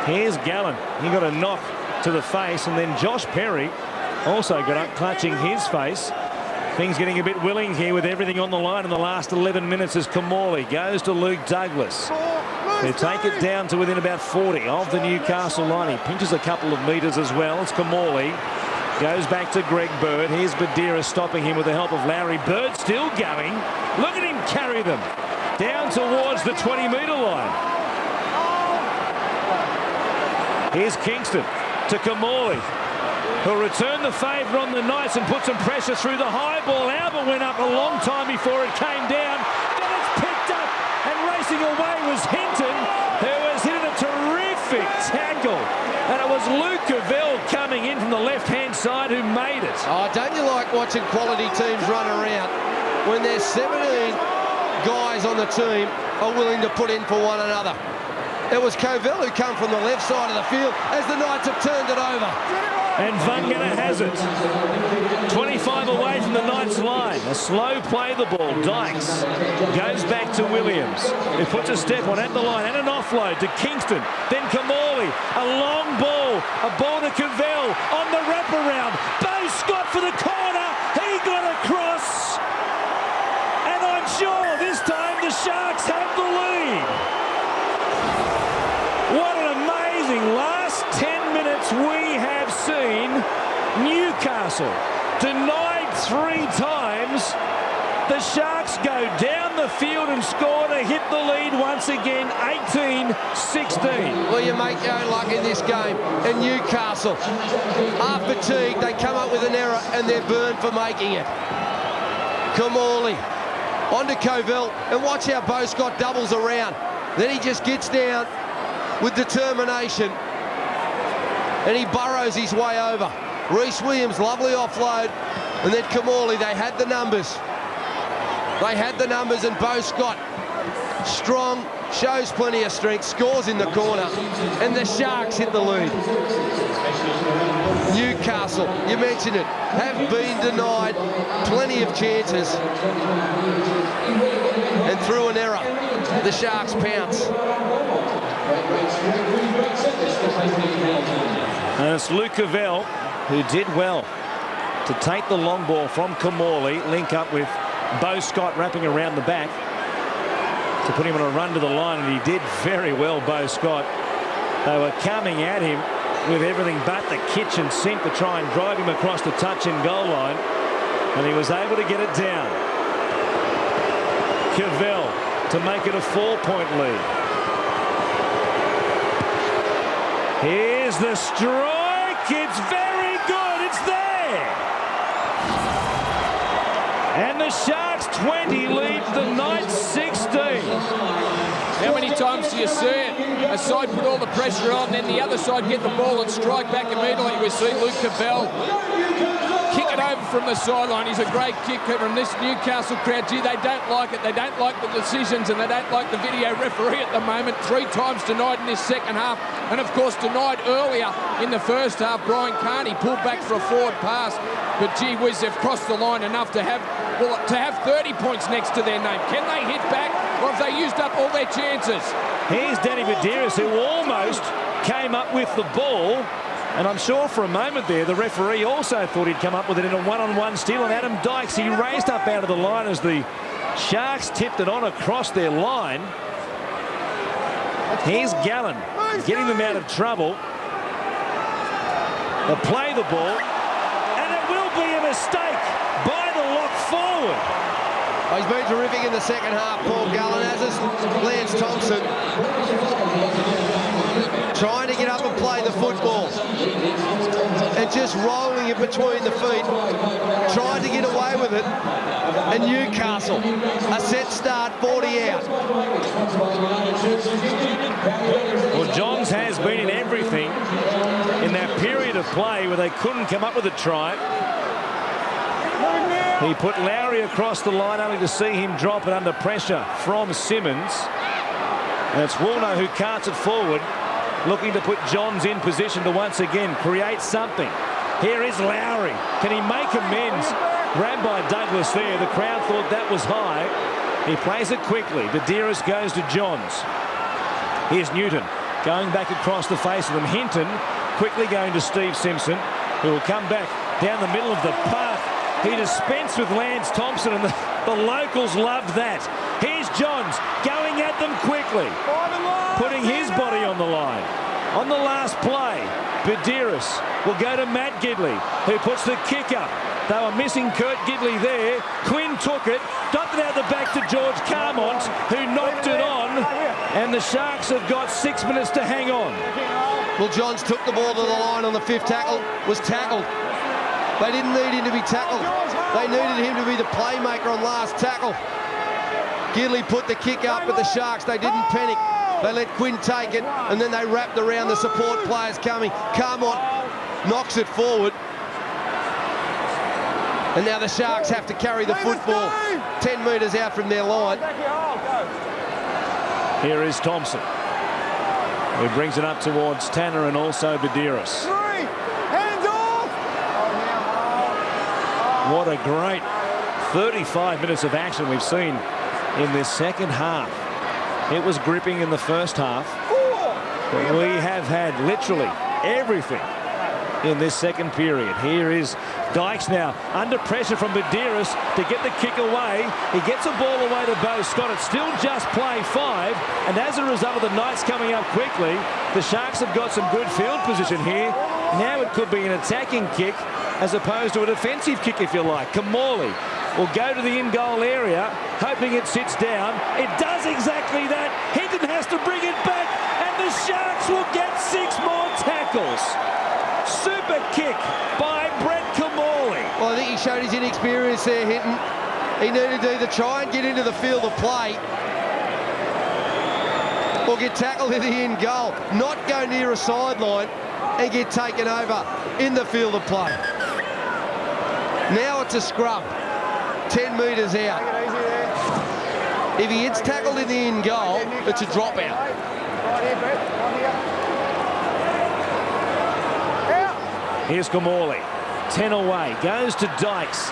Here's Gallen. He got a knock to the face, and then Josh Perry also got up clutching his face. Things getting a bit willing here with everything on the line in the last 11 minutes as Kamali goes to Luke Douglas. They take it down to within about 40 of the Newcastle line. He pinches a couple of metres as well. It's Kamali. Goes back to Greg Bird. Here's Badiris stopping him with the help of Lowry. Bird still going. Look at him carry them down towards the 20-metre line. Here's Kingston to Kamali, who'll return the favour on the Knights and put some pressure through the high ball. Albert went up a long time before it came down. Then it's picked up, and racing away was Hinton, who has hit a terrific tackle. And it was Luke Cavell coming in from the left-hand side who made it. Oh, don't you like watching quality teams run around when there's 17 guys on the team are willing to put in for one another? It was Covell who come from the left side of the field as the Knights have turned it over. And Vagana has it. 25 away from the Knights line. A slow play the ball. Dykes goes back to Williams, who puts a step on at the line and an offload to Kingston. Then Kamali, a long ball. A ball to Cavell on the wraparound. Beau Scott for the corner. He got across. And I'm sure this time the Sharks have the lead. What an amazing last 10 minutes we have seen. Newcastle denied 3 times. The Sharks go down the field and score to hit the lead once again, 18-16. Well, you make your own luck in this game. And Newcastle are fatigued. They come up with an error and they're burned for making it. Kamali onto Covell, and watch how Beau Scott doubles around. Then he just gets down with determination, and he burrows his way over. Rhys Williams, lovely offload, And then Kamali, they had the numbers. They had the numbers, and Beau Scott, strong, shows plenty of strength, scores in the corner, and the Sharks hit the lead. Newcastle, you mentioned it, have been denied plenty of chances. And through an error, the Sharks pounce. And it's Luke Cavell who did well to take the long ball from Kamali, link up with Beau Scott wrapping around the back to put him on a run to the line, and he did very well, Beau Scott. They were coming at him with everything but the kitchen sink to try and drive him across the touch and goal line, and he was able to get it down. Cavell to make it a 4-point lead. Here's the strike. It's very good. It's there. And the Sharks 20 leads the Knights 16. How many times do you see it? A side put all the pressure on, then the other side get the ball and strike back immediately. We see Luke Cavell kick it over from the sideline. He's a great kicker, and this Newcastle crowd, gee, they don't like it. They don't like the decisions, and they don't like the video referee at the moment. 3 times denied in this second half, and of course denied earlier in the first half. Brian Carney pulled back for a forward pass, but gee whiz, they've crossed the line enough to have 30 points next to their name. Can they hit back, or have they used up all their chances? Here's Danny Medeiros, who almost came up with the ball. And I'm sure for a moment there, the referee also thought he'd come up with it in a one-on-one steal. And Adam Dykes, he raced up out of the line as the Sharks tipped it on across their line. Here's Gallen, getting them out of trouble. They'll play the ball, and it will be a mistake by the lock forward. Oh, he's been terrific in the second half, Paul Gallen, as is Lance Thompson. Trying to get up and play the football. And just rolling it between the feet. Trying to get away with it. And Newcastle, a set start, 40 out. Well, Johns has been in everything in that period of play where they couldn't come up with a try. He put Lowry across the line only to see him drop it under pressure from Simmons. And it's Warner who carts it forward, looking to put Johns in position to once again create something. Here is Lowry. Can he make amends? Grabbed by Douglas there. The crowd thought that was high. He plays it quickly. Medeiros goes to Johns. Here's Newton going back across the face of them. Hinton quickly going to Steve Simpson, who will come back down the middle of the park. He dispensed with Lance Thompson, and the locals loved that. Here's Johns going at them quickly, putting his body on the line. On the last play, Medeiros will go to Matt Gidley, who puts the kick up. They were missing Kurt Gidley there. Quinn took it, dumped it out the back to George Carmont, who knocked it on, and the Sharks have got 6 minutes to hang on. Well, Johns took the ball to the line on the 5th tackle, was tackled. They didn't need him to be tackled. They needed him to be the playmaker on last tackle. Gidley put the kick up at the Sharks. They didn't panic. They let Quinn take it, and then they wrapped around the support players coming. Carmont knocks it forward. And now the Sharks have to carry the football 10 metres out from their line. Here is Thompson, who brings it up towards Tanner and also Medeiros. What a great 35 minutes of action we've seen in this second half. It was gripping in the first half, but we have had literally everything in this second period. Here is Dykes now under pressure from Medeiros to get the kick away. He gets a ball away to Beau Scott. It's still just play 5, and as a result of the Knights coming up quickly, the Sharks have got some good field position here. Now it could be an attacking kick as opposed to a defensive kick, if you like. Kamali will go to the in-goal area, hoping it sits down. It does exactly that. Hinton has to bring it back, and the Sharks will get 6 more tackles. Super kick by Brett Kamali. Well, I think he showed his inexperience there, Hinton. He needed to either try and get into the field of play or get tackled in the in-goal, not go near a sideline and get taken over in the field of play. Now it's a scrum. 10 metres out. If he gets tackled in the in goal, it's a dropout. Here's Kamali. 10 away. Goes to Dykes,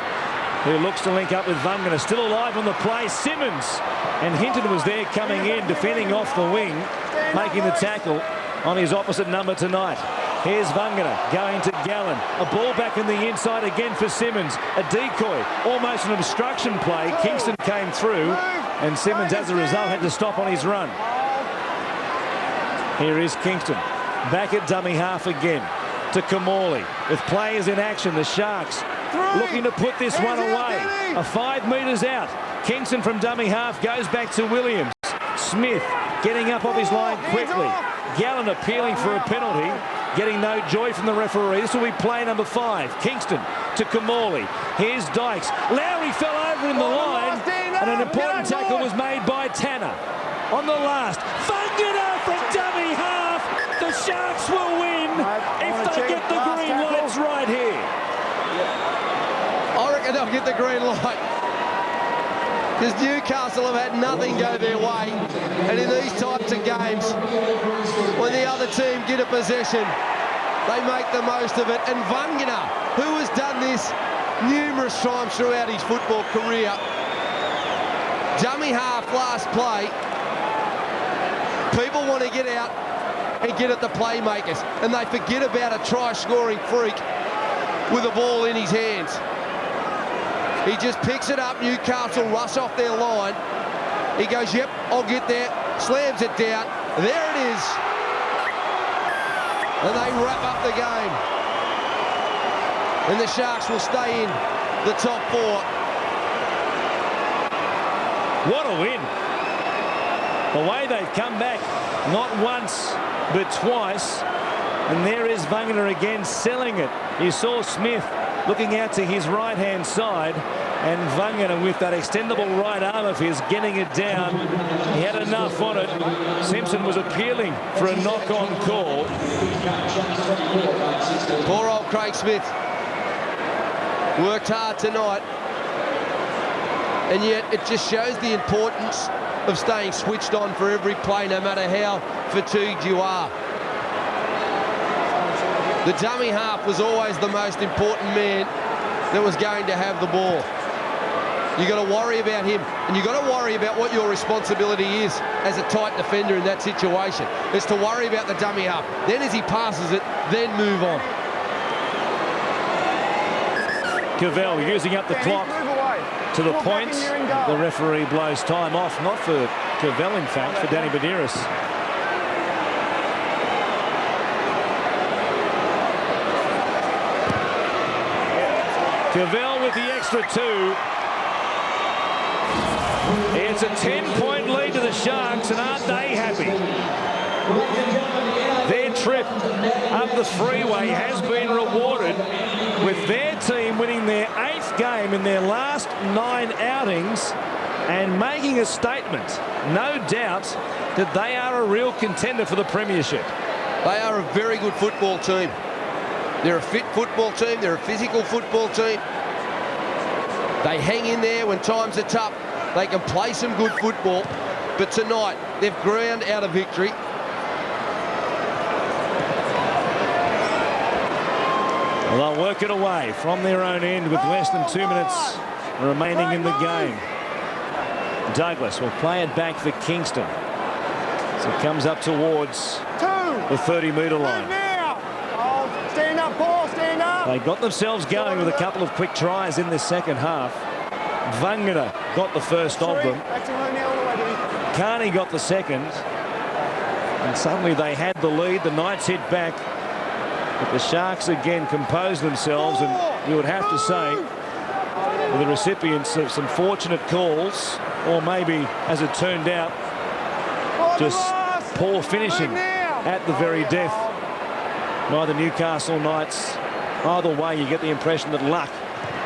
who looks to link up with Vagana. Still alive on the play. Simmons. And Hinton was there coming in, defending off the wing, making the tackle on his opposite number tonight. Here's Vagana going to Gallen. A ball back in the inside again for Simmons. A decoy, almost an obstruction play. Kingston came through, and Simmons, as a result, had to stop on his run. Here is Kingston. Back at dummy half again to Kamali. With players in action, the Sharks looking to put this one away. A 5 metres out. Kingston from dummy half goes back to Williams. Smith getting up off his line quickly. Gallen appealing for a penalty. Getting no joy from the referee. This will be play number 5. Kingston to Kamali. Here's Dykes. Lowry fell over in the line, and an important tackle was made by Tanner. On the last, Vagana from dummy half. The Sharks will win if they get the green lights right here. I reckon they'll get the green light, because Newcastle have had nothing go their way, and in these types of games, when the other team get a possession, they make the most of it. And Vagana, who has done this numerous times throughout his football career, dummy half last play, people want to get out and get at the playmakers, and they forget about a try-scoring freak with a ball in his hands. He just picks it up. Newcastle rush off their line. He goes, yep, I'll get there. Slams it down. There it is. And they wrap up the game. And the Sharks will stay in the top 4. What a win. The way they've come back, not once, but twice. And there is Vagana again selling it. You saw Smith looking out to his right-hand side, and Vagana with that extendable right arm of his getting it down. He had enough on it. Simpson was appealing for a knock-on call. Poor old Craig Smith worked hard tonight, and yet it just shows the importance of staying switched on for every play, no matter how fatigued you are. The dummy half was always the most important man that was going to have the ball. You got to worry about him, and you got to worry about what your responsibility is as a tight defender in that situation. Is to worry about the dummy half. Then as he passes it, then move on. Cavell using up the clock to the point. The referee blows time off, not for Cavell, in fact, for Danny Badiris. Cavell with the extra 2. It's a 10-point lead to the Sharks, and aren't they happy? Their trip up the freeway has been rewarded with their team winning their 8th game in their last 9 outings and making a statement, no doubt, that they are a real contender for the Premiership. They are a very good football team. They're a fit football team. They're a physical football team. They hang in there when times are tough. They can play some good football. But tonight, they've ground out a victory. Well, they'll work it away from their own end with less than 2 minutes remaining in the game. Douglas will play it back for Kingston. So it comes up towards the 30-metre line. Stand up, Paul, stand up. They got themselves going with a couple of quick tries in the second half. Vagana got the first of them. Carney got the second. And suddenly they had the lead. The Knights hit back. But the Sharks again composed themselves. And you would have to say, the recipients of some fortunate calls, or maybe, as it turned out, just poor finishing at the very death by the Newcastle Knights. Either way, you get the impression that luck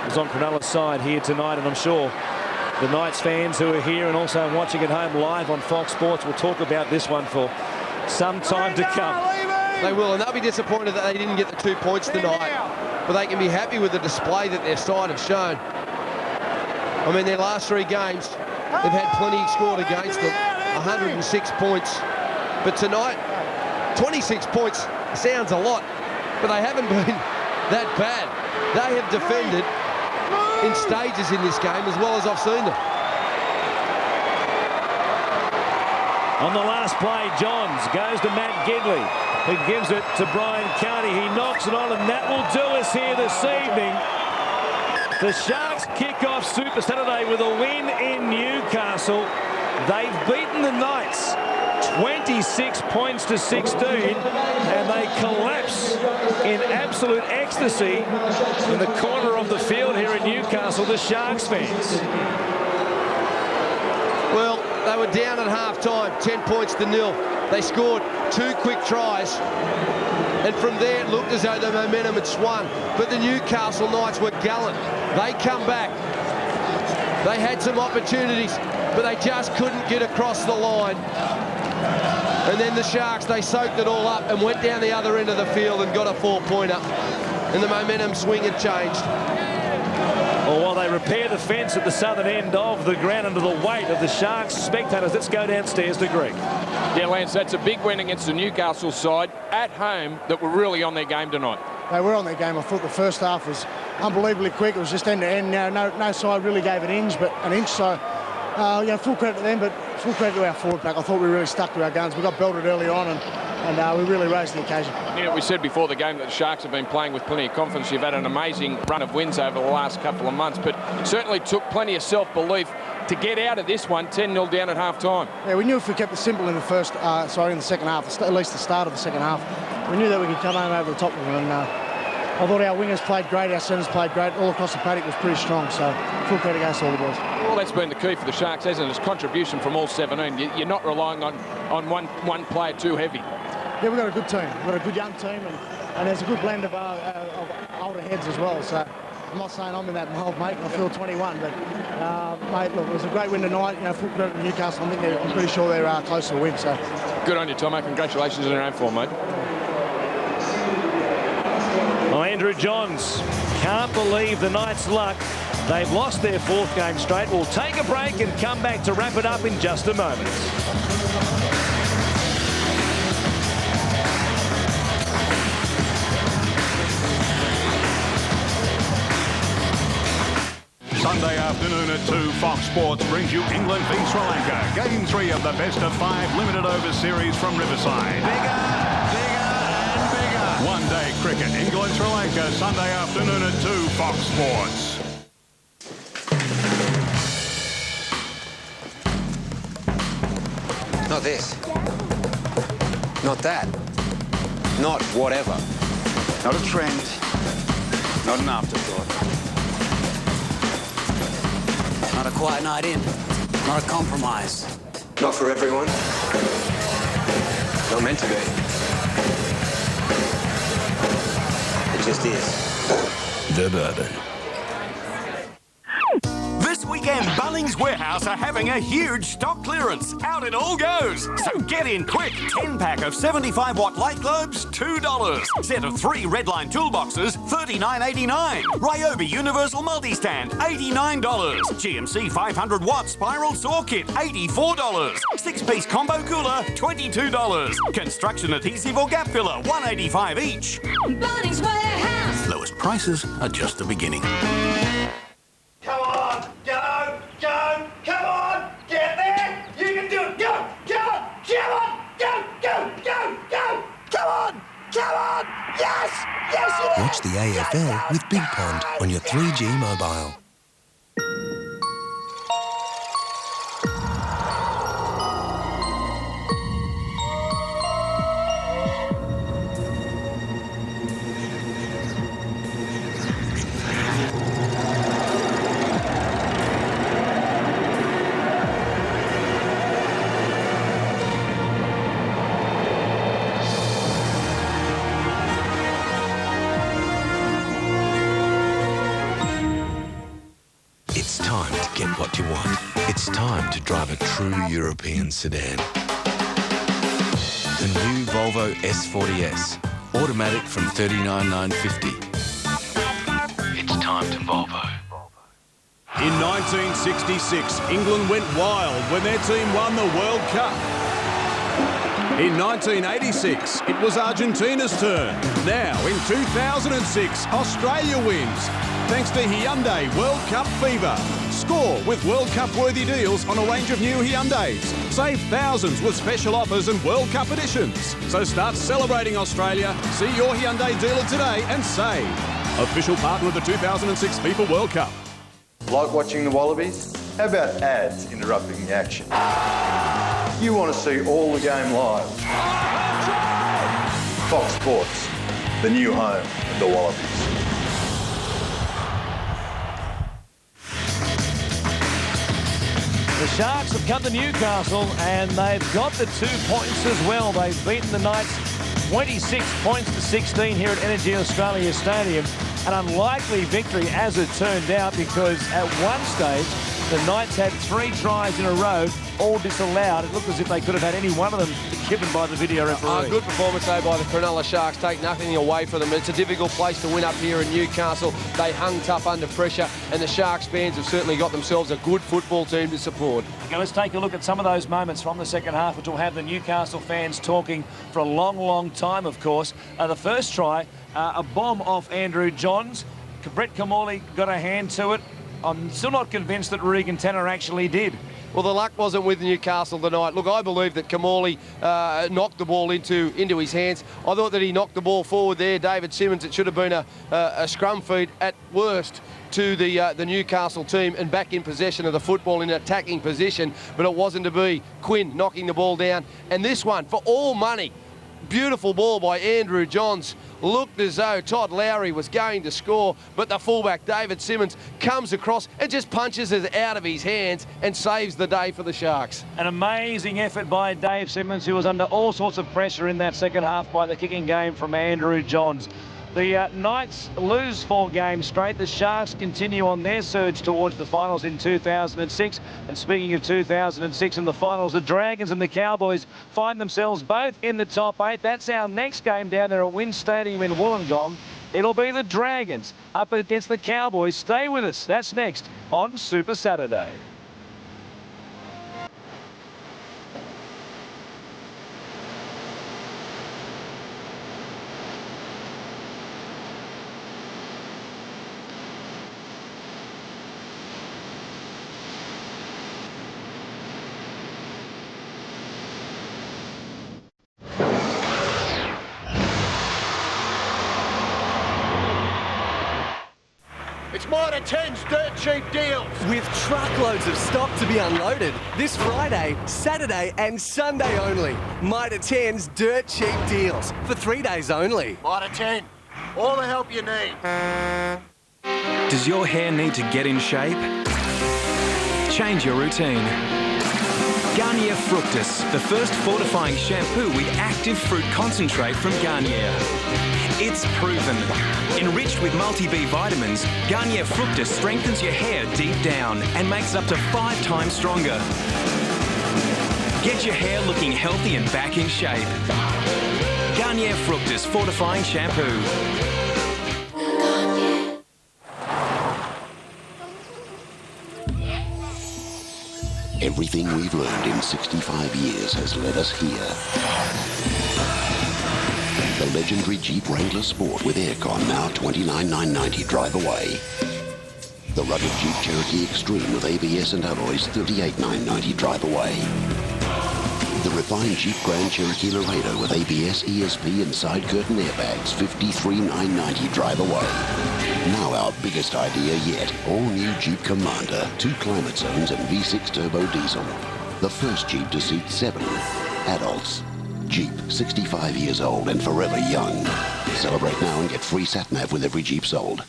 was on Cronulla's side here tonight, and I'm sure the Knights fans who are here and also watching at home live on Fox Sports will talk about this one for some time to come. They will, and they'll be disappointed that they didn't get the 2 points tonight. but they can be happy with the display that their side have shown. I mean, their last 3 games, they've had plenty scored against them, 106 points. But tonight, 26 points sounds a lot, but they haven't been that bad. They have defended in stages in this game as well as I've seen them. On the last play, Johns goes to Matt Gidley, who gives it to Brian Carney. He knocks it on, and that will do us here this evening. The Sharks kick off Super Saturday with a win in Newcastle. They've beaten the Knights 26 points to 16, and they collapse in absolute ecstasy in the corner of the field here in Newcastle, the Sharks fans. Well, they were down at half-time, 10 points to 0. They scored 2 quick tries, and from there it looked as though the momentum had swung. But the Newcastle Knights were gallant. They come back. They had some opportunities, but they just couldn't get across the line. And then the Sharks, they soaked it all up and went down the other end of the field and got a 4-pointer. And the momentum swing had changed. Well, while they repair the fence at the southern end of the ground under the weight of the Sharks spectators, let's go downstairs to Greg. Yeah, Lance, that's a big win against the Newcastle side at home that were really on their game tonight. They were on their game. I thought the first half was unbelievably quick. It was just end to end. No side really gave an inch. So, full credit to them, but full credit to our forward pack. I thought we really stuck to our guns. We got belted early on, and we really rose to the occasion. Yeah, we said before the game that the Sharks have been playing with plenty of confidence. You've had an amazing run of wins over the last couple of months, but certainly took plenty of self-belief to get out of this one, 10-0 down at half-time. Yeah, we knew if we kept it simple in the in the second half, at least the start of the second half, we knew that we could come home over the top of them. And I thought our wingers played great, our centres played great, all across the paddock was pretty strong, so full credit goes to all the boys. Well, that's been the key for the Sharks, hasn't it? It's contribution from all 17. You're not relying on one player too heavy. Yeah, we've got a good team. We've got a good young team, and there's a good blend of older heads as well, so I'm not saying I'm in that mould, mate. I feel 21, but, mate, look, it was a great win tonight. Full credit to Newcastle. I'm pretty sure they're close to a win, so. Good on you, Tomo. Congratulations on your own form, mate. Oh, Andrew Johns can't believe the Knights' luck. They've lost their 4th game straight. We'll take a break and come back to wrap it up in just a moment. Sunday afternoon at 2, Fox Sports brings you England v Sri Lanka. Game 3 of the best of 5 limited over series from Riverside. One-day cricket, England, Sri Lanka, Sunday afternoon at 2, Fox Sports. Not this. Not that. Not whatever. Not a trend. Not an afterthought. Not a quiet night in. Not a compromise. Not for everyone. Not meant to be. It just is. The Bourbon. This weekend, Bunnings Warehouse are having a huge stock clearance. Out it all goes. So get in quick. 10-pack of 75-watt light globes, $2. Set of 3 Redline toolboxes, $39.89. Ryobi Universal Multistand, $89. GMC 500-watt spiral saw kit, $84. 6-piece combo cooler, $22. Construction adhesive or gap filler, $1.85 each. Bunnings Warehouse. Lowest prices are just the beginning. Come on, go, come on, get there, you can do it, go, come on, yes, yes. Watch the AFL with Big Pond on your 3G mobile. It's time to get what you want. It's time to drive a true European sedan. The new Volvo S40S, automatic from $39,950. time to Volvo. In 1966, England went wild when their team won the World Cup. In 1986, it was Argentina's turn. Now, in 2006, Australia wins. Thanks to Hyundai World Cup Fever. Score with World Cup-worthy deals on a range of new Hyundais. Save thousands with special offers and World Cup editions. So start celebrating Australia. See your Hyundai dealer today and save. Official partner of the 2006 FIFA World Cup. Like watching the Wallabies? How about ads interrupting the action? You want to see all the game live? Fox Sports, the new home of the Wallabies. The Sharks have come to Newcastle and they've got the 2 points as well. They've beaten the Knights 26 points to 16 here at Energy Australia Stadium. An unlikely victory as it turned out, because at one stage the Knights had 3 tries in a row, all disallowed. It looked as if they could have had any one of them given by the video referee. Good performance though by the Cronulla Sharks. Take nothing away from them. It's a difficult place to win up here in Newcastle. They hung tough under pressure, and the Sharks fans have certainly got themselves a good football team to support. Okay, let's take a look at some of those moments from the second half, which will have the Newcastle fans talking for a long, long time, of course. The first try, a bomb off Andrew Johns. Brett Kamali got a hand to it. I'm still not convinced that Regan Tanner actually did. Well, the luck wasn't with Newcastle tonight. Look, I believe that Kamali knocked the ball into his hands. I thought that he knocked the ball forward there. David Simmons, it should have been a scrum feed at worst to the Newcastle team and back in possession of the football in an attacking position, but it wasn't to be. Quinn knocking the ball down. And this one, for all money, beautiful ball by Andrew Johns. Looked as though Todd Lowry was going to score, but the fullback, David Simmons, comes across and just punches it out of his hands and saves the day for the Sharks. An amazing effort by Dave Simmons, who was under all sorts of pressure in that second half by the kicking game from Andrew Johns. The Knights lose 4 games straight. The Sharks continue on their surge towards the finals in 2006. And speaking of 2006 and the finals, the Dragons and the Cowboys find themselves both in the top 8. That's our next game down there at Wynn Stadium in Wollongong. It'll be the Dragons up against the Cowboys. Stay with us. That's next on Super Saturday. It's Mitre 10's dirt cheap deals. With truckloads of stock to be unloaded this Friday, Saturday and Sunday only. Mitre 10's dirt cheap deals for 3 days only. Mitre 10, all the help you need. Does your hair need to get in shape? Change your routine. Garnier Fructus, the first fortifying shampoo with active fruit concentrate from Garnier. It's proven. Enriched with multi-B vitamins, Garnier Fructus strengthens your hair deep down and makes it up to 5 times stronger. Get your hair looking healthy and back in shape. Garnier Fructus Fortifying Shampoo. Everything we've learned in 65 years has led us here. The legendary Jeep Wrangler Sport with aircon, now $29,990 drive away. The rugged Jeep Cherokee Extreme with ABS and alloys, $38,990 drive away. The refined Jeep Grand Cherokee Laredo with ABS, ESP and side curtain airbags, $53,990 drive away. Now our biggest idea yet, all new Jeep Commander, 2 climate zones and V6 turbo diesel. The first Jeep to seat 7 adults. Jeep, 65 years old and forever young. Celebrate now and get free sat-nav with every Jeep sold.